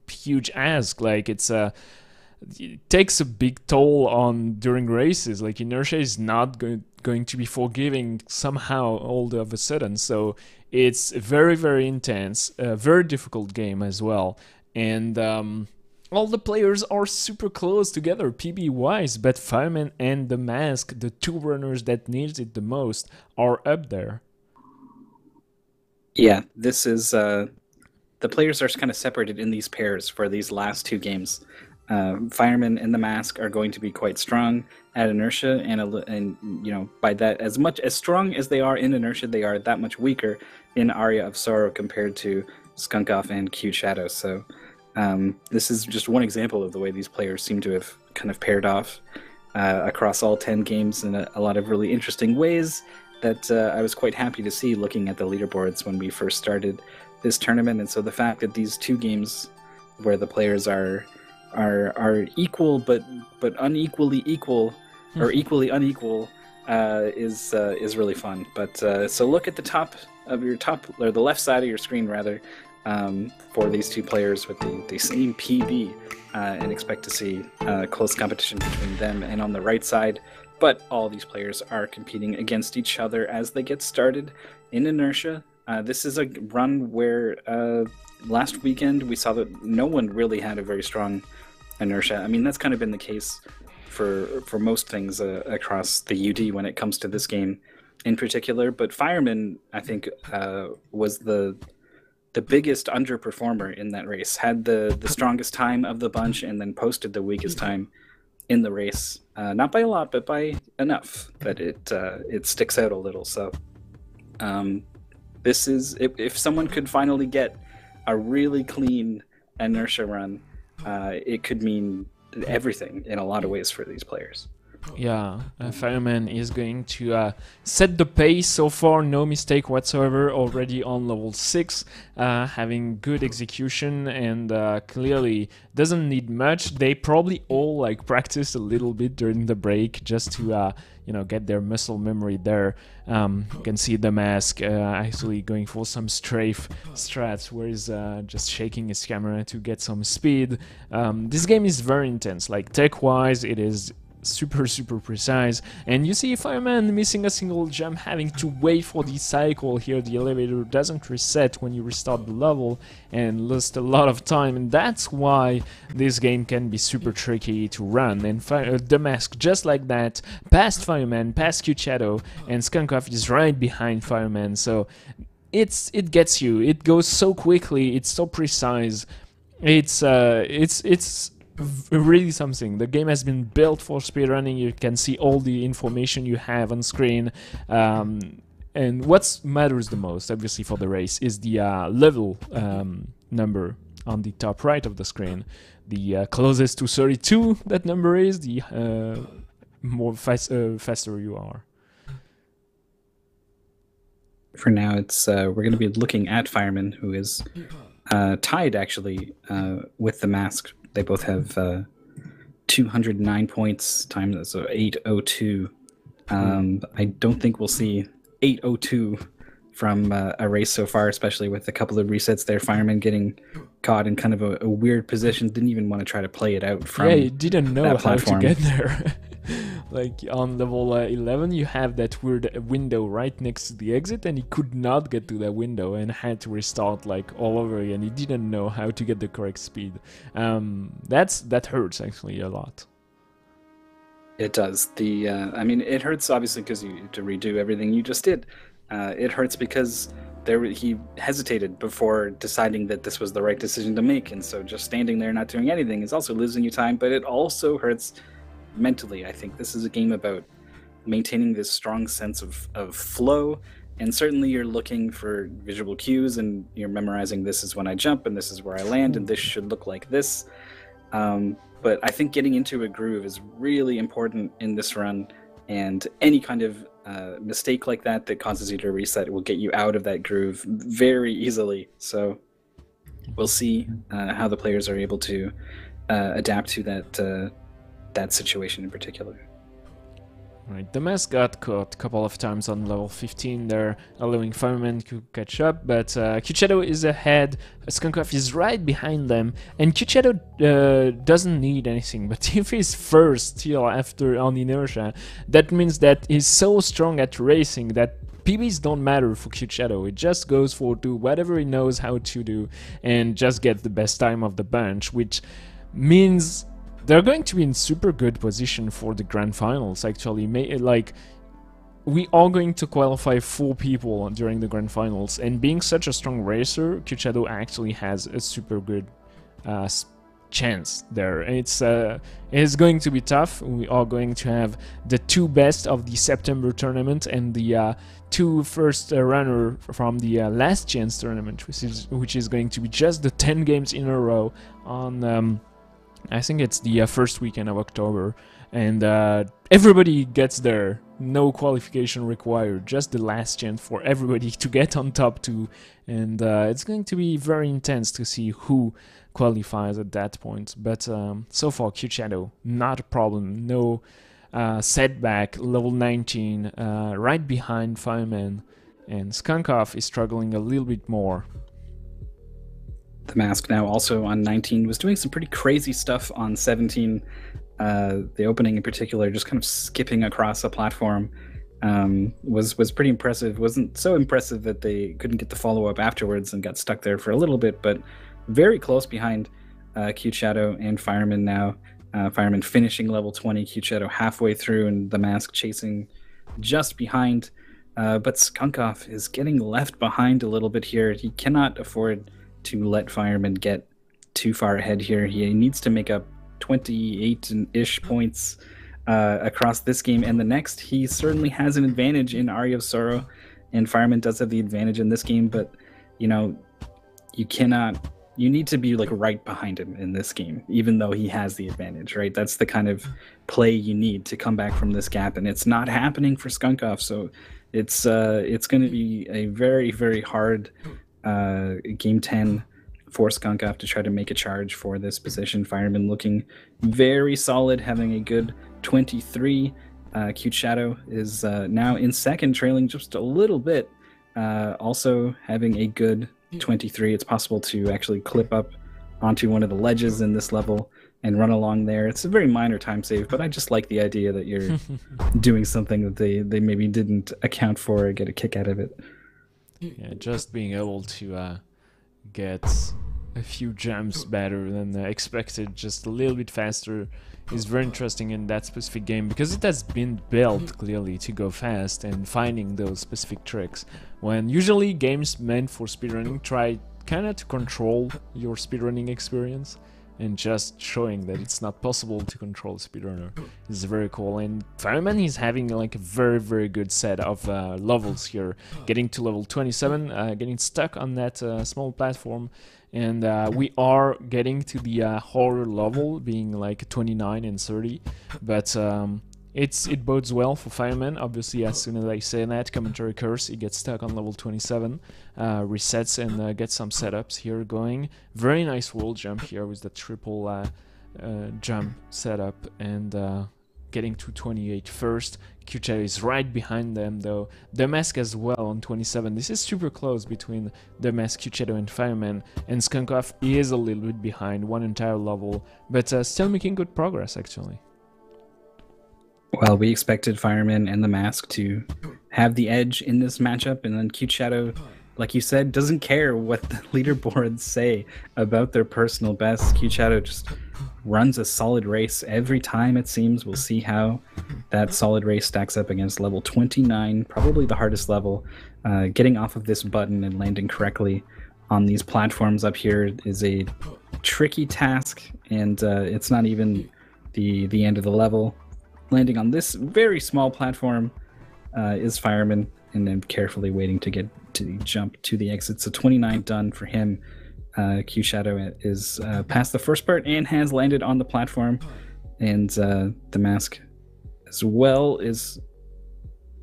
huge ask. It takes a big toll on during races. Inertia is not going to be forgiving somehow all of a sudden, so it's very, very intense, a very difficult game as well. And all the players are super close together, PB-wise, but Fireman and the Mask, the 2 runners that needs it the most, are up there. Yeah, this is... the players are kind of separated in these pairs for these last 2 games. Fireman and the Mask are going to be quite strong at Inertia, and by that, as much as strong as they are in Inertia, they are that much weaker in Aria of Sorrow compared to Skunkoff and Cute Shadow. So this is just one example of the way these players seem to have kind of paired off across all 10 games in a lot of really interesting ways that I was quite happy to see looking at the leaderboards when we first started this tournament. And so the fact that these 2 games where the players are equal but unequally equal or equally unequal is really fun. But so look at the top of your or the left side of your screen rather. for these two players with the same PB, and expect to see close competition between them. And on the right side, but all these players are competing against each other as they get started in inertia. This is a run where last weekend we saw that no one really had a very strong inertia. I mean, that's kind of been the case for most things across the UD when it comes to this game in particular. But Fireman, I think, was the biggest underperformer in that race. Had the strongest time of the bunch, and then posted the weakest time in the race. Not by a lot, but by enough that it sticks out a little. So this is, if someone could finally get a really clean inertia run, it could mean everything in a lot of ways for these players. Yeah, Fireman is going to set the pace so far, no mistake whatsoever, already on level 6, having good execution, and clearly doesn't need much. They probably all like practiced a little bit during the break just to you know, get their muscle memory there. You can see the mask actually going for some strafe strats where he's just shaking his camera to get some speed. This game is very intense, like tech-wise it is super precise, and you see Fireman missing a single jump, having to wait for the cycle here. The elevator doesn't reset when you restart the level, and lost a lot of time, and that's why this game can be super tricky to run. And the mask, just like that, past Fireman, past Cute Shadow, and Skunkoff is right behind Fireman, so it gets you. It goes so quickly, it's so precise. It's really something. The game has been built for speedrunning. You can see all the information you have on screen, and what matters the most, obviously, for the race is the level number on the top right of the screen. The closest to 32 that number is, the faster you are. For now, it's we're going to be looking at Fireman, who is tied actually with the mask. They both have 209 points times, so 802. I don't think we'll see 802 from a race so far, especially with a couple of resets there. Fireman getting caught in kind of a weird position, didn't even want to try to play it out from he didn't know that how platform. to get there. Like on level 11 you have that weird window right next to the exit, and he could not get to that window and had to restart like all over again. He didn't know how to get the correct speed. That hurts actually a lot. It does. I mean, it hurts obviously because you have to redo everything you just did. It hurts because he hesitated before deciding that this was the right decision to make, and so just standing there not doing anything is also losing you time, but it also hurts mentally. I think this is a game about maintaining this strong sense of flow, and certainly you're looking for visual cues, and you're memorizing this is when I jump, and this is where I land, and this should look like this. But I think getting into a groove is really important in this run, and any kind of mistake like that causes you to reset will get you out of that groove very easily. So we'll see how the players are able to adapt to that situation in particular. Right, the mask got caught a couple of times on level 15 there, allowing Fireman to catch up, but Cute Shadow is ahead, Skunkoff is right behind them, and Cute Shadow doesn't need anything, but if he's first still after on inertia, that means that he's so strong at racing that PBs don't matter for Cute Shadow. It just goes for do whatever he knows how to do and just get the best time of the bunch, which means they're going to be in super good position for the grand finals, actually. Like, we are going to qualify 4 people during the grand finals, and being such a strong racer, Cute Shadow actually has a super good chance there. It's going to be tough. We are going to have the 2 best of the September tournament and the 2 first runner from the last chance tournament, which is going to be just the 10 games in a row on I think it's the first weekend of October, and everybody gets there. No qualification required, just the last chance for everybody to get on top 2, and it's going to be very intense to see who qualifies at that point. But so far, Cute Shadow, not a problem, no setback, level 19, right behind Fireman, and Skunkoff is struggling a little bit more. The Mask now also on 19 was doing some pretty crazy stuff on 17. The opening in particular, just kind of skipping across a platform, was pretty impressive. Wasn't so impressive that they couldn't get the follow-up afterwards and got stuck there for a little bit, but very close behind Cute Shadow and Fireman now. Fireman finishing level 20, Cute Shadow halfway through, and the Mask chasing just behind. But Skunkoff is getting left behind a little bit here. He cannot afford to let Fireman get too far ahead here. He needs to make up 28-ish points across this game and the next. He certainly has an advantage in Aria of Sorrow, and Fireman does have the advantage in this game, but you know, you need to be like right behind him in this game, even though he has the advantage, right? That's the kind of play you need to come back from this gap, and it's not happening for Skunkoff. So it's going to be a very, very hard game 10 for Skunkoff to try to make a charge for this position. Fireman looking very solid, having a good 23. Cute Shadow is now in second, trailing just a little bit. Also having a good 23. It's possible to actually clip up onto one of the ledges in this level and run along there. It's a very minor time save, but I just like the idea that you're doing something that they maybe didn't account for or get a kick out of it. Yeah, just being able to get a few jumps better than expected, just a little bit faster, is very interesting in that specific game, because it has been built clearly to go fast and finding those specific tricks, when usually games meant for speedrunning try kind of to control your speedrunning experience, and just showing that it's not possible to control a speedrunner is very cool. And Fireman is having like a very, very good set of levels here, getting to level 27, getting stuck on that small platform, and we are getting to the horror level, being like 29 and 30, but it bodes well for Fireman. Obviously, as soon as I say that, commentary curse, he gets stuck on level 27, resets and gets some setups here going. Very nice wall jump here with the triple jump setup, and getting to 28 first. Q-Chat is right behind them though. The Mask as well on 27. This is super close between the Mask, Q-Shadow and Fireman, and Skunkoff is a little bit behind, one entire level, but still making good progress actually. Well, we expected Fireman and the Mask to have the edge in this matchup, and then Cute Shadow, like you said, doesn't care what the leaderboards say about their personal best. Cute Shadow just runs a solid race every time, it seems. We'll see how that solid race stacks up against level 29, probably the hardest level. Getting off of this button and landing correctly on these platforms up here is a tricky task, and it's not even the end of the level. Landing on this very small platform is Fireman, and then carefully waiting to get to jump to the exit. So 29 done for him. Q Shadow is past the first part and has landed on the platform, and the Mask as well is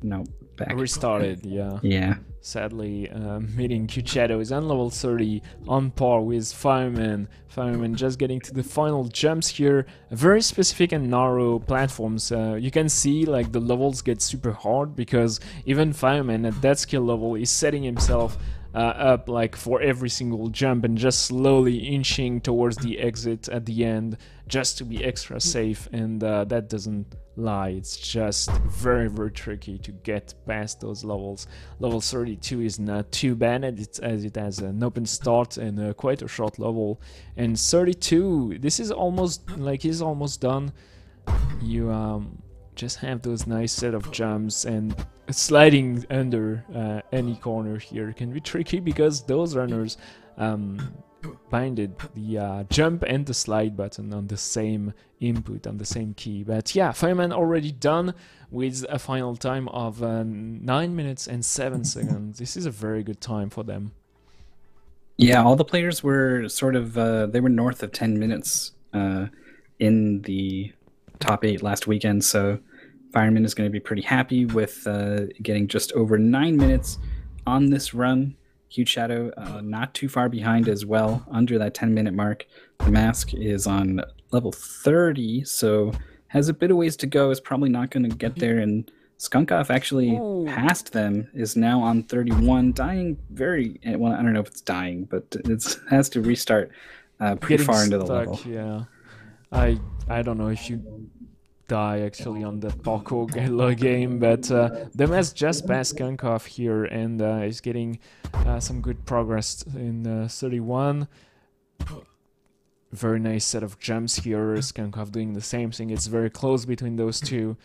back. Restarted, yeah. Yeah. Sadly, meeting Q Shadow is on level 30, on par with Fireman. Fireman just getting to the final jumps here. Very specific and narrow platforms. You can see like the levels get super hard, because even Fireman at that skill level is setting himself up like for every single jump and just slowly inching towards the exit at the end, just to be extra safe, and that doesn't lie. It's just very, very tricky to get past those levels. Level 32 is not too bad, as it has an open start and quite a short level, and 32, this is almost like he's almost done. You just have those nice set of jumps, and sliding under any corner here can be tricky, because those runners binded the jump and the slide button on the same input, on the same key. But yeah, Fireman already done with a final time of 9 minutes and 7 seconds. This is a very good time for them. Yeah, all the players were sort of, they were north of 10 minutes in the top 8 last weekend, so Fireman is going to be pretty happy with getting just over 9 minutes on this run. Huge Shadow not too far behind as well, under that 10-minute mark. The Mask is on level 30, so has a bit of ways to go. Is probably not going to get there in Skunkov actually passed them, is now on 31, dying very well. I don't know if it's dying, but it has to restart pretty far into the level. Yeah, I don't know if you die actually on the Poco game, but Demes just passed Skunkov here and is getting some good progress in 31. Very nice set of jumps here. Skunkov doing the same thing. It's very close between those two.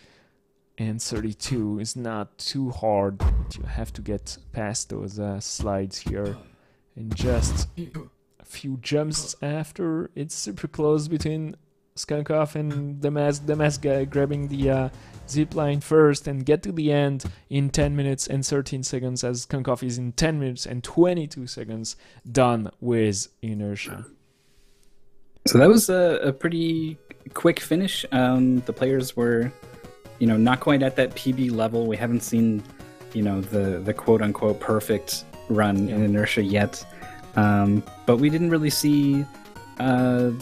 And 32 is not too hard, but you have to get past those slides here. And just a few jumps after, it's super close between Skunkov and Demes grabbing the zip line first and get to the end in 10 minutes and 13 seconds, as Skunkov is in 10 minutes and 22 seconds done with Inertia. So that was a pretty quick finish. The players were, not quite at that PB level. We haven't seen, the quote-unquote perfect run in Inertia yet. But we didn't really see not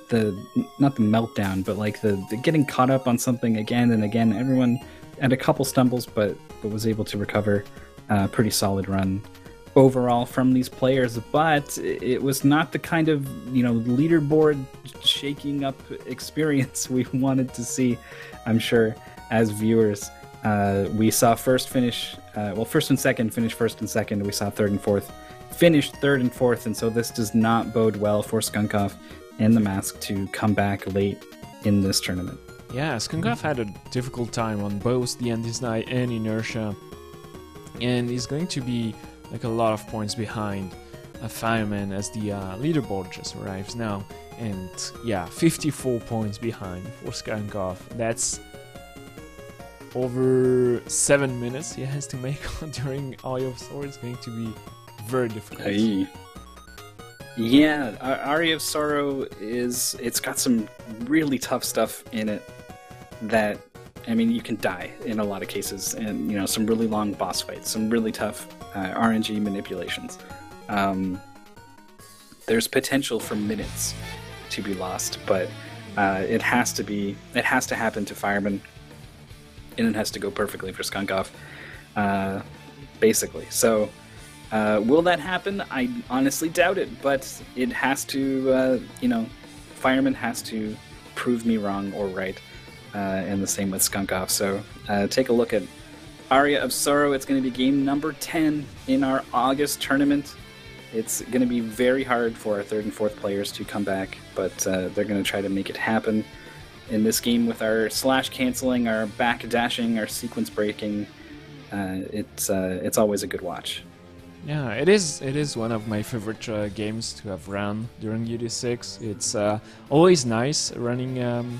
the meltdown, but like the getting caught up on something again and again. Everyone had a couple stumbles, but was able to recover. Pretty solid run overall from these players, but it was not the kind of leaderboard shaking up experience we wanted to see, I'm sure, as viewers. We saw first and second finish first and second. We saw third and fourth finish third and fourth, and so this does not bode well for Skunkov and the Mask to come back late in this tournament. Yeah, Skunkov had a difficult time on both the Undisney and Inertia, and he's going to be like a lot of points behind a Fireman as the leaderboard just arrives now. And yeah, 54 points behind for Skunkov. That's over 7 minutes he has to make during Eye of Sorrow. It's going to be very difficult. Hey. Yeah, Aria of Sorrow it's got some really tough stuff in it that, you can die in a lot of cases, and some really long boss fights, some really tough RNG manipulations. There's potential for minutes to be lost, but it has to happen to Fireman, and it has to go perfectly for Skunkov, basically. So, will that happen? I honestly doubt it, but it has to, Fireman has to prove me wrong or right. And the same with Skunkov. So take a look at Aria of Sorrow. It's going to be game number 10 in our August tournament. It's going to be very hard for our third and fourth players to come back, but they're going to try to make it happen in this game with our slash canceling, our back dashing, our sequence breaking. It's always a good watch. Yeah, it is one of my favorite games to have run during UD6. It's always nice running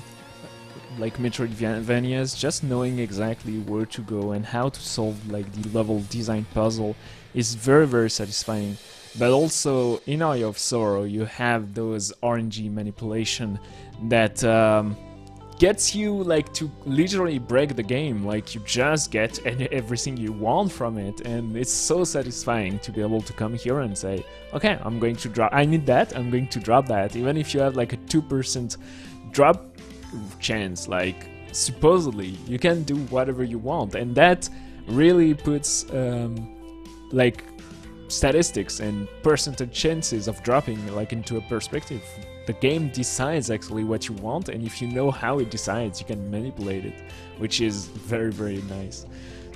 like Metroidvanias, just knowing exactly where to go and how to solve like the level design puzzle is very, very satisfying. But also in Eye of Sorrow you have those RNG manipulation that gets you like to literally break the game. Like you just get everything you want from it, and it's so satisfying to be able to come here and say, okay, I'm going to drop, I need that, I'm going to drop that, even if you have like a 2% drop chance. Like supposedly you can do whatever you want, and that really puts like statistics and percentage chances of dropping like into a perspective. The game decides actually what you want, and if you know how it decides, you can manipulate it, which is very, very nice.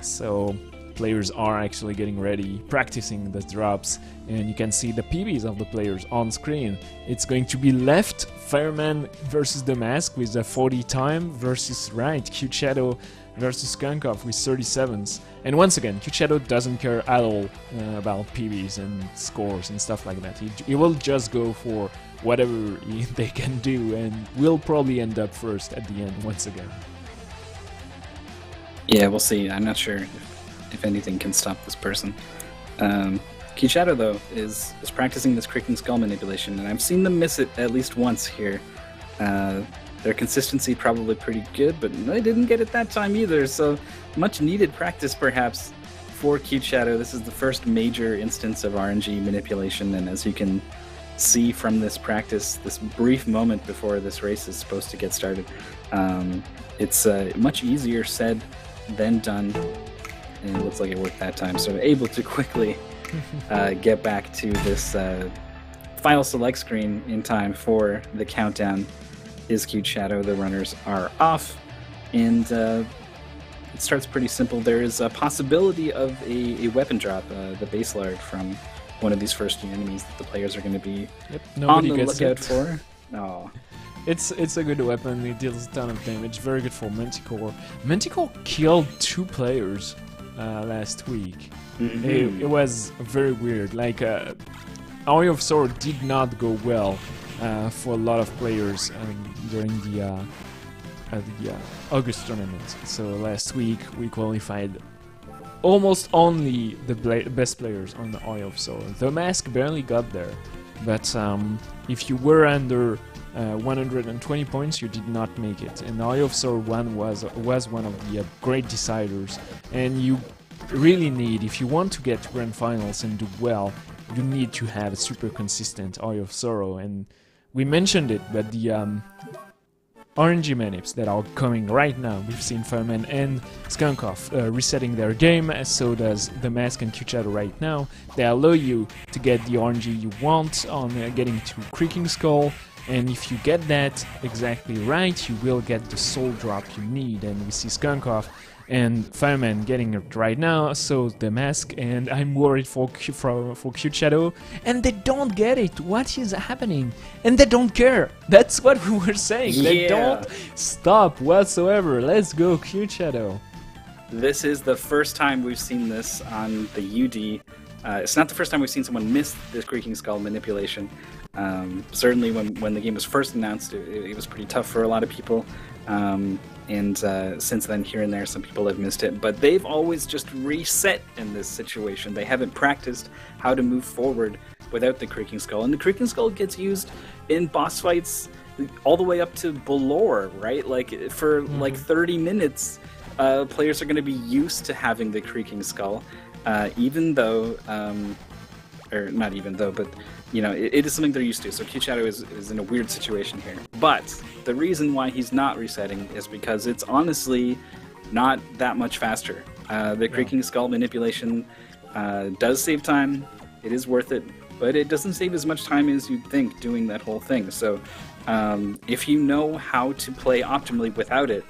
So players are actually getting ready, practicing the drops, and you can see the PBs of the players on screen. It's going to be left Fireman versus the Mask with a 40 time versus right Cute Shadow versus Skunkov with 37s. And once again, Cute Shadow doesn't care at all about PBs and scores and stuff like that. He will just go for whatever they can do, and will probably end up first at the end once again. Yeah, we'll see. I'm not sure if anything can stop this person. Cute Shadow, though, is practicing this Creaking Skull manipulation, and I've seen them miss it at least once here. Their consistency probably pretty good, but they didn't get it that time either, so much needed practice perhaps for Cute Shadow. This is the first major instance of RNG manipulation, and as you can see from this practice, this brief moment before this race is supposed to get started. It's much easier said than done, and it looks like it worked that time. So able to quickly get back to this final select screen in time for the countdown. Is Cute Shadow, the runners are off, and it starts pretty simple. There is a possibility of a weapon drop, the base lard from one of these first few enemies that the players are going to be on the lookout for. Oh. It's a good weapon, it deals a ton of damage, very good for Manticore. Manticore killed 2 players last week. It was very weird, like Eye of Sword did not go well for a lot of players during the August tournament. So last week we qualified almost only the best players on the Eye of Sword. The Mask barely got there, but if you were under 120 points, you did not make it. And Eye of Sword 1 was one of the great deciders. And you really need, if you want to get to grand finals and do well, you need to have a super consistent Eye of Sorrow. And we mentioned it, but the RNG manips that are coming right now, we've seen Fireman and Skunkoff resetting their game, so does the Mask and Cute Shadow right now. They allow you to get the RNG you want on getting to Creaking Skull, and if you get that exactly right, you will get the soul drop you need. And we see Skunkoff and Fireman getting it right now, so the Mask, and I'm worried for Cute Shadow, and they don't get it. What is happening? And they don't care. That's what we were saying. Yeah. They don't stop whatsoever. Let's go, Cute Shadow. This is the first time we've seen this on the UD. It's not the first time we've seen someone miss this Creaking Skull manipulation. Certainly when the game was first announced, it was pretty tough for a lot of people. And since then, here and there, some people have missed it. But they've always just reset in this situation. They haven't practiced how to move forward without the Creaking Skull. And the Creaking Skull gets used in boss fights all the way up to Belore, right? Like, for like 30 minutes, players are going to be used to having the Creaking Skull. Even though, or not even though, but you know, it is something they're used to. So Cute Shadow is in a weird situation here. But the reason why he's not resetting is because it's honestly not that much faster. The Creaking Skull manipulation does save time. It is worth it, but it doesn't save as much time as you'd think doing that whole thing. So if you know how to play optimally without it,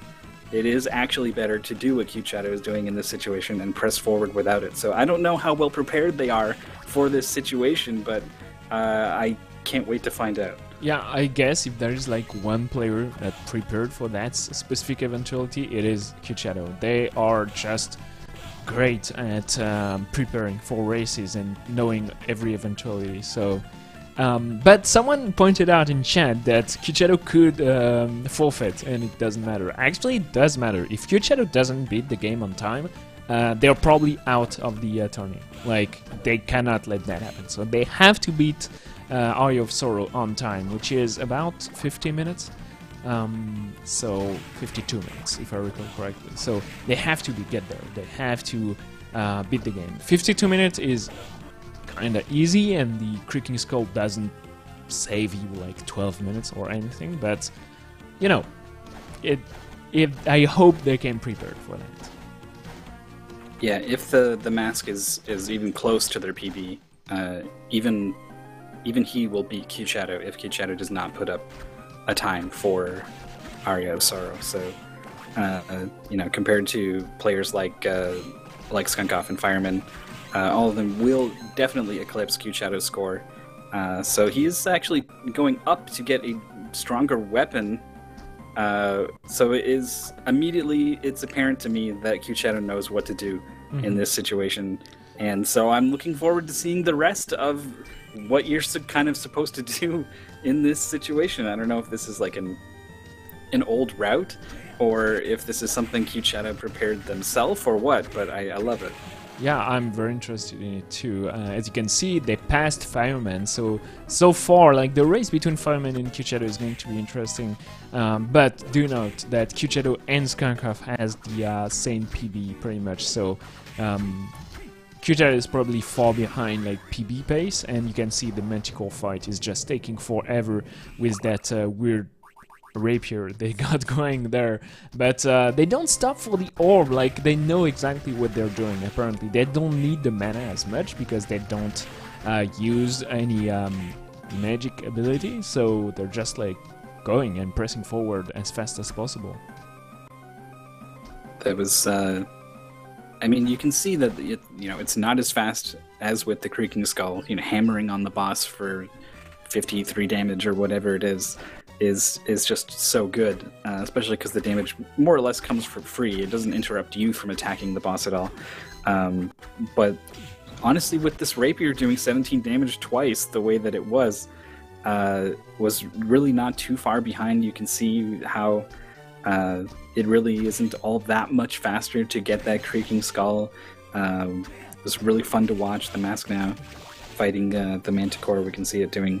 it is actually better to do what Cute Shadow is doing in this situation and press forward without it. So I don't know how well prepared they are for this situation, but I can't wait to find out. Yeah, I guess if there is like one player that prepared for that specific eventuality, it is Cute Shadow. They are just great at preparing for races and knowing every eventuality. So, but someone pointed out in chat that Cute Shadow could forfeit, and it doesn't matter. Actually, it does matter. If Cute Shadow doesn't beat the game on time, they're probably out of the tourney. Like, they cannot let that happen. So they have to beat Eye of Sorrow on time, which is about 50 minutes. So 52 minutes, if I recall correctly. So they have to get there. They have to beat the game. 52 minutes is kind of easy, and the Creaking Skull doesn't save you like 12 minutes or anything. But, you know, I hope they can prepare for that. Yeah, if the Mask is even close to their PB, even he will beat Cute Shadow if Cute Shadow does not put up a time for Aria of Sorrow. So, you know, compared to players like Skunkoff and Fireman, all of them will definitely eclipse Cute Shadow's score. So he is actually going up to get a stronger weapon. So it's apparent to me that Cute Shadow knows what to do in this situation, and so I'm looking forward to seeing the rest of what you're kind of supposed to do in this situation. I don't know if this is like an old route, or if this is something Cute Shadow prepared themselves, or what, but I love it. Yeah, I'm very interested in it too. As you can see, they passed Fireman, so far, like, the race between Fireman and Cute Shadow is going to be interesting. But do note that Cute Shadow and Skunkoff has the same PB pretty much, so Q-Shadow is probably far behind like PB pace, and you can see the Manticore fight is just taking forever with that weird rapier they got going there. But they don't stop for the orb, like they know exactly what they're doing apparently. They don't need the mana as much because they don't use any magic ability, so they're just like going and pressing forward as fast as possible. That was, I mean, you can see that it's not as fast as with the Creaking Skull. Hammering on the boss for 53 damage or whatever it is just so good, especially because the damage more or less comes for free. It doesn't interrupt you from attacking the boss at all. But honestly, with this rapier doing 17 damage twice the way that it was really not too far behind. You can see how it really isn't all that much faster to get that Creaking Skull. It was really fun to watch. The Mask now fighting the Manticore. We can see it doing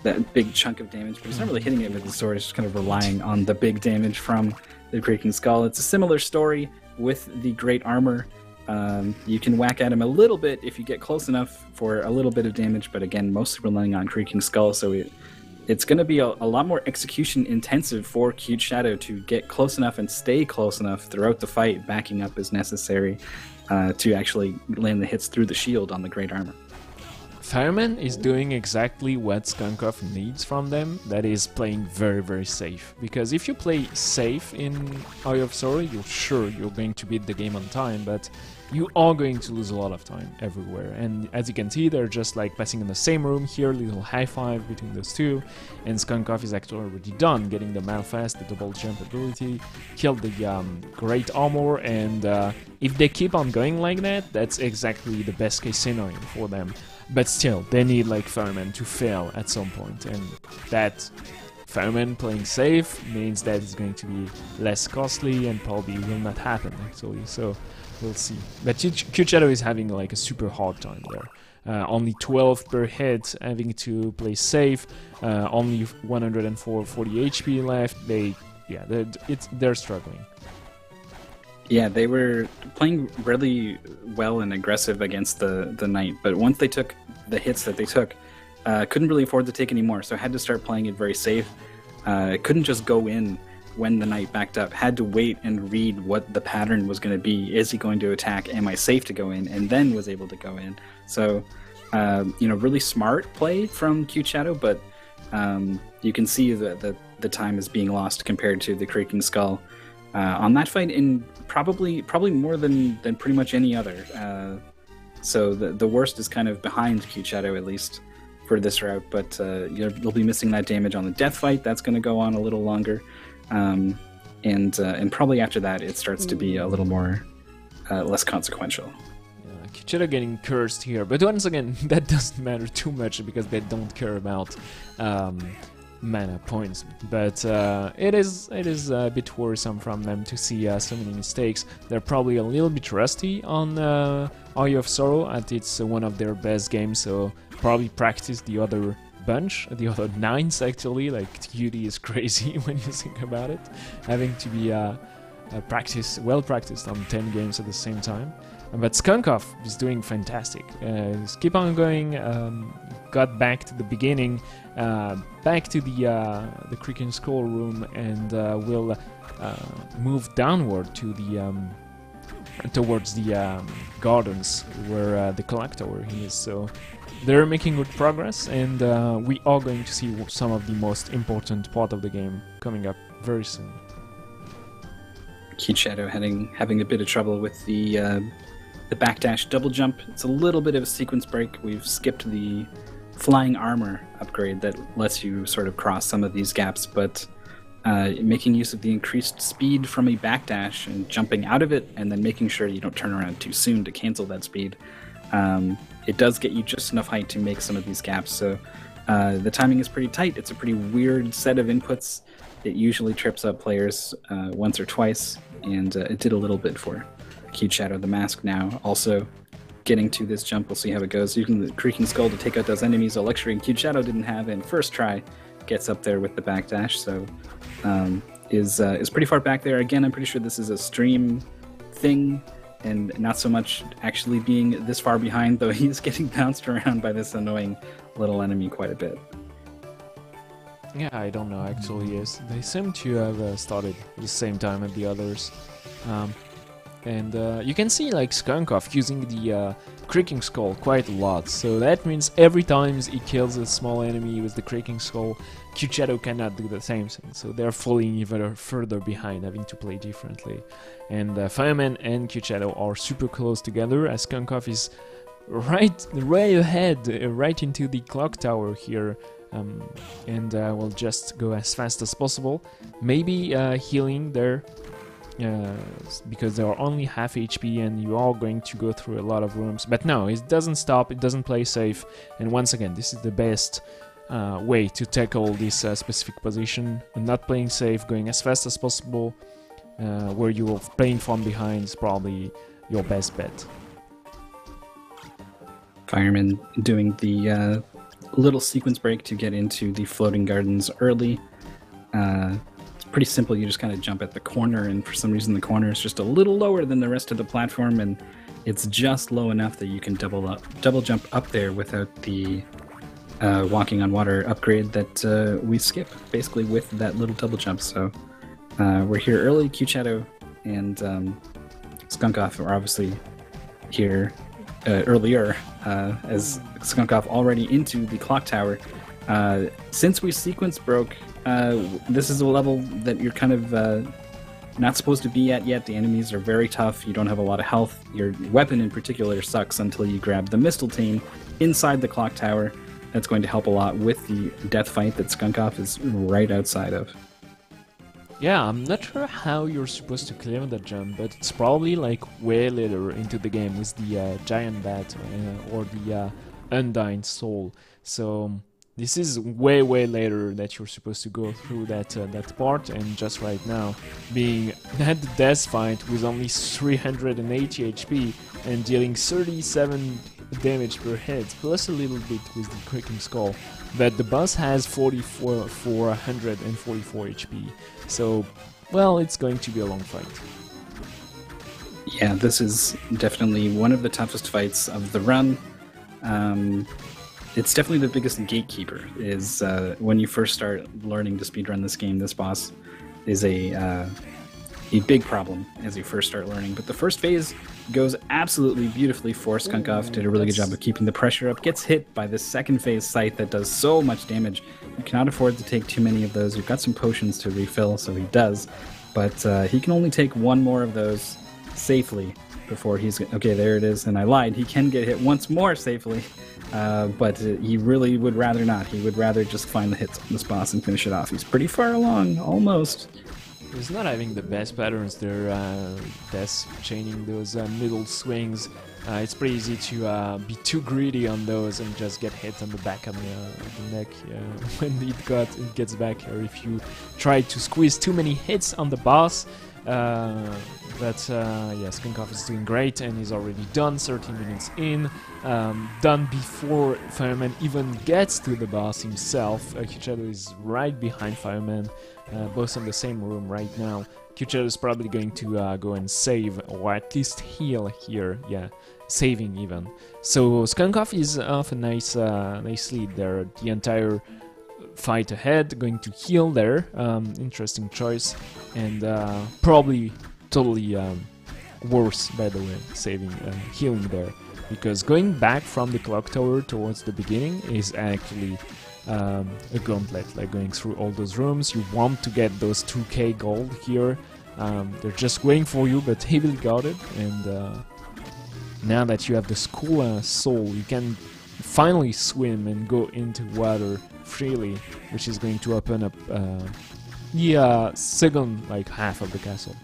that big chunk of damage, but it's not really hitting it with the sword. It's just kind of relying on the big damage from the Creaking Skull. It's a similar story with the Great Armor. You can whack at him a little bit if you get close enough for a little bit of damage, but again, mostly relying on Creaking Skull, so it's going to be a lot more execution intensive for Cute Shadow to get close enough and stay close enough throughout the fight, backing up as necessary to actually land the hits through the shield on the Great Armor. Fireman is doing exactly what Skunkov needs from them, that is playing very, very safe. Because if you play safe in Eye of Sorrow, you're going to beat the game on time, but you are going to lose a lot of time everywhere. And as you can see, they're just like passing in the same room here, little high five between those two, and Skunkov is actually already done, getting the Malfast, the double jump ability, killed the Great Armor, and if they keep on going like that, that's exactly the best case scenario for them. But still, they need like Fireman to fail at some point, and that Fireman playing safe means that it's going to be less costly and probably will not happen actually, so we'll see. But Cute Shadow is having like a super hard time there. Only 12 per hit, having to play safe, only 140 HP left. They're struggling. Yeah, they were playing really well and aggressive against the Knight, but once they took the hits that they took, couldn't really afford to take any more, so had to start playing it very safe. Couldn't just go in when the Knight backed up, had to wait and read what the pattern was going to be. Is he going to attack? Am I safe to go in? And then was able to go in. So, really smart play from Cute Shadow, but you can see that the time is being lost compared to the Creaking Skull. On that fight, in probably more than pretty much any other. So the worst is kind of behind Cute Shadow, at least for this route. But they'll be missing that damage on the death fight. That's going to go on a little longer, and probably after that it starts to be a little more less consequential. Cute Shadow getting cursed here, but once again, that doesn't matter too much because they don't care about mana points, but it is a bit worrisome from them to see so many mistakes. They're probably a little bit rusty on Eye of Sorrow, and it's one of their best games, so probably practice the other bunch, the other 9s actually. Like TUD is crazy when you think about it, having to be well practiced on 10 games at the same time. But Skunkov is doing fantastic. He's keep on going. Got back to the beginning, back to the Creaking Skull room, and will move downward to the towards the gardens where the clock tower is. So they're making good progress, and we are going to see some of the most important part of the game coming up very soon. Cute Shadow having a bit of trouble with the backdash double jump. It's a little bit of a sequence break. We've skipped the flying armor upgrade that lets you sort of cross some of these gaps, but making use of the increased speed from a backdash and jumping out of it and then making sure you don't turn around too soon to cancel that speed. It does get you just enough height to make some of these gaps, so the timing is pretty tight. It's a pretty weird set of inputs. It usually trips up players once or twice, and it did a little bit for Cute Shadow. The Mask now also getting to this jump. We'll see how it goes. Using the Creaking Skull to take out those enemies, a luxury Cute Shadow didn't have, and first try gets up there with the backdash, so is pretty far back there. Again, I'm pretty sure this is a stream thing. and not so much actually being this far behind, though he's getting bounced around by this annoying little enemy quite a bit. Yeah, I don't know actually. Yes, they seem to have started at the same time as the others. And you can see like Skunkov using the Creaking Skull quite a lot, so that means every time he kills a small enemy with the Creaking Skull, Q-Shadow cannot do the same thing, so they're falling even further behind, having to play differently. And Fireman and Q-Shadow are super close together, as Skunkov is right ahead, right into the clock tower here, and will just go as fast as possible, maybe healing there. Because they are only half HP and you are going to go through a lot of rooms. But no, it doesn't stop, it doesn't play safe. And once again, this is the best way to tackle this specific position. And not playing safe, going as fast as possible, where you are playing from behind is probably your best bet. Fireman doing the little sequence break to get into the floating gardens early. Pretty simple. You just kind of jump at the corner, and for some reason the corner is just a little lower than the rest of the platform, and it's just low enough that you can double jump up there without the walking on water upgrade that we skip basically with that little double jump. So we're here early. Q-Shadow and Skunkov are obviously here earlier, as Skunkov already into the clock tower. Since we sequence broke, this is a level that you're kind of not supposed to be at yet. The enemies are very tough. You don't have a lot of health. Your weapon in particular sucks until you grab the Mistletoe inside the clock tower. That's going to help a lot with the death fight that Skunkov is right outside of. Yeah, I'm not sure how you're supposed to clear that jump, but it's probably like way later into the game with the Giant Bat or the Undying Soul. So this is way later that you're supposed to go through that part, and just right now being at the death fight with only 380 HP and dealing 37 damage per hit, plus a little bit with the Creaking Skull, but the boss has 444 HP, so well, it's going to be a long fight. Yeah, this is definitely one of the toughest fights of the run. It's definitely the biggest gatekeeper, is when you first start learning to speedrun this game. This boss is a big problem as you first start learning. But the first phase goes absolutely beautifully for Skunkov. Did a really good job of keeping the pressure up. Gets hit by this second phase scythe that does so much damage. You cannot afford to take too many of those. You've got some potions to refill, so he does. But he can only take one more of those safely before he's... Okay, there it is, and I lied. He can get hit once more safely. But he really would rather not. He would rather just find the hits on this boss and finish it off. He's pretty far along, almost. He's not having the best patterns there, Death chaining those middle swings. It's pretty easy to be too greedy on those and just get hit on the back of the neck when it gets back here. If you try to squeeze too many hits on the boss. But yes, Skunkov is doing great, and he's already done 13 minutes in, done before Fireman even gets to the boss himself. Q-Shadow is right behind Fireman, both in the same room right now. Q-Shadow is probably going to go and save, or at least heal here, yeah, saving even. So Skunkov is off a nice lead there, the entire fight ahead, going to heal there, interesting choice, and probably totally worse, by the way, healing there, because going back from the clock tower towards the beginning is actually a gauntlet, like going through all those rooms. You want to get those 2k gold here, they're just waiting for you, but heavily guarded, and now that you have the school soul, you can finally swim and go into water freely, which is going to open up the second half of the castle.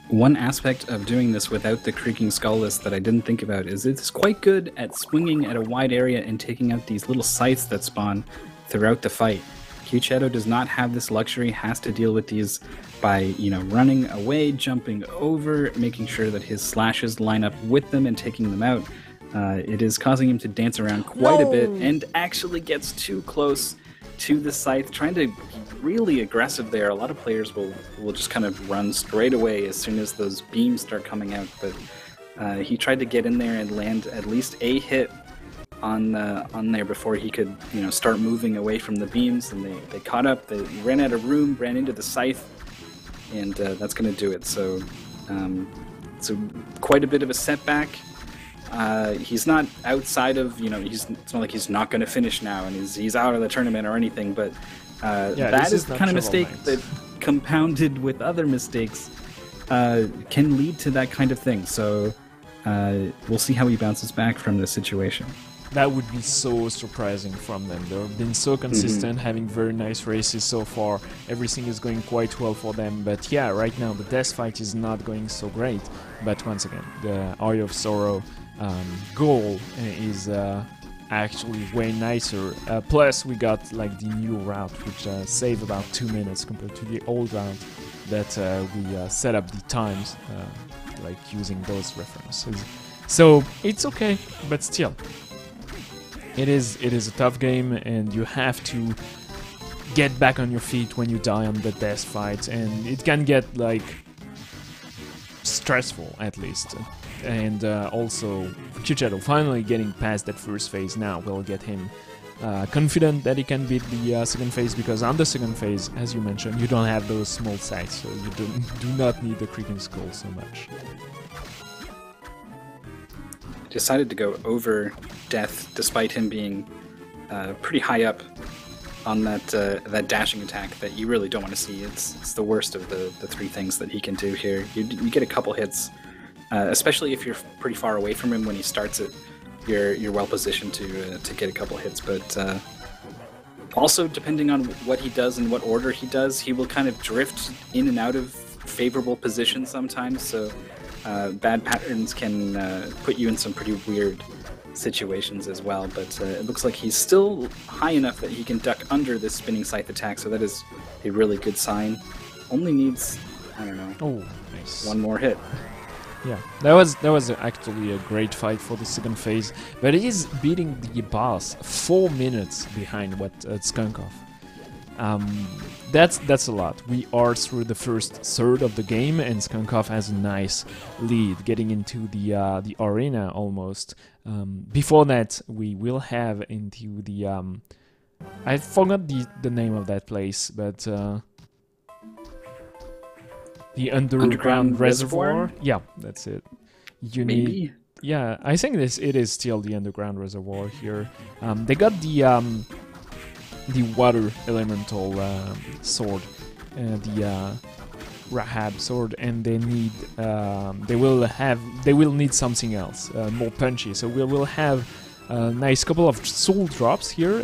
One aspect of doing this without the Creaking Skull list that I didn't think about is it's quite good at swinging at a wide area and taking out these little scythes that spawn throughout the fight. Q-Shadow does not have this luxury, has to deal with these by, running away, jumping over, making sure that his slashes line up with them and taking them out. It is causing him to dance around quite a bit and actually gets too close to the scythe, trying to really aggressive there. A lot of players will just kind of run straight away as soon as those beams start coming out, but he tried to get in there and land at least a hit on there before he could, start moving away from the beams, and they caught up. They ran out of room, ran into the scythe, and that's going to do it. So quite a bit of a setback. He's not outside of, it's not like he's not going to finish now and he's out of the tournament or anything, but that is the kind of mistake that, compounded with other mistakes, can lead to that kind of thing. So we'll see how he bounces back from this situation. That would be so surprising from them. They've been so consistent, having very nice races so far. Everything is going quite well for them. But yeah, right now the death fight is not going so great. But once again, the Eye of Sorrow goal is actually way nicer. Plus, we got like the new route, which saved about 2 minutes compared to the old route that we set up the times, like using those references. So it's okay, but still. It is a tough game, and you have to get back on your feet when you die on the death fight, and it can get like stressful at least. And also, Q-Shadow finally getting past that first phase now will get him confident that he can beat the second phase, because on the second phase, as you mentioned, you don't have those small sights, so you do not need the creaking skull so much. Decided to go over death despite him being pretty high up on that dashing attack that you really don't want to see. It's the worst of the three things that he can do here. You get a couple hits, especially if you're pretty far away from him when he starts it. You're well positioned to get a couple hits, but also depending on what he does and what order he does, he will kind of drift in and out of favorable positions sometimes. So bad patterns can put you in some pretty weird situations as well, but it looks like he's still high enough that he can duck under this spinning scythe attack, so that is a really good sign. Only needs, I don't know, nice. One more hit. Yeah, that was actually a great fight for the second phase, but he's beating the boss 4 minutes behind what Skunkov. That's a lot. We are through the first third of the game, and Skunkov has a nice lead, getting into the arena almost. Before that, we will have into the I forgot the name of that place, but the underground reservoir. Yeah, that's it. Maybe. Yeah, I think it is still the underground reservoir here. They got the water elemental sword, the Rahab sword, and they will need something else more punchy. So we will have a nice couple of soul drops here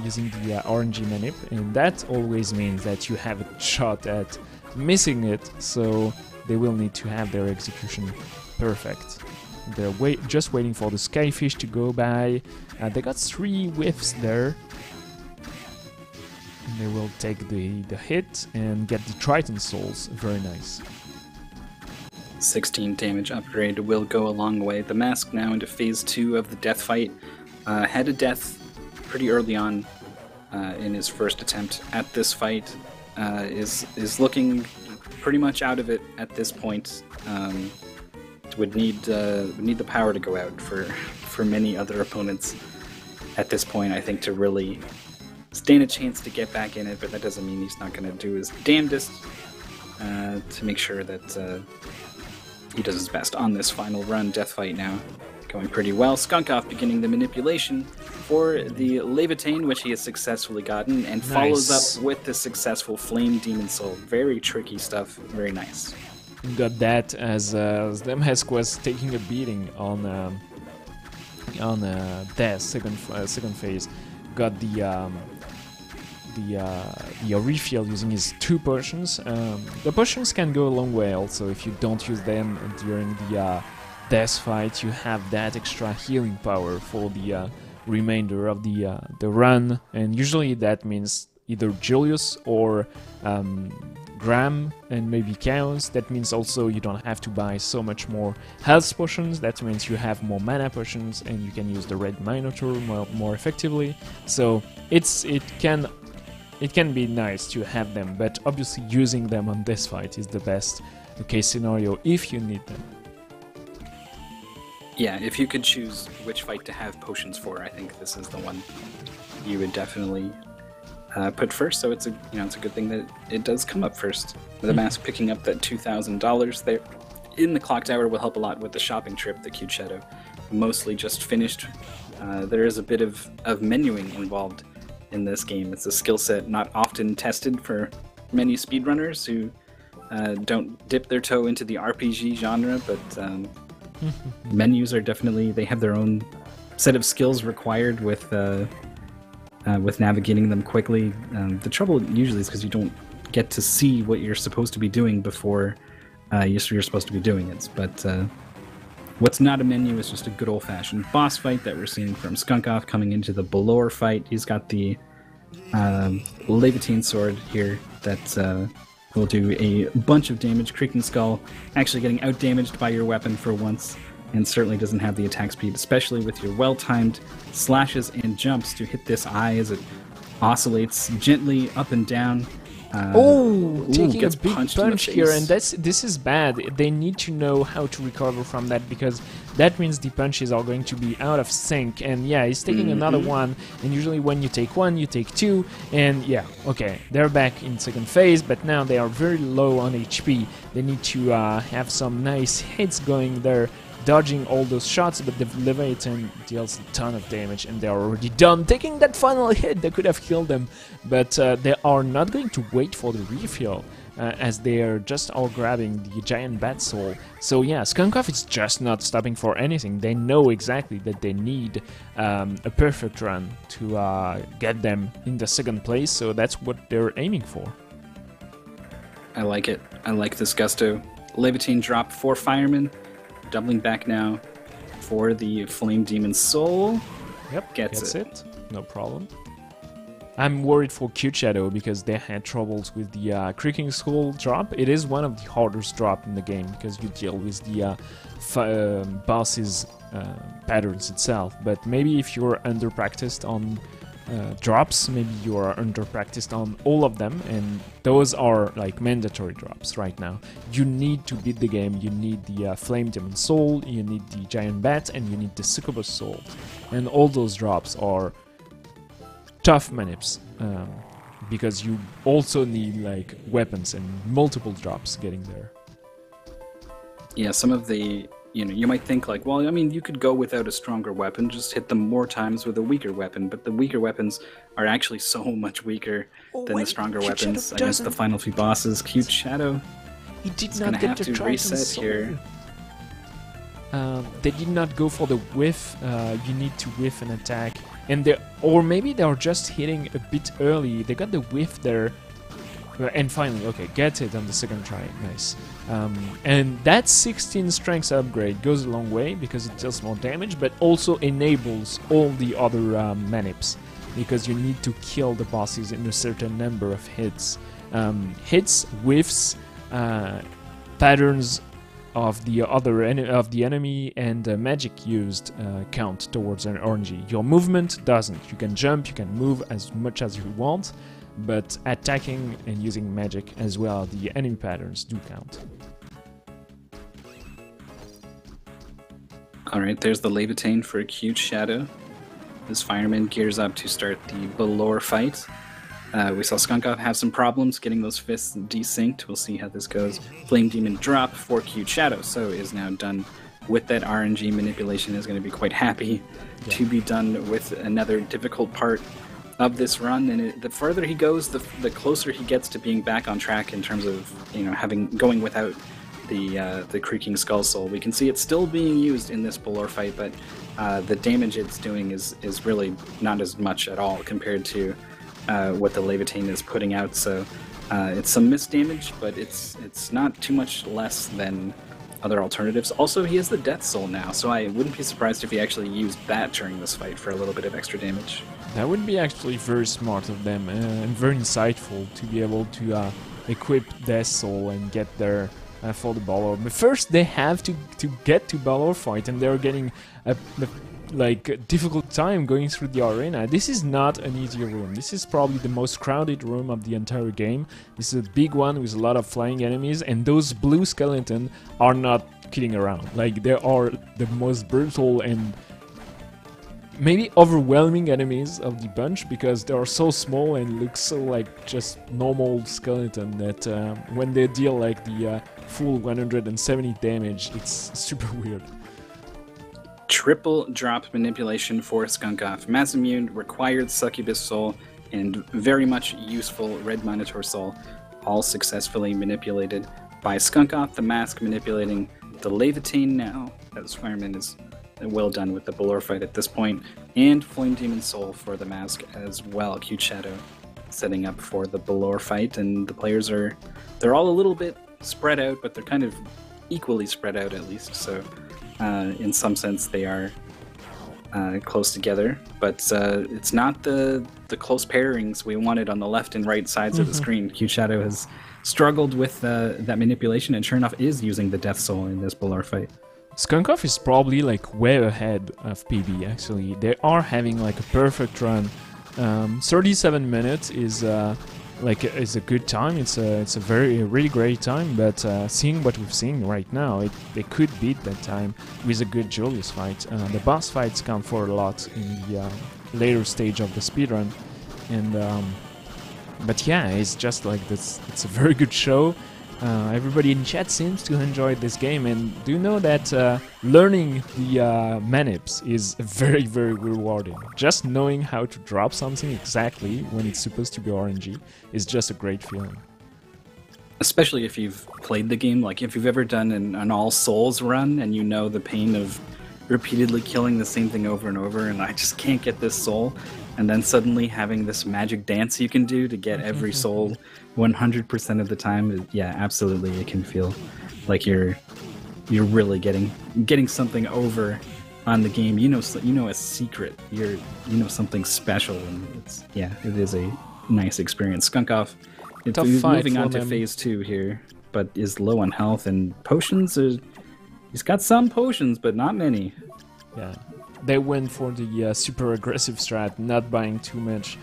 using the RNG manip, and that always means that you have a shot at missing it. So they will need to have their execution perfect. They're just waiting for the skyfish to go by. They got 3 whiffs there. They will take the hit and get the Triton Souls. Very nice. 16 damage upgrade will go a long way. The Mask now into phase 2 of the death fight. Had a death pretty early on in his first attempt at this fight. Is looking pretty much out of it at this point. Would need the power to go out for many other opponents at this point, I think, to really stand a chance to get back in it, but that doesn't mean he's not going to do his damnedest to make sure that he does his best on this final run. Death fight now going pretty well. Skunkov beginning the manipulation for the Levitain, which he has successfully gotten, and follows up with the successful Flame Demon Soul. Very tricky stuff. Very nice. Got that as them was taking a beating on death second phase. Got the refill using his 2 potions. The potions can go a long way also if you don't use them during the death fight. You have that extra healing power for the remainder of the run, and usually that means either Julius or Graham and maybe Chaos. That means also you don't have to buy so much more health potions. That means you have more mana potions and you can use the Red Minotaur more effectively. So it can it can be nice to have them, but obviously using them on this fight is the best case scenario if you need them. Yeah, if you could choose which fight to have potions for, I think this is the one you would definitely put first. So it's a it's a good thing that it does come up first. The mask picking up that $2,000 there in the clock tower will help a lot with the shopping trip. The Cute Shadow mostly just finished. There is a bit of menuing involved in this game. It's a skill set not often tested for many speedrunners who don't dip their toe into the RPG genre, but menus are definitely, they have their own set of skills required with navigating them quickly. The trouble usually is because you don't get to see what you're supposed to be doing before you're supposed to be doing it. But what's not a menu is just a good old-fashioned boss fight that we're seeing from Skunkoff coming into the Balor fight. He's got the Levitine sword here that will do a bunch of damage. Creaking Skull actually getting out-damaged by your weapon for once, and certainly doesn't have the attack speed, especially with your well-timed slashes and jumps to hit this eye as it oscillates gently up and down. Taking a big punch here, and this is bad. They need to know how to recover from that, because that means the punches are going to be out of sync. And yeah, he's taking another one, and usually when you take one, you take two, and yeah, okay, they're back in second phase, but now they are very low on HP. They need to have some nice hits going there, dodging all those shots, but the Leviathan deals a ton of damage, and they're already done. Taking that final hit, they could have killed them, but they are not going to wait for the refill, as they are just all grabbing the giant bat soul. So yeah, Skunkoff is just not stopping for anything. They know exactly that they need a perfect run to get them in the second place, so that's what they're aiming for. I like it. I like this gusto. Levitine drop for Fireman. Doubling back now for the Flame Demon Soul. Yep, gets it. No problem. I'm worried for Cute Shadow because they had troubles with the Creaking Skull drop. It is one of the hardest drop in the game because you deal with the boss's patterns itself. But maybe if you're under-practiced on drops, maybe you are under-practiced on all of them, and those are like mandatory drops right now. You need to beat the game. You need the Flame Demon Soul, you need the Giant Bat, and you need the Succubus Soul. And all those drops are tough manips, because you also need like weapons and multiple drops getting there. Yeah, some of the, you might think like, well, I mean, you could go without a stronger weapon, just hit them more times with a weaker weapon, but the weaker weapons are actually so much weaker than the stronger weapons against the final few bosses. Cute Shadow, he did not get to reset here. They did not go for the whiff. You need to whiff an attack, and or maybe they are just hitting a bit early. They got the whiff there. And finally, okay, gets it on the second try, nice. And that 16 strength upgrade goes a long way because it deals more damage, but also enables all the other manips, because you need to kill the bosses in a certain number of hits. Hits, whiffs, patterns of the enemy, and magic used count towards an RNG. Your movement doesn't. You can jump, you can move as much as you want, but attacking and using magic as well, the enemy patterns do count. Alright, there's the Levitane for a Cute Shadow. This Fireman gears up to start the Balor fight. We saw Skunkoff have some problems getting those fists desynced. We'll see how this goes. Flame Demon drop for Cute Shadow, so is now done with that RNG manipulation. Is going to be quite happy to be done with another difficult part of this run, and the further he goes, the closer he gets to being back on track in terms of going without the Creaking Skull Soul. We can see it's still being used in this Balor fight, but the damage it's doing is really not as much at all compared to what the Levitane is putting out. So it's some missed damage, but it's not too much less than other alternatives. Also, he has the Death Soul now, so I wouldn't be surprised if he actually used that during this fight for a little bit of extra damage. That would be actually very smart of them, and very insightful to be able to equip Death Soul and get there for the Balor. But first they have to get to Balor fight, and they're getting like difficult time going through the arena. This is not an easy room. This is probably the most crowded room of the entire game. This is a big one with a lot of flying enemies, and those blue skeletons are not kidding around. Like, they are the most brutal and maybe overwhelming enemies of the bunch, because they are so small and look so like just normal skeleton that when they deal like the full 170 damage, it's super weird. Triple drop manipulation for Skunk Off. Mass Immune, required Succubus Soul, and very much useful Red Minotaur Soul, all successfully manipulated by Skunk Off, the Mask manipulating the Levitane now, as Fireman is well done with the Balor fight at this point, and Flame Demon Soul for the Mask as well. Cute Shadow setting up for the Balor fight, and the players they're all a little bit spread out, but they're kind of equally spread out at least, so in some sense they are close together, but it's not the close pairings we wanted on the left and right sides of the screen. Cute Shadow has struggled with that manipulation, and sure enough is using the Death Soul in this Balor fight. Skunk Off is probably like way ahead of PB actually. They are having like a perfect run. 37 minutes is is a good time. It's a really great time. But seeing what we've seen right now, they could beat that time with a good Julius fight. The boss fights count for a lot in the later stage of the speedrun, and but yeah, it's just like this. It's a very good show. Everybody in chat seems to enjoy this game, and do know that learning the manips is very, very rewarding. Just knowing how to drop something exactly when it's supposed to be RNG is just a great feeling. Especially if you've played the game, like if you've ever done an All Souls run and you know the pain of repeatedly killing the same thing over and over, and I just can't get this soul, and then suddenly having this magic dance you can do to get every soul 100% of the time, yeah, absolutely, it can feel like you're really getting something over on the game. You know a secret. You know something special, and it is a nice experience. Skunk Off. It's moving on to phase 2 here, but is low on health and potions. He's got some potions, but not many. Yeah, they went for the super aggressive strat, not buying too much,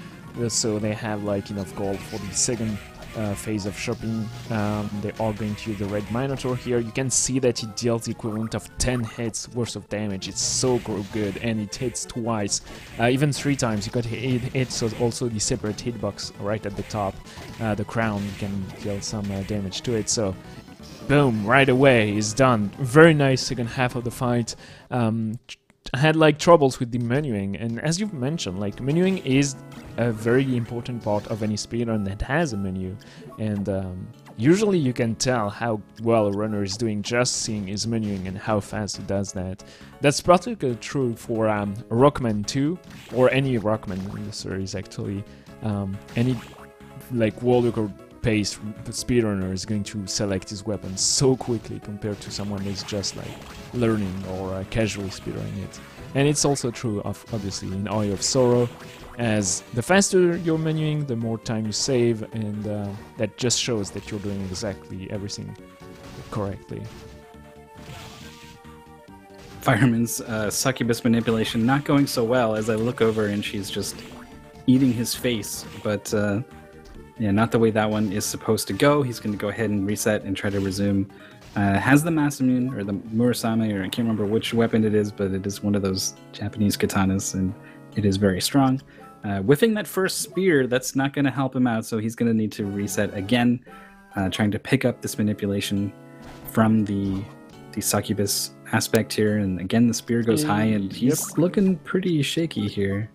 so they have like enough gold for the second phase of shopping. They are going to use the Red Minotaur here. You can see that it deals the equivalent of 10 hits worth of damage. It's so good, and it hits twice, even 3 times. You got hits, also the separate hitbox right at the top. The crown can deal some damage to it, so boom, right away, is done. Very nice second half of the fight. I had like troubles with the menuing, and as you've mentioned, like menuing is a very important part of any speedrun that has a menu, and usually you can tell how well a runner is doing just seeing his menuing and how fast he does that. That's particularly true for Rockman 2, or any Rockman in the series actually. Any like world record pace speedrunner is going to select his weapons so quickly compared to someone who's just like learning or casually speedrunning it. And it's also true of obviously in Eye of Sorrow, as the faster you're menuing, the more time you save, and that just shows that you're doing exactly everything correctly. Fireman's succubus manipulation not going so well, as I look over and she's just eating his face, but yeah, not the way that one is supposed to go. He's going to go ahead and reset and try to resume. Has the Masamune, or the Murasame, or I can't remember which weapon it is, but it is one of those Japanese katanas, and it is very strong. Whiffing that first spear, that's not going to help him out, so he's going to need to reset again, trying to pick up this manipulation from the succubus aspect here. And again, the spear goes high, and he's looking pretty shaky here.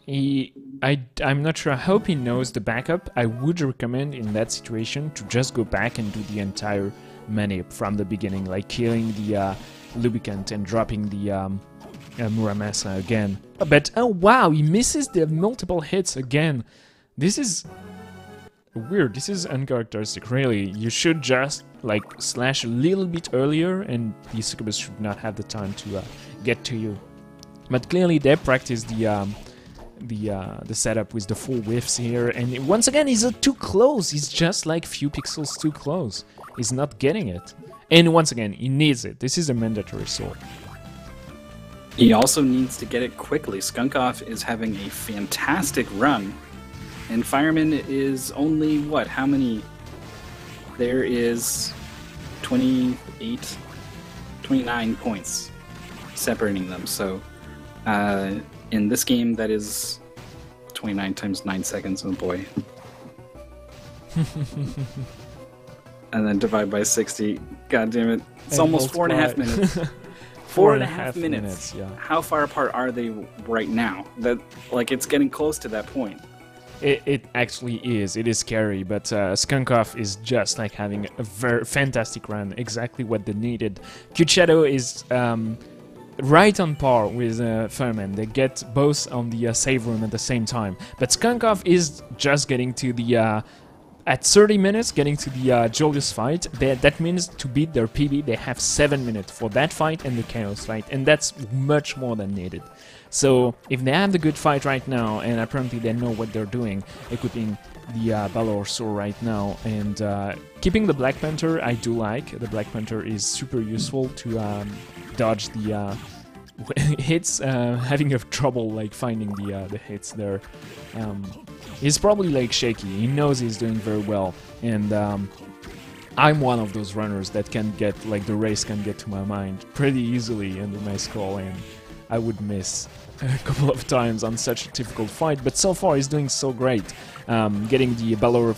I'm not sure. I hope he knows the backup. I would recommend in that situation to just go back and do the entire manip from the beginning, like killing the lubricant and dropping the Muramasa again. But oh wow, he misses the multiple hits again. This is weird. This is uncharacteristic, really. You should just like slash a little bit earlier, and the succubus should not have the time to get to you. But clearly they practice the setup with the full whiffs here, and once again he's too close. He's just like few pixels too close. He's not getting it, and once again he needs it. This is a mandatory sword. He also needs to get it quickly. Skunkoff is having a fantastic run, and Fireman is only, what, how many? There is 28, 29 points separating them. So in this game, that is 29 times 9 seconds. Oh boy. And then divide by 60. God damn it. It's almost 4.5 minutes. 4.5 minutes. Yeah. How far apart are they right now? That, like, it's getting close to that point. It actually is. It is scary, but Skunkoff is just like having a very fantastic run, exactly what they needed. Cute Shadow is right on par with Fireman. They get both on the save room at the same time, but Skunkoff is just getting to the at 30 minutes, getting to the Julius fight. That means to beat their PB, they have 7 minutes for that fight and the Chaos fight, and that's much more than needed. So if they have the good fight right now, and apparently they know what they're doing, equipping the Balor Sword right now, and keeping the Black Panther, I do like. The Black Panther is super useful to dodge the hits, having a trouble like finding the hits there. He's probably like shaky. He knows he's doing very well, and I'm one of those runners that can get, like, the race can get to my mind pretty easily under my skull, and I would miss a couple of times on such a difficult fight. But so far he's doing so great, getting the Balor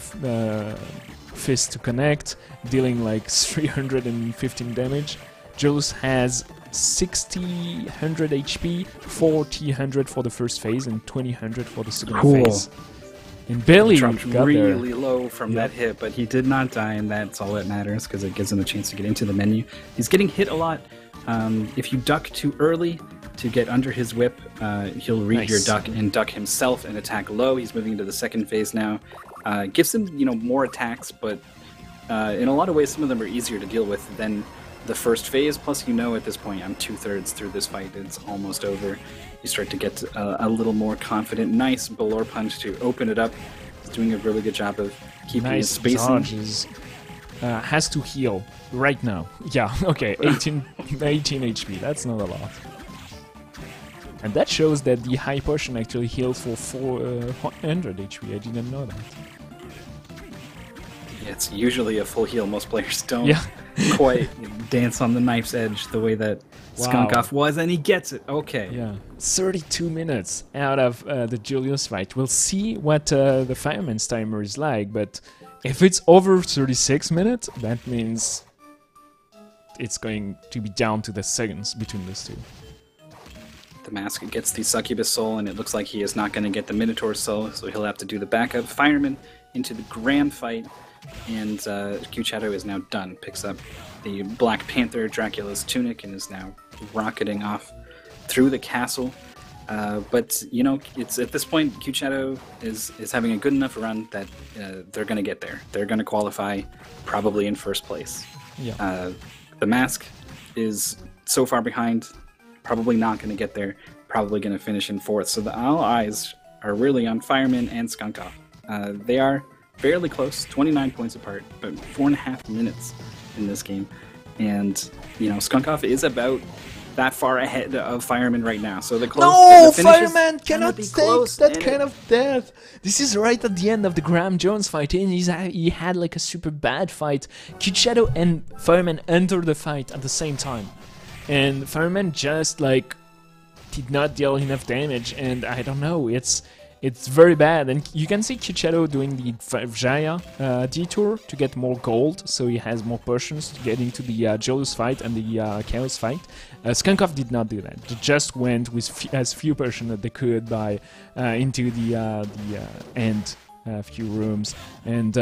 fist to connect, dealing like 315 damage. Jules has 100 HP, 100 for the first phase, and 200 for the second phase. And barely dropped got really there. low from that hit, but he did not die, and that's all that matters because it gives him a chance to get into the menu. He's getting hit a lot. If you duck too early to get under his whip, he'll read your duck and duck himself and attack low. He's moving into the second phase now. Gives him, more attacks, but in a lot of ways, some of them are easier to deal with than the first phase. Plus, at this point, I'm 2/3 through this fight. It's almost over. You start to get a little more confident. Nice Balor punch to open it up. He's doing a really good job of keeping his spacing. Has to heal right now. Yeah, okay, 18 HP. That's not a lot. And that shows that the high potion actually heals for 400 HP. I didn't know that. Yeah, it's usually a full heal. Most players don't quite dance on the knife's edge the way that Skunkoff was, and he gets it. Okay. Yeah, 32 minutes out of the Julius fight. We'll see what the Fireman's timer is like, but if it's over 36 minutes, that means it's going to be down to the seconds between those two. The Mask gets the Succubus Soul, and it looks like he is not going to get the Minotaur Soul, so he'll have to do the backup. Fireman into the grand fight, and Cute Shadow is now done. Picks up the Black Panther, Dracula's tunic, and is now rocketing off through the castle. But, it's at this point, Cute Shadow is having a good enough run that they're going to get there. They're going to qualify probably in first place. Yeah. The Mask is so far behind, probably not going to get there, probably going to finish in fourth. So all eyes are really on Fireman and Skunkoff. They are fairly close, 29 points apart, but 4.5 minutes in this game. And, Skunkoff is about that far ahead of Fireman right now. So the Fireman cannot take that kind of death. This is right at the end of the Graham Jones fight, and he had like a super bad fight. Cute Shadow and Fireman enter the fight at the same time, and Fireman just like did not deal enough damage, and I don't know, it's very bad. And you can see Cute Shadow doing the Vijaya detour to get more gold, so he has more potions to get into the Julius fight and the Chaos fight. Skunkoff did not do that. They just went with as few potions that they could buy into the end few rooms. And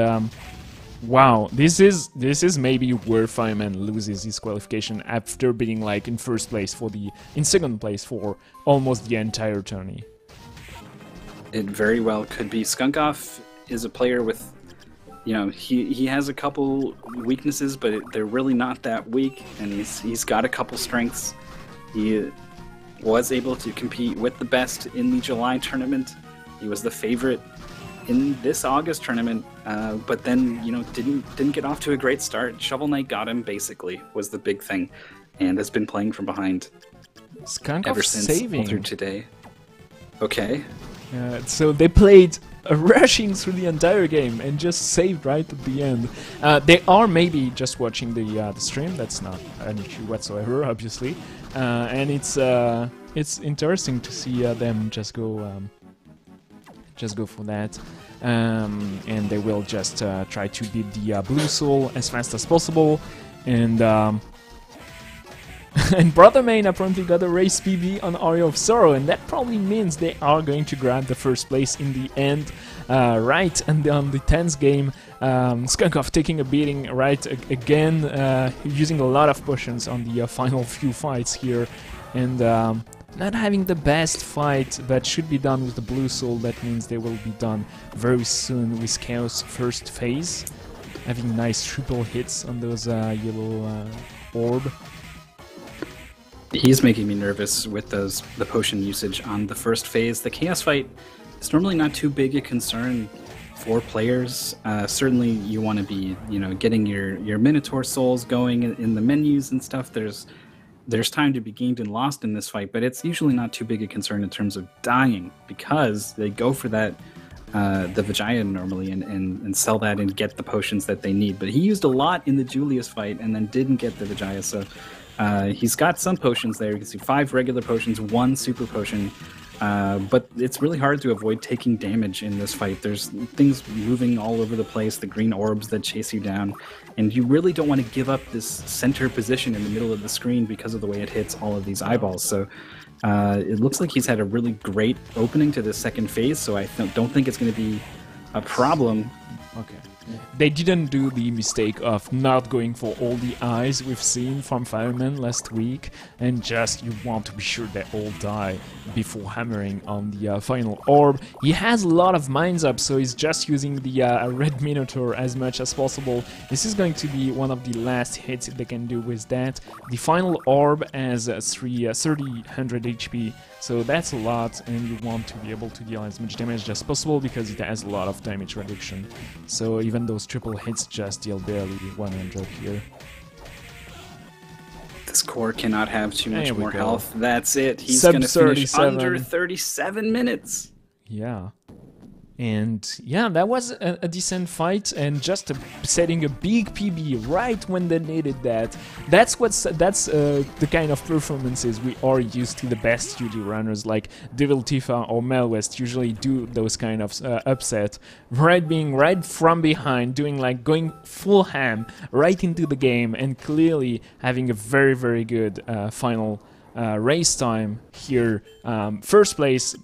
wow, this is maybe where Fireman loses his qualification after being like in second place for almost the entire tourney. It very well could be. Skunkoff is a player with, he has a couple weaknesses, but they're really not that weak, and he's got a couple strengths. He was able to compete with the best in the July tournament. He was the favorite in this August tournament, but then didn't get off to a great start. Shovel Knight got him, basically, was the big thing, and has been playing from behind Skunk ever off since saving. Altered today. Okay. So they played rushing through the entire game and just saved right at the end. They are maybe just watching the stream. That's not an issue whatsoever, obviously. And it's interesting to see them just go for that. And they will just try to beat the Blue Soul as fast as possible. And and Brother Main apparently got a race PB on Aria of Sorrow, and that probably means they are going to grab the first place in the end, right? And on the 10th game, Skunkov taking a beating right again, using a lot of potions on the final few fights here, and not having the best fight, but should be done with the Blue Soul. That means they will be done very soon with Chaos first phase, having nice triple hits on those yellow orb. He's making me nervous with the potion usage on the first phase. The Chaos fight is normally not too big a concern for players. Certainly you want to be, getting your Minotaur souls going in the menus and stuff. There's time to be gained and lost in this fight, but it's usually not too big a concern in terms of dying, because they go for that the Vijaya normally and sell that and get the potions that they need. But he used a lot in the Julius fight and then didn't get the Vijaya, so he's got some potions there. You can see 5 regular potions, 1 super potion, but it's really hard to avoid taking damage in this fight. There's things moving all over the place, the green orbs that chase you down, and you really don't want to give up this center position in the middle of the screen because of the way it hits all of these eyeballs. So it looks like he's had a really great opening to this second phase, so I don't think it's going to be a problem. Okay. They didn't do the mistake of not going for all the eyes we've seen from Fireman last week, and just you want to be sure they all die before hammering on the final orb. He has a lot of mines up, so he's just using the red Minotaur as much as possible. This is going to be one of the last hits they can do with that. The final orb has 300 HP, so that's a lot, and you want to be able to deal as much damage as possible because it has a lot of damage reduction. So even those triple hits just deal barely 100 here. This core cannot have too much more health. That's it. He's Sub going to finish 37. under 37 minutes. Yeah. And yeah, that was a decent fight, and just setting a big PB right when they needed that. That's the kind of performances we are used to. The best UD runners like Devil Tifa or Melwest usually do those kind of upset, being right from behind, going full ham right into the game, and clearly having a very, very good final race time here. First place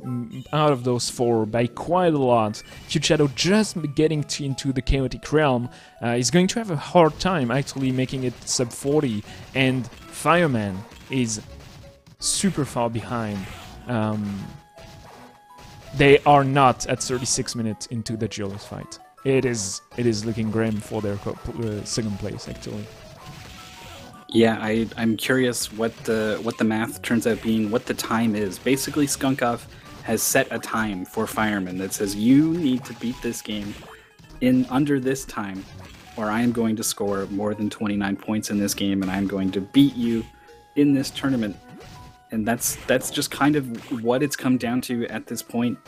out of those 4 by quite a lot. Huge Shadow just getting into the Chaotic Realm is going to have a hard time actually making it sub 40, and Fireman is super far behind. They are not at 36 minutes into the Julius fight. It is looking grim for their second place actually. Yeah, I'm curious what the math turns out being, what the time is. Basically, Skunkov has set a time for Fireman that says you need to beat this game in under this time, or I am going to score more than 29 points in this game, and I'm going to beat you in this tournament. And that's just kind of what it's come down to at this point.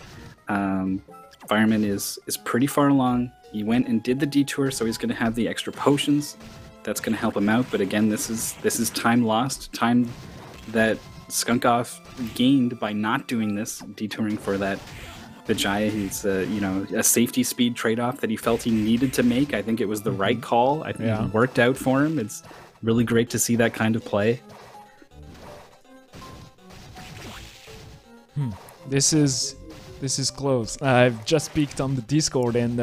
Fireman is pretty far along. He went and did the detour, so he's going to have the extra potions. That's going to help him out, but again, this is time lost, time that Skunkov gained by not doing this, detouring for that Vijaya. He's a safety speed trade-off that he felt he needed to make. I think it was the right call. I think it worked out for him. It's really great to see that kind of play. This is close. I've just peeked on the Discord, and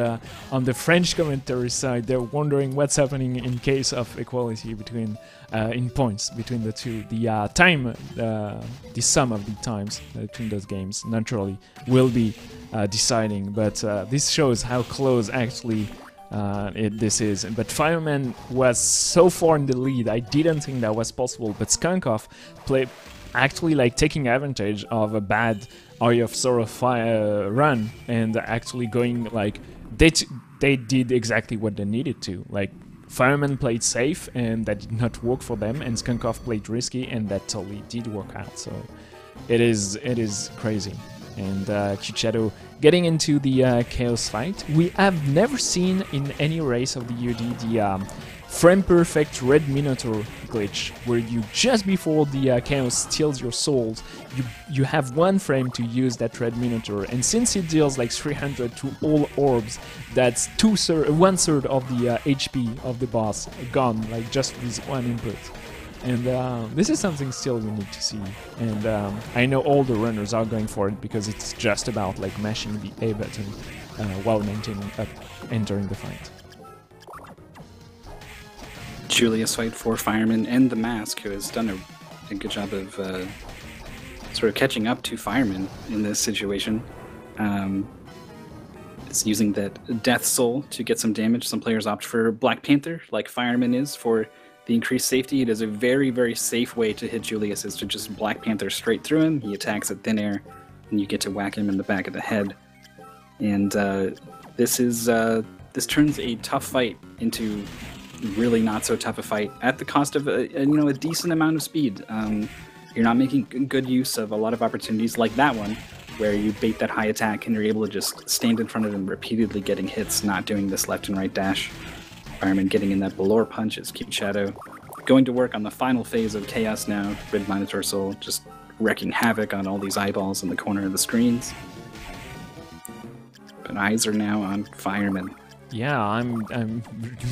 on the French commentary side, they're wondering what's happening in case of equality between in points between the two. The time, the sum of the times between those games, naturally, will be deciding. But this shows how close actually this is. But Fireman was so far in the lead. I didn't think that was possible. But Skunkov actually taking advantage of a bad Eye of Sorrow run, and actually going they did exactly what they needed to, Fireman played safe, and that did not work for them, and Skunkoff played risky, and that totally did work out. So it is crazy. And Q-Shadow getting into the Chaos fight. We have never seen in any race of the UD the frame perfect red Minotaur glitch, where you just before the Chaos steals your souls, you have one frame to use that red Minotaur, and since it deals like 300 to all orbs, that's 1/3 of the HP of the boss gone, like just with one input. And this is something still we need to see, and I know all the runners are going for it because it's just about like mashing the A button while maintaining up entering the fight. Julius fight for Fireman and the Mask, who has done a good job of sort of catching up to Fireman in this situation. It's using that Death Soul to get some damage. Some players opt for Black Panther, like Fireman is, for the increased safety. It is a very, very safe way to hit Julius, is to just Black Panther straight through him. He attacks at thin air, and you get to whack him in the back of the head. And this turns a tough fight into really not so tough a fight at the cost of a decent amount of speed. You're not making good use of a lot of opportunities like that one, where you bait that high attack and you're able to just stand in front of him, repeatedly getting hits, not doing this left and right dash. Fireman getting in that Valor punch is Q-Shadow. Going to work on the final phase of Chaos now. Red Minotaur Soul just wreaking havoc on all these eyeballs in the corner of the screens. But eyes are now on Fireman. Yeah, I'm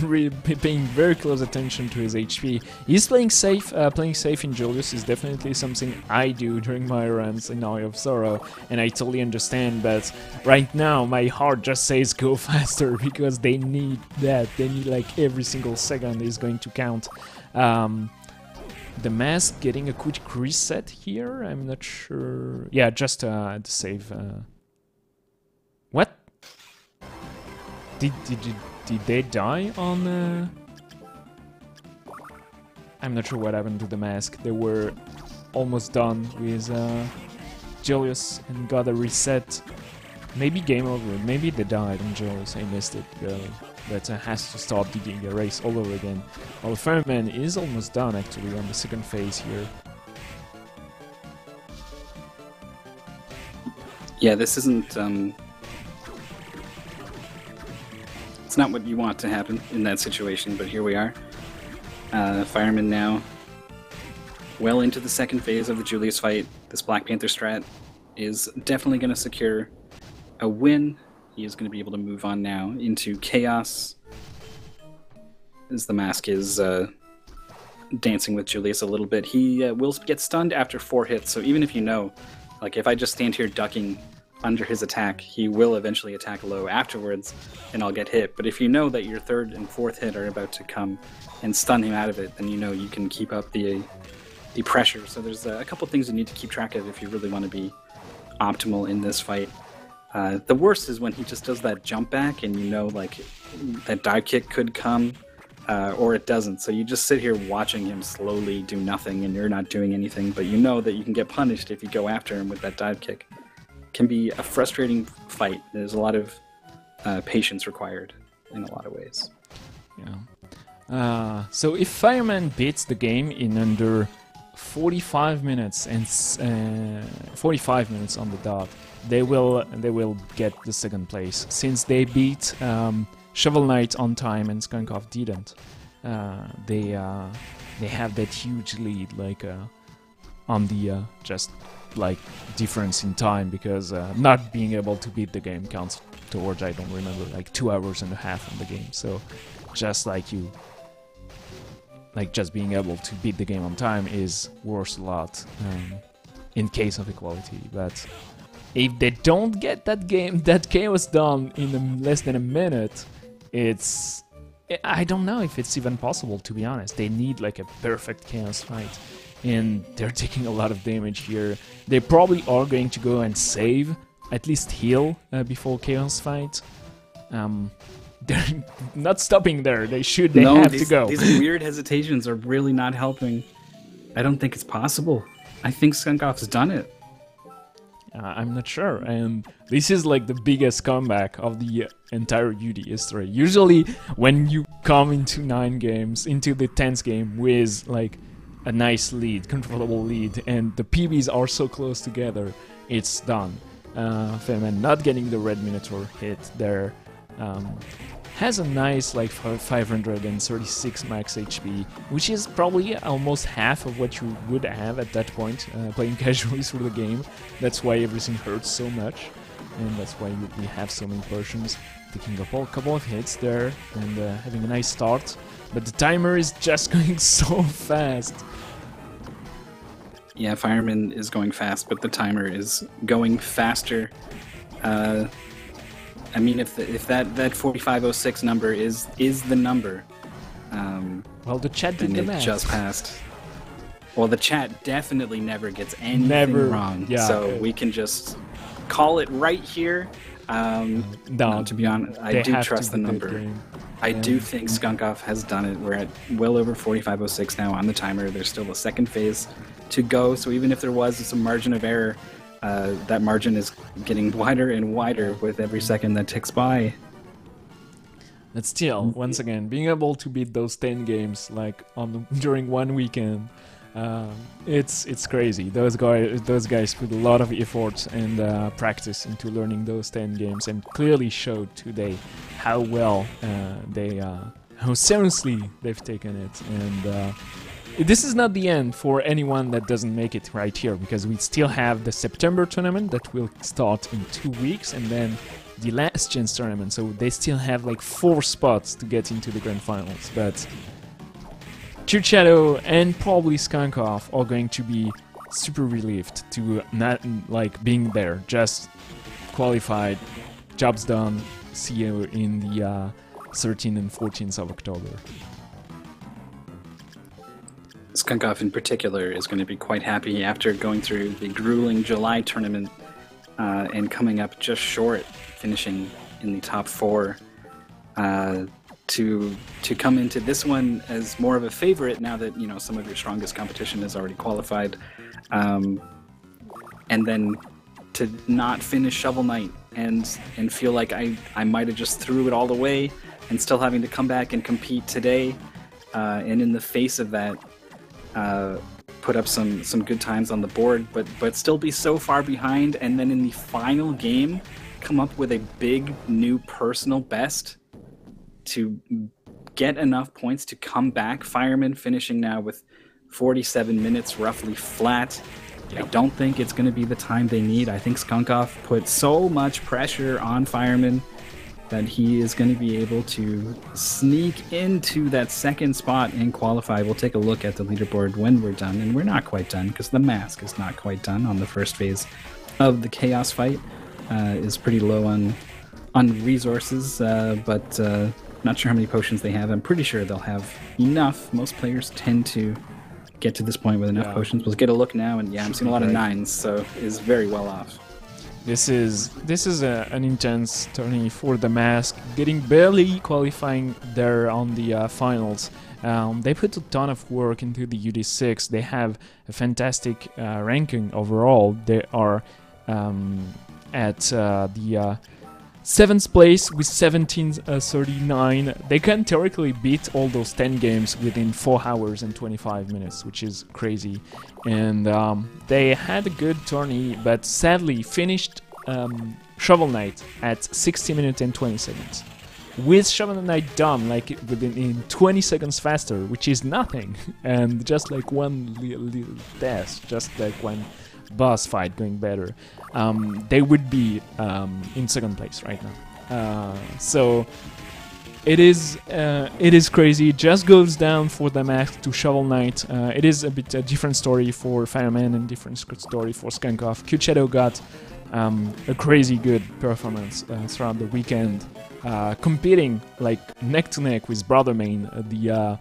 really paying very close attention to his HP. He's playing safe. Playing safe in Julius is definitely something I do during my runs in Eye of Sorrow, and I totally understand. But right now, my heart just says go faster, because they need that. They need like every single second is going to count. The Mask getting a quick reset here. I'm not sure. Yeah, just to save. What? Did they die on... I'm not sure what happened to the Mask. They were almost done with Julius and got a reset. Maybe game over. Maybe they died on Julius. I missed it. But has to start digging a race all over again. Well, Fireman is almost done actually on the second phase here. Yeah, this isn't... It's not what you want to happen in that situation, but here we are. Fireman now well into the second phase of the Julius fight. This Black Panther strat is definitely going to secure a win. He is going to be able to move on now into Chaos, as the Mask is dancing with Julius a little bit. He will get stunned after 4 hits, so even if you know, like if I just stand here ducking under his attack, he will eventually attack low afterwards, and I'll get hit. But if you know that your 3rd and 4th hit are about to come and stun him out of it, then you know you can keep up the pressure. So there's a couple things you need to keep track of if you really want to be optimal in this fight. The worst is when he just does that jump back, and you know like that dive kick could come, or it doesn't. So you just sit here watching him slowly do nothing, and you're not doing anything, but you know that you can get punished if you go after him with that dive kick. Can be a frustrating fight. There's a lot of patience required in a lot of ways. Yeah. So if Fireman beats the game in under 45 minutes and 45 minutes on the dot, they will get the second place, since they beat Shovel Knight on time and Skunkoff didn't. They have that huge lead, like on the just like difference in time, because not being able to beat the game counts towards, I don't remember, like 2.5 hours on the game. So just like you, like just being able to beat the game on time is worth a lot in case of equality. But if they don't get that chaos done in less than a minute, I don't know if it's even possible, to be honest. They need like a perfect chaos fight, and they're taking a lot of damage here. They probably are going to go and save, at least heal before chaos fight. They're not stopping there. They have to go. These weird hesitations are really not helping. I don't think it's possible. I think Skunkoff's done it. I'm not sure, and this is like the biggest comeback of the entire UD history. Usually, when you come into 9 games, into the 10th game with like a nice lead, comfortable lead, and the PBs are so close together, it's done. Feynman not getting the red Minotaur hit there. Has a nice like 536 max HP, which is probably almost half of what you would have at that point playing casually through the game. That's why everything hurts so much, and that's why we have so many potions. Taking up a couple of hits there and having a nice start, but the timer is just going so fast. Yeah, Fireman is going fast, but the timer is going faster. I mean, if that 4506 number is the number, well, the chat did the math. It just passed. Well, the chat definitely never gets anything wrong, yeah, so we can just call it right here. No, to be honest, I do trust the number. I do think Skunkoff has done it. We're at well over 4506 now on the timer. There's still a second phase to go, so even if there was some margin of error, that margin is getting wider and wider with every second that ticks by. But still, once again, being able to beat those 10 games like during one weekend, it's crazy. Those guys put a lot of effort and practice into learning those 10 games, and clearly showed today how well how seriously they've taken it. And this is not the end for anyone that doesn't make it right here, because we still have the September tournament that will start in 2 weeks, and then the last chance tournament, so they still have like 4 spots to get into the grand finals. But Shadow and probably Skunkoff are going to be super relieved to not like being there, just qualified, job's done, see you in the 13th and 14th of October. Skunkoff in particular is going to be quite happy after going through the grueling July tournament and coming up just short, finishing in the top 4, to come into this one as more of a favorite now that, you know, some of your strongest competition is already qualified, and then to not finish Shovel Knight and feel like I might have just threw it all away, and still having to come back and compete today, and in the face of that, put up some good times on the board, but still be so far behind, and then in the final game come up with a big new personal best to get enough points to come back. Fireman finishing now with 47 minutes roughly flat. I don't think it's going to be the time they need. I think Skunkoff put so much pressure on Fireman that he is going to be able to sneak into that second spot and qualify. We'll take a look at the leaderboard when we're done, and we're not quite done because the mask is not quite done on the first phase of the Chaos fight. Is pretty low on resources, but not sure how many potions they have. I'm pretty sure they'll have enough. Most players tend to get to this point with enough potions. We'll get a look now, and I'm seeing a lot of 9s, so is very well off. This is an intense tourney for the mask, getting barely qualifying there on the finals. They put a ton of work into the UD6. They have a fantastic ranking overall. They are at the 7th place with 1739. They can theoretically beat all those 10 games within 4 hours and 25 minutes, which is crazy. And they had a good tourney, but sadly finished Shovel Knight at 60 minutes and 20 seconds. With Shovel Knight done like in 20 seconds faster, which is nothing, and just like one little death, just like one boss fight going better, they would be in second place right now. So it is crazy. It just goes down for the mask to Shovel Knight. It is a bit a different story for Fireman and different story for Skunkoff. Shadow got a crazy good performance throughout the weekend, competing like neck to neck with Brother Main, the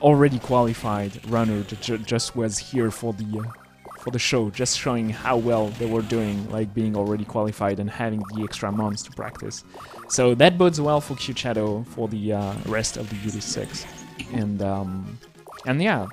already qualified runner that just was here for the show, just showing how well they were doing, like being already qualified and having the extra months to practice. So that bodes well for Shadow for the rest of the UD6. And And yeah,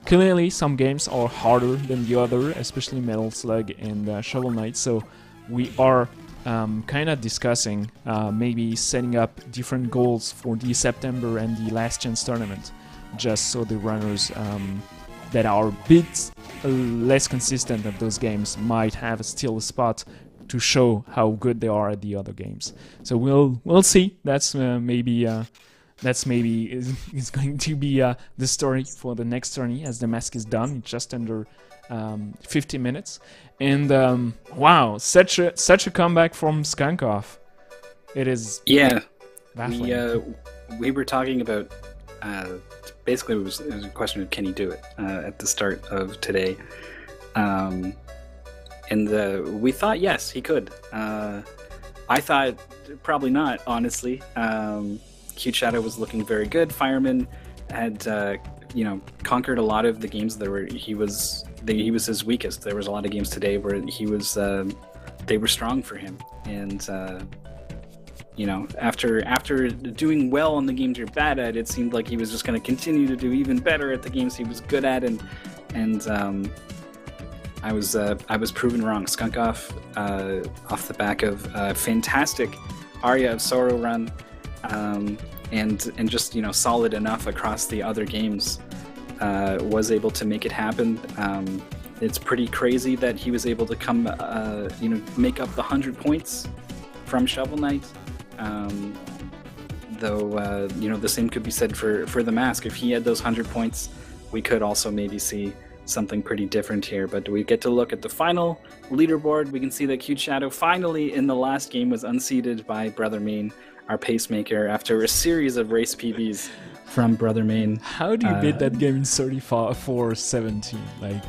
clearly some games are harder than the other, especially Metal Slug and Shovel Knight. So we are kind of discussing maybe setting up different goals for the September and the Last Chance tournament, just so the runners that are a bit less consistent at those games might have still a spot to show how good they are at the other games. So we'll see. That's maybe is going to be the story for the next tourney, as the mask is done. It's just under 50 minutes, and wow, such a comeback from Skunkov. It is baffling. We were talking about basically it was a question of can he do it at the start of today, and we thought yes he could. I thought probably not, honestly. Cute Shadow was looking very good. Fireman had conquered a lot of the games that he was his weakest. There was a lot of games today where he was they were strong for him, and after doing well on the games you're bad at, it seemed like he was just going to continue to do even better at the games he was good at, and I was proven wrong. Skunkov, off the back of a fantastic Aria of Sorrow run, and just solid enough across the other games, was able to make it happen. It's pretty crazy that he was able to come make up the 100 points from Shovel Knight. Though the same could be said for the mask. If he had those 100 points, we could also maybe see something pretty different here. But we get to look at the final leaderboard. We can see that Cute Shadow finally in the last game was unseated by Brother Main, our pacemaker, after a series of race PBs from Brother Main. How do you beat that game in 34-17? Like,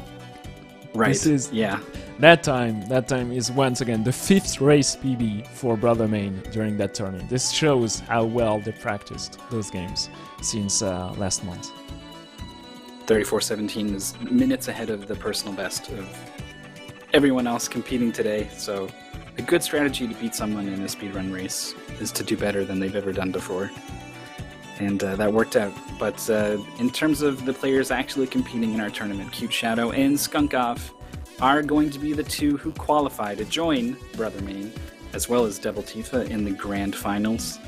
right? This is, yeah. That time is once again the 5th race PB for Brother Main during that tournament. This shows how well they practiced those games since last month. 34-17 is minutes ahead of the personal best of everyone else competing today. So a good strategy to beat someone in a speedrun race is to do better than they've ever done before. And that worked out. But in terms of the players actually competing in our tournament, Cute Shadow and Skunkov are going to be the two who qualify to join Brother Main, as well as Devil Tifa, in the grand finals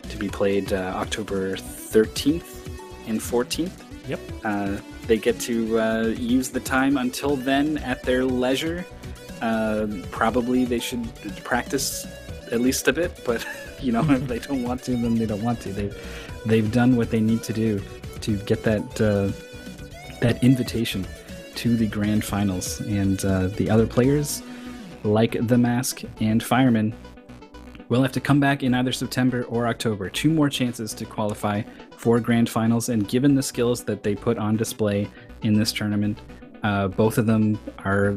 to be played October 13th and 14th. Yep. They get to use the time until then at their leisure. Probably they should practice at least a bit, but if they don't want to, then they don't want to. They've done what they need to do to get that invitation to the grand finals, and the other players, like the Mask and Fireman, will have to come back in either September or October. 2 more chances to qualify for grand finals, and given the skills that they put on display in this tournament, both of them are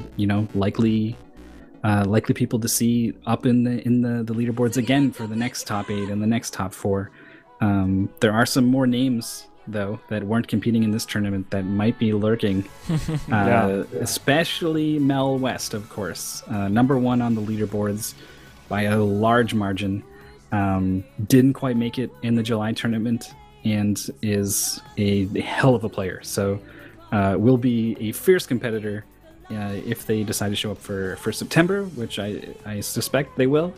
likely people to see up in the leaderboards again for the next top 8 and the next top 4. There are some more names, though, that weren't competing in this tournament that might be lurking. Especially Mel West, of course. Number 1 on the leaderboards by a large margin. Didn't quite make it in the July tournament and is a hell of a player. So will be a fierce competitor if they decide to show up for September, which I suspect they will.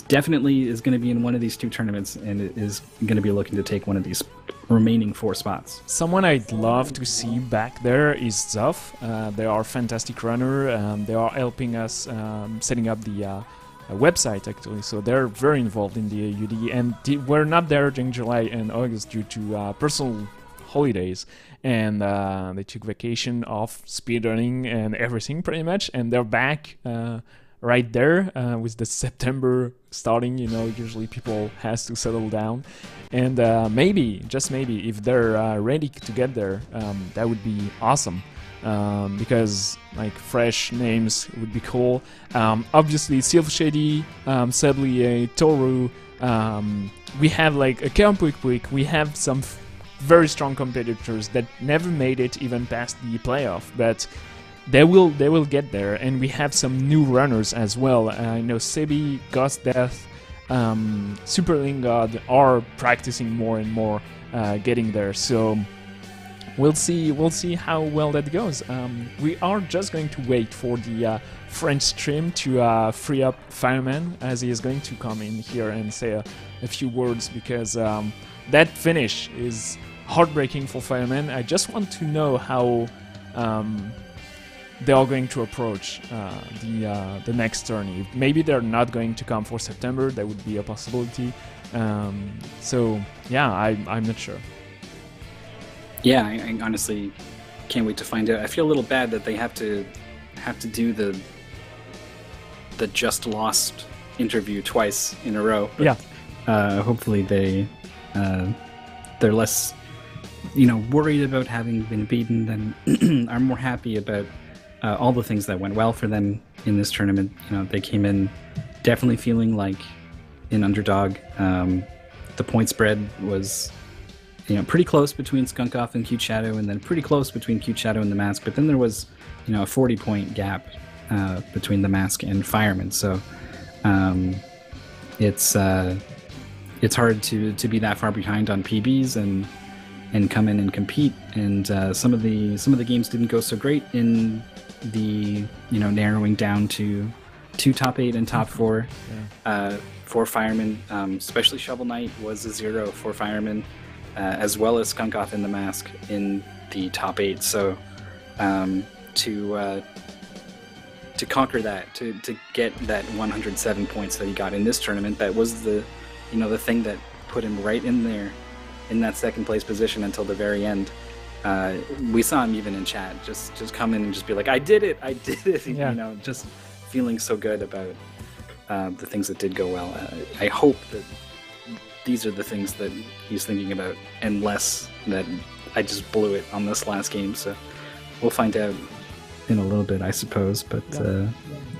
Definitely is going to be in one of these 2 tournaments and is going to be looking to take one of these remaining 4 spots. Someone I'd love to see back there is Zoff. They are a fantastic runner. They are helping us setting up the website, actually, so they're very involved in the AUD, and we're not there during July and August due to personal holidays, and they took vacation off speedrunning and everything pretty much, and they're back right there with the September starting. Usually people has to settle down, and maybe, just maybe, if they're ready to get there, that would be awesome. Because like fresh names would be cool. Obviously Silver Shady, Sablier, Toru, we have like a Campuik, we have some very strong competitors that never made it even past the playoff, but they will get there, and we have some new runners as well. I know Sebi, Ghost Death, Super Lingard are practicing more and more getting there, so we'll see. We'll see how well that goes. We are just going to wait for the French stream to free up Fireman, as he is going to come in here and say a few words, because that finish is heartbreaking for Fireman. I just want to know how they are going to approach the next tourney. Maybe they're not going to come for September. That would be a possibility. So yeah, I'm not sure. Yeah, I honestly can't wait to find out. I feel a little bad that they have to do the just lost interview twice in a row. But, yeah. Hopefully they're less, worried about having been beaten and are more happy about all the things that went well for them in this tournament. They came in definitely feeling like an underdog. The point spread was pretty close between Skunkoff and Cute Shadow, and then pretty close between Cute Shadow and the Mask. But then there was, a 40-point gap between the Mask and Fireman. So it's hard to be that far behind on PBs and come in and compete. And some of the games didn't go so great in the narrowing down to 2 top 8 and top 4 for Fireman. Especially Shovel Knight was a 0 for Fireman. As well as Skunkoff and the Mask in the top 8. So to conquer that, to get that 107 points that he got in this tournament, that was the thing that put him right in there in that second place position until the very end. We saw him even in chat just come in and just be like, I did it, yeah. Just feeling so good about the things that did go well. I hope that these are the things that he's thinking about, and less that I just blew it on this last game. So we'll find out in a little bit, I suppose. But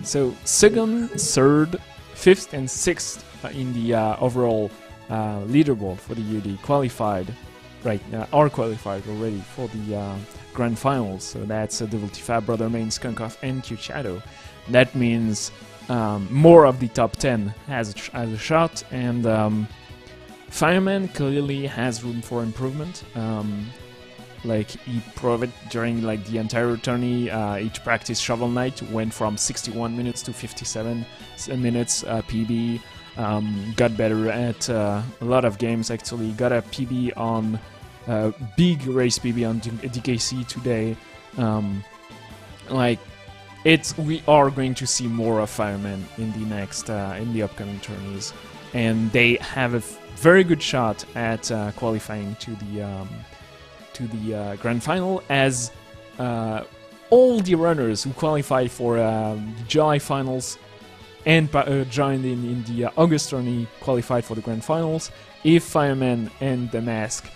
so second, third, fifth, and sixth in the overall leaderboard for the UD qualified, right? Are qualified already for the grand finals. So that's Devil Tifa, Brother Main, Skunkoff, and Cute Shadow. That means more of the top 10 has a shot, and Fireman clearly has room for improvement. He proved it during the entire tourney. Each practice Shovel Knight went from 61 minutes to 57 minutes PB. Got better at a lot of games actually. Got a PB on big race PB on DKC today. We are going to see more of Fireman in the upcoming tourneys, and they have a very good shot at qualifying to the grand final, as all the runners who qualified for the July finals and joined in the August tourney qualified for the grand finals. If Fireman and the Mask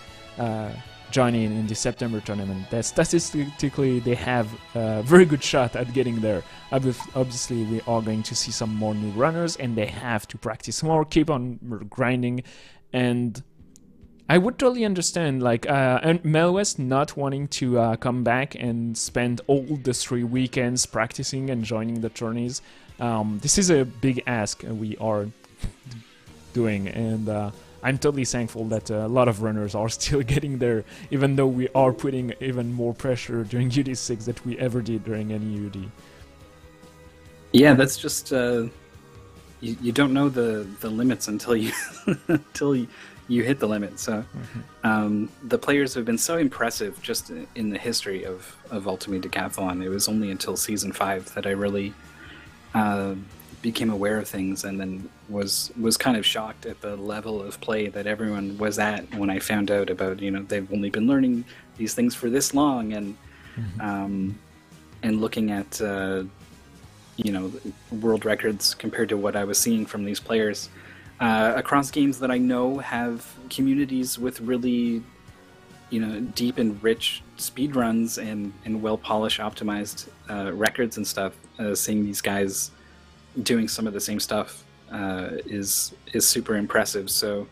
join in the September tournament, that statistically they have a very good shot at getting there. Obviously, we are going to see some more new runners, and they have to practice more, keep on grinding. And I would totally understand, and Melwest not wanting to come back and spend all the 3 weekends practicing and joining the tourneys. This is a big ask we are doing, and I'm totally thankful that a lot of runners are still getting there, even though we are putting even more pressure during UD6 than we ever did during any UD. Yeah, that's just... You don't know the limits until you you hit the limit. So the players have been so impressive just in the history of Ultime Decathlon. It was only until Season 5 that I really became aware of things, and then was kind of shocked at the level of play that everyone was at when I found out about, they've only been learning these things for this long, and looking at world records compared to what I was seeing from these players across games that I know have communities with really, deep and rich speed runs and well polished, optimized records and stuff. Seeing these guys doing some of the same stuff is super impressive. So,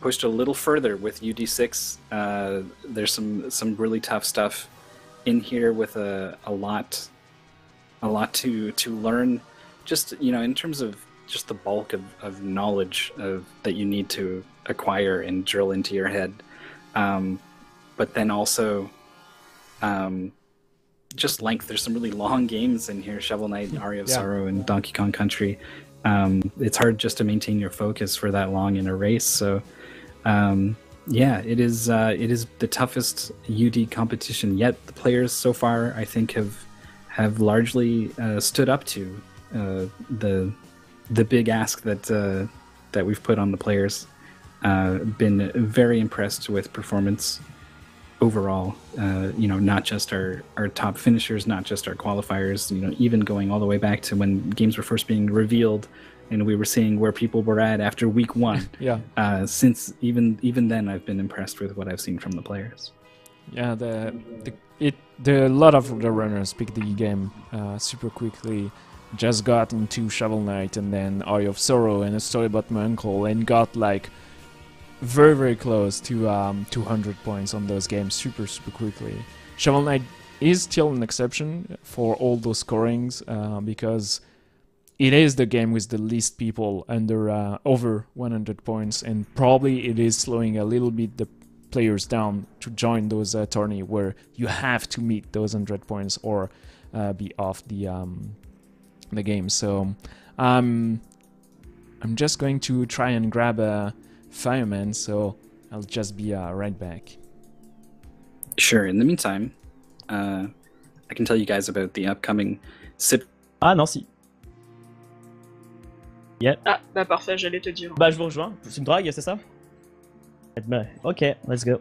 pushed a little further with UD6. There's some really tough stuff in here with a lot to learn, just in terms of just the bulk of knowledge that you need to acquire and drill into your head. But then also just length. There's some really long games in here: Shovel Knight, Aria of Sorrow, and Donkey Kong Country. It's hard just to maintain your focus for that long in a race. So yeah, it is the toughest UD competition yet. The players so far, I think, have largely stood up to the big ask that we've put on the players. Been very impressed with performance overall. Not just our top finishers, not just our qualifiers. Even going all the way back to when games were first being revealed, and we were seeing where people were at after week one. Yeah. Since even then, I've been impressed with what I've seen from the players. Yeah, a lot of the runners picked the game super quickly. Just got into Shovel Knight and then Aria of Sorrow and A Story About My Uncle, and got like very, very close to 200 points on those games super quickly. Shovel Knight is still an exception for all those scorings because it is the game with the least people over 100 points, and probably it is slowing a little bit the players down to join those tourney where you have to meet those 100 points or be off the game. So I'm just going to try and grab a fireman, so I'll just be right back. Sure. In the meantime, I can tell you guys about the upcoming SIP. Ah non, si. Yeah. Ah, bah parfait, j'allais te dire. Bah je vous rejoins. C'est une drague, c'est ça? Ok, let's go.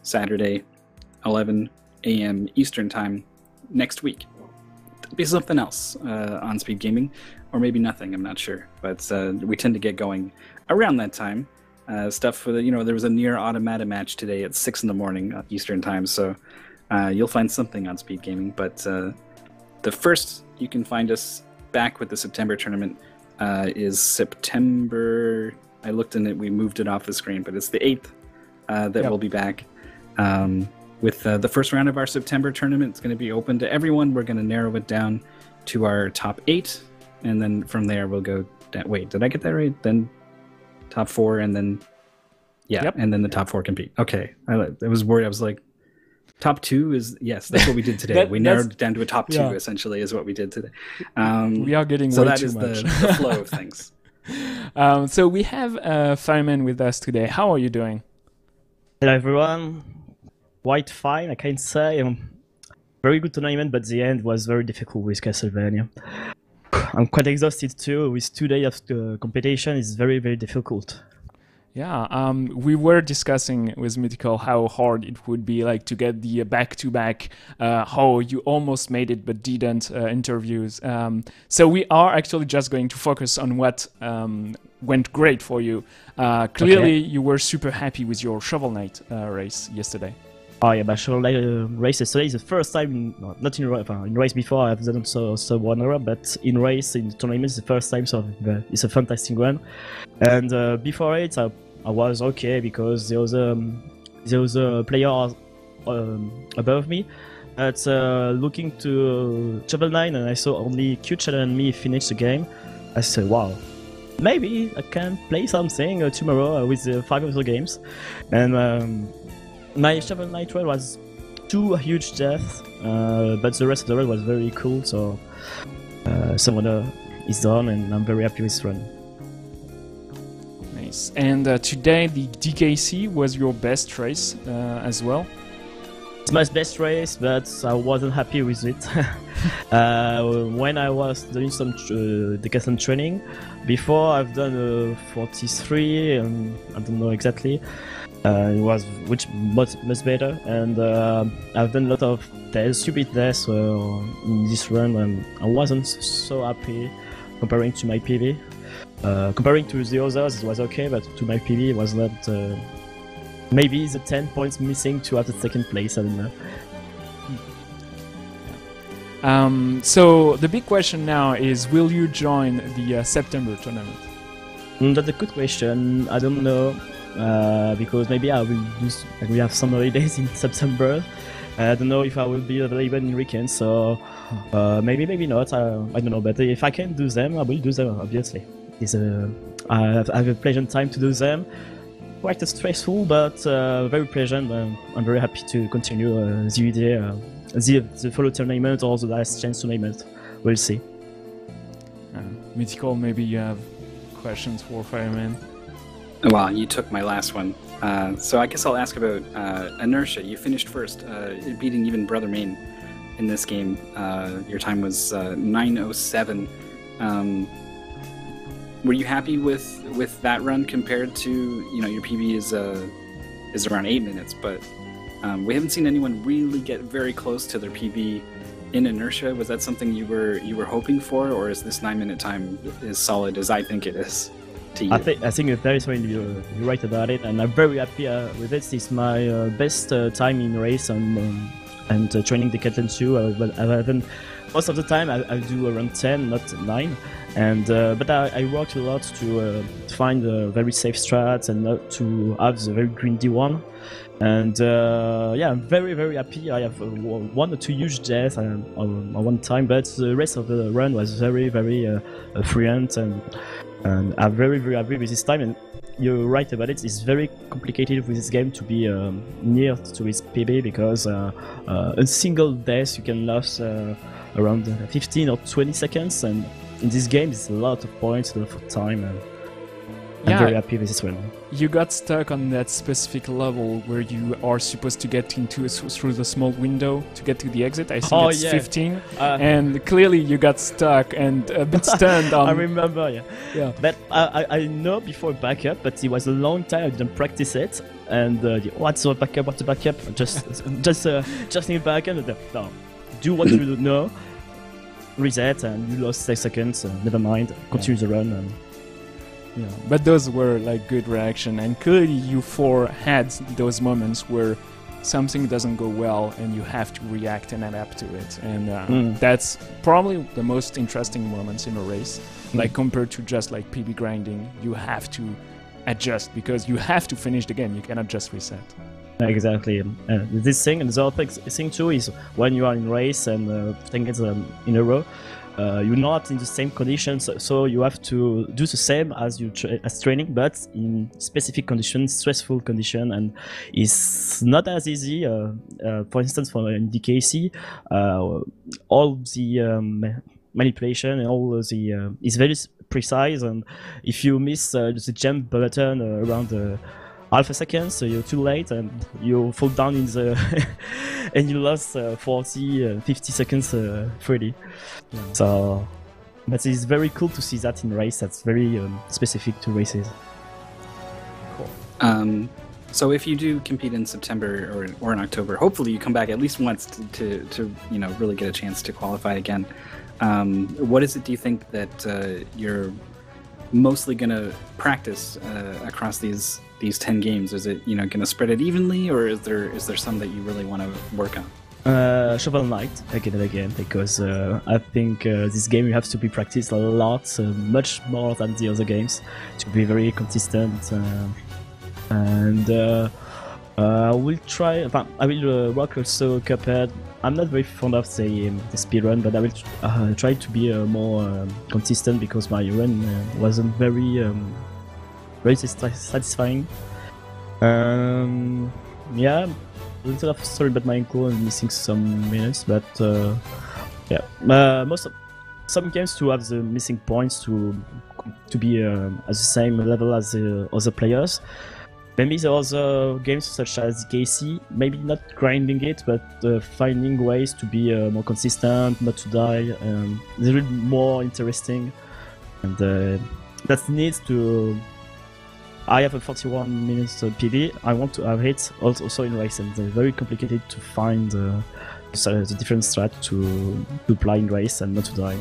Saturday, 11 a.m. Eastern Time next week. There'll be something else on Speed Gaming, or maybe nothing, I'm not sure. But we tend to get going around that time. Stuff for there was a Nier Automata match today at 6 in the morning Eastern Time, so you'll find something on Speed Gaming. But the first you can find us back with the September tournament is September. I looked in it, we moved it off the screen, but it's the 8th that we'll be back with the first round of our September tournament. It's going to be open to everyone. We're going to narrow it down to our top 8, and then from there we'll go. Wait, did I get that right? Then top 4, and then and then the top 4 compete. Okay, I was worried. I was like, top 2 is yes. That's what we did today. We narrowed it down to a top 2. Essentially, is what we did today. We are getting so way that too is much. the flow of things. So we have Fireman with us today. How are you doing? Hello everyone. Quite fine, I can say. Very good tournament, but the end was very difficult with Castlevania. I'm quite exhausted too. With 2 days of competition, it's very, very difficult. Yeah, we were discussing with Mythical how hard it would be, like, to get the back-to-back, how you almost made it but didn't interviews. So we are actually just going to focus on what went great for you. Clearly, you were super happy with your Shovel Knight race yesterday. Oh yeah, but Shovel Knight race yesterday is the first time, not in race before, I've done so runner, but in race, in tournament, it's the first time, so it's a fantastic run. And before it, I was okay because there was a player above me. But looking to Shovel Knight, and I saw only QChannel and me finish the game, I said, wow, maybe I can play something tomorrow with 5 other games. And my Shovel Knight run was 2 huge deaths, but the rest of the run was very cool, so someone is done, and I'm very happy with this run. Nice. And today the DKC was your best race as well? It's my best race, but I wasn't happy with it. When I was doing some Decathlon training, before I've done 43, I don't know exactly. It was much better, and I've done a lot of stupid deaths in this run, and I wasn't so happy comparing to my PV. Comparing to the others, it was okay, but to my PV, it was not. Maybe the 10 points missing to have the second place. I don't know. So the big question now is: will you join the September tournament? That's a good question. I don't know. Because maybe I will have some holidays in September. I don't know if I will be available in weekends, so maybe not. I don't know, but if I can do them, I will do them. Obviously, I have a pleasant time to do them. quite stressful, but very pleasant. I'm very happy to continue the follow tournament or the last chance tournament. We'll see. Mythical, maybe you have questions for Fireman? Well, you took my last one. So I guess I'll ask about inertia. You finished first, beating even Brother Main in this game. Your time was 9:07. Were you happy with that run compared to, your PB is around 8 minutes, but we haven't seen anyone really get very close to their PB in inertia. Was that something you were hoping for, or is this 9-minute time as solid as I think it is to you? I think it's very funny you're right about it, and I'm very happy with it. It's my best time in race and training Decathlon too. But I haven't, most of the time I do around 10, not 9. And but I worked a lot to find a very safe strat and not to have the very grindy one. And yeah, I'm very, very happy. I have 1 or 2 huge deaths on one time, but the rest of the run was very, very fluent, and I'm very, very happy with this time. And you're right about it. It's very complicated with this game to be near to its PB, because a single death you can lose around 15 or 20 seconds, and in this game it's a lot of points, a lot of time. And I'm very happy with this one. You got stuck on that specific level where you are supposed to get into through the small window to get to the exit. I think it's 15, and clearly you got stuck and a bit stunned. I remember, yeah. But I know before backup, but it was a long time I didn't practice it. And what's the backup? What's the backup? Just need backup. No, do what you know. Reset, and you lost 6 seconds. Never mind. Continue the run. And yeah, but those were like good reaction, and clearly you 4 had those moments where something doesn't go well and you have to react and adapt to it, and that's probably the most interesting moments in a race. Like compared to just like PB grinding, you have to adjust because you have to finish the game. You cannot just reset. Exactly. This thing, and the other thing too, is when you are in race and 10 games in a row, you're not in the same conditions, so you have to do the same as as training, but in specific conditions, stressful condition, and it's not as easy. For instance, for in DKC, all the manipulation and all the is very precise, and if you miss the jump button around half a second, so you're too late and you fall down in the and you lost 40 50 seconds freely. So but it's very cool to see that in race. That's very specific to races. Cool. So if you do compete in September or in October, hopefully you come back at least once to really get a chance to qualify again. What is it, do you think, that you're mostly going to practice across these 10 games? Is it going to spread it evenly, or is there some that you really want to work on? Shovel Knight again and again, because I think this game you have to be practiced a lot, much more than the other games, to be very consistent. And I will try. I will work also Cuphead. I'm not very fond of the speedrun, but I will try to be more consistent, because my run wasn't very satisfying. Yeah, a little of story about my ankle and missing some minutes, but yeah, some games to have the missing points to be at the same level as the other players. Maybe there are other games such as KC, maybe not grinding it, but finding ways to be more consistent, not to die. It's a little more interesting, and that needs to. I have a 41 minutes PB. I want to have it also in race, and it's very complicated to find the different strat to apply in race and not to die.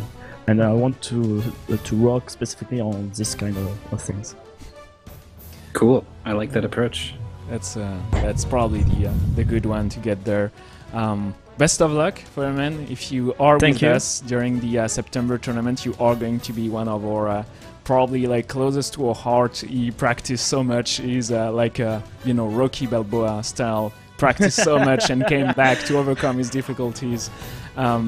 And I want to work specifically on this kind of things. Cool. I like that approach. That's probably the good one to get there. Best of luck, Fireman. If you are with us during the September tournament, you are going to be one of our probably like closest to our heart. He practiced so much. He's like a Rocky Balboa style. Practiced so much and came back to overcome his difficulties.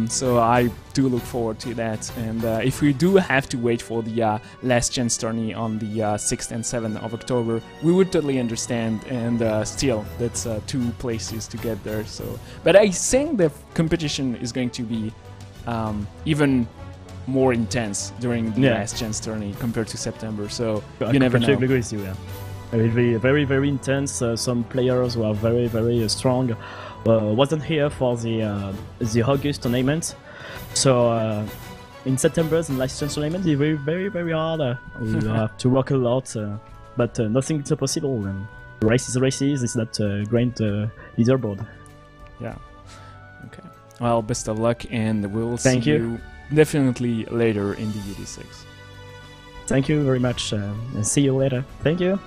So I do look forward to that. And if we do have to wait for the last chance tourney on the 6th and 7th of October, we would totally understand. And still, that's 2 places to get there. So, but I think the competition is going to be even more intense during the last chance tourney compared to September. So you never know. I agree with you. Yeah. Very, very intense. Some players who are very, very strong wasn't here for the August tournament. So in September, the last chance tournament is very, very, very hard. We have to work a lot, but nothing is impossible. And race is races. It's not a great leaderboard. Yeah. Okay. Well, best of luck, and we'll Thank see you definitely later in the UD6. Thank you very much, and see you later. Thank you.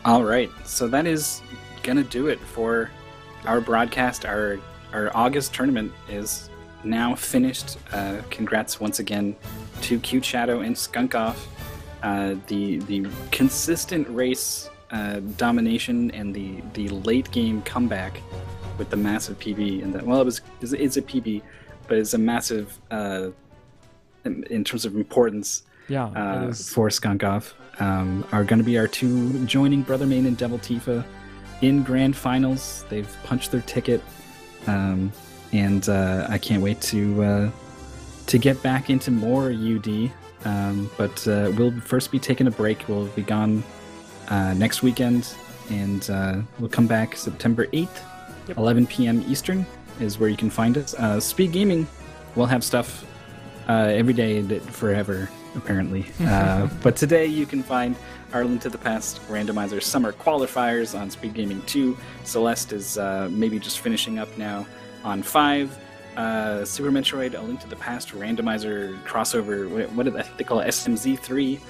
All right, so that is gonna do it for our broadcast. Our August tournament is now finished. Congrats once again to Cute Shadow and Skunkoff. The consistent race domination and the late game comeback with the massive PB, and that, well, it's a PB, but it's a massive in terms of importance. Yeah, for Skunkoff. Are going to be our 2 joining Brother Main and Devil Tifa in grand finals. They've punched their ticket, and I can't wait to get back into more UD. But we'll first be taking a break. We'll be gone next weekend, and we'll come back September 8th, 11 p.m. Eastern is where you can find us. Speed Gaming will have stuff every day forever, apparently. But today you can find our Link to the Past randomizer summer qualifiers on Speed Gaming 2. Celeste is maybe just finishing up now on 5. Super Metroid, A Link to the Past randomizer crossover, what I think they call it, SMZ3.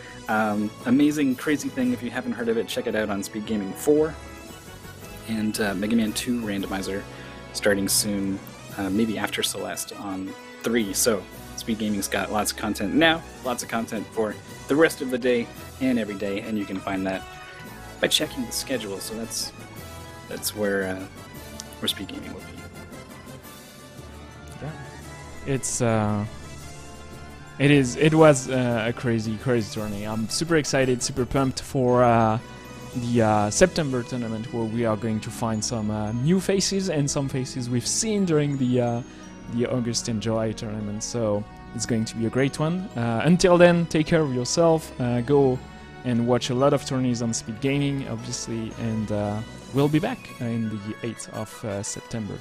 Amazing, crazy thing. If you haven't heard of it, check it out on Speed Gaming 4. And Mega Man 2 randomizer starting soon, maybe after Celeste on 3. So Speed Gaming's got lots of content now, lots of content for the rest of the day and every day, and you can find that by checking the schedule. So that's where Speed Gaming will be. Yeah, it was a crazy tourney. I'm super excited, super pumped for the September tournament, where we are going to find some new faces and some faces we've seen during the August and July tournament. So it's going to be a great one. Until then, take care of yourself. Go and watch a lot of tourneys on Speed Gaming, obviously, and we'll be back in the 8th of September.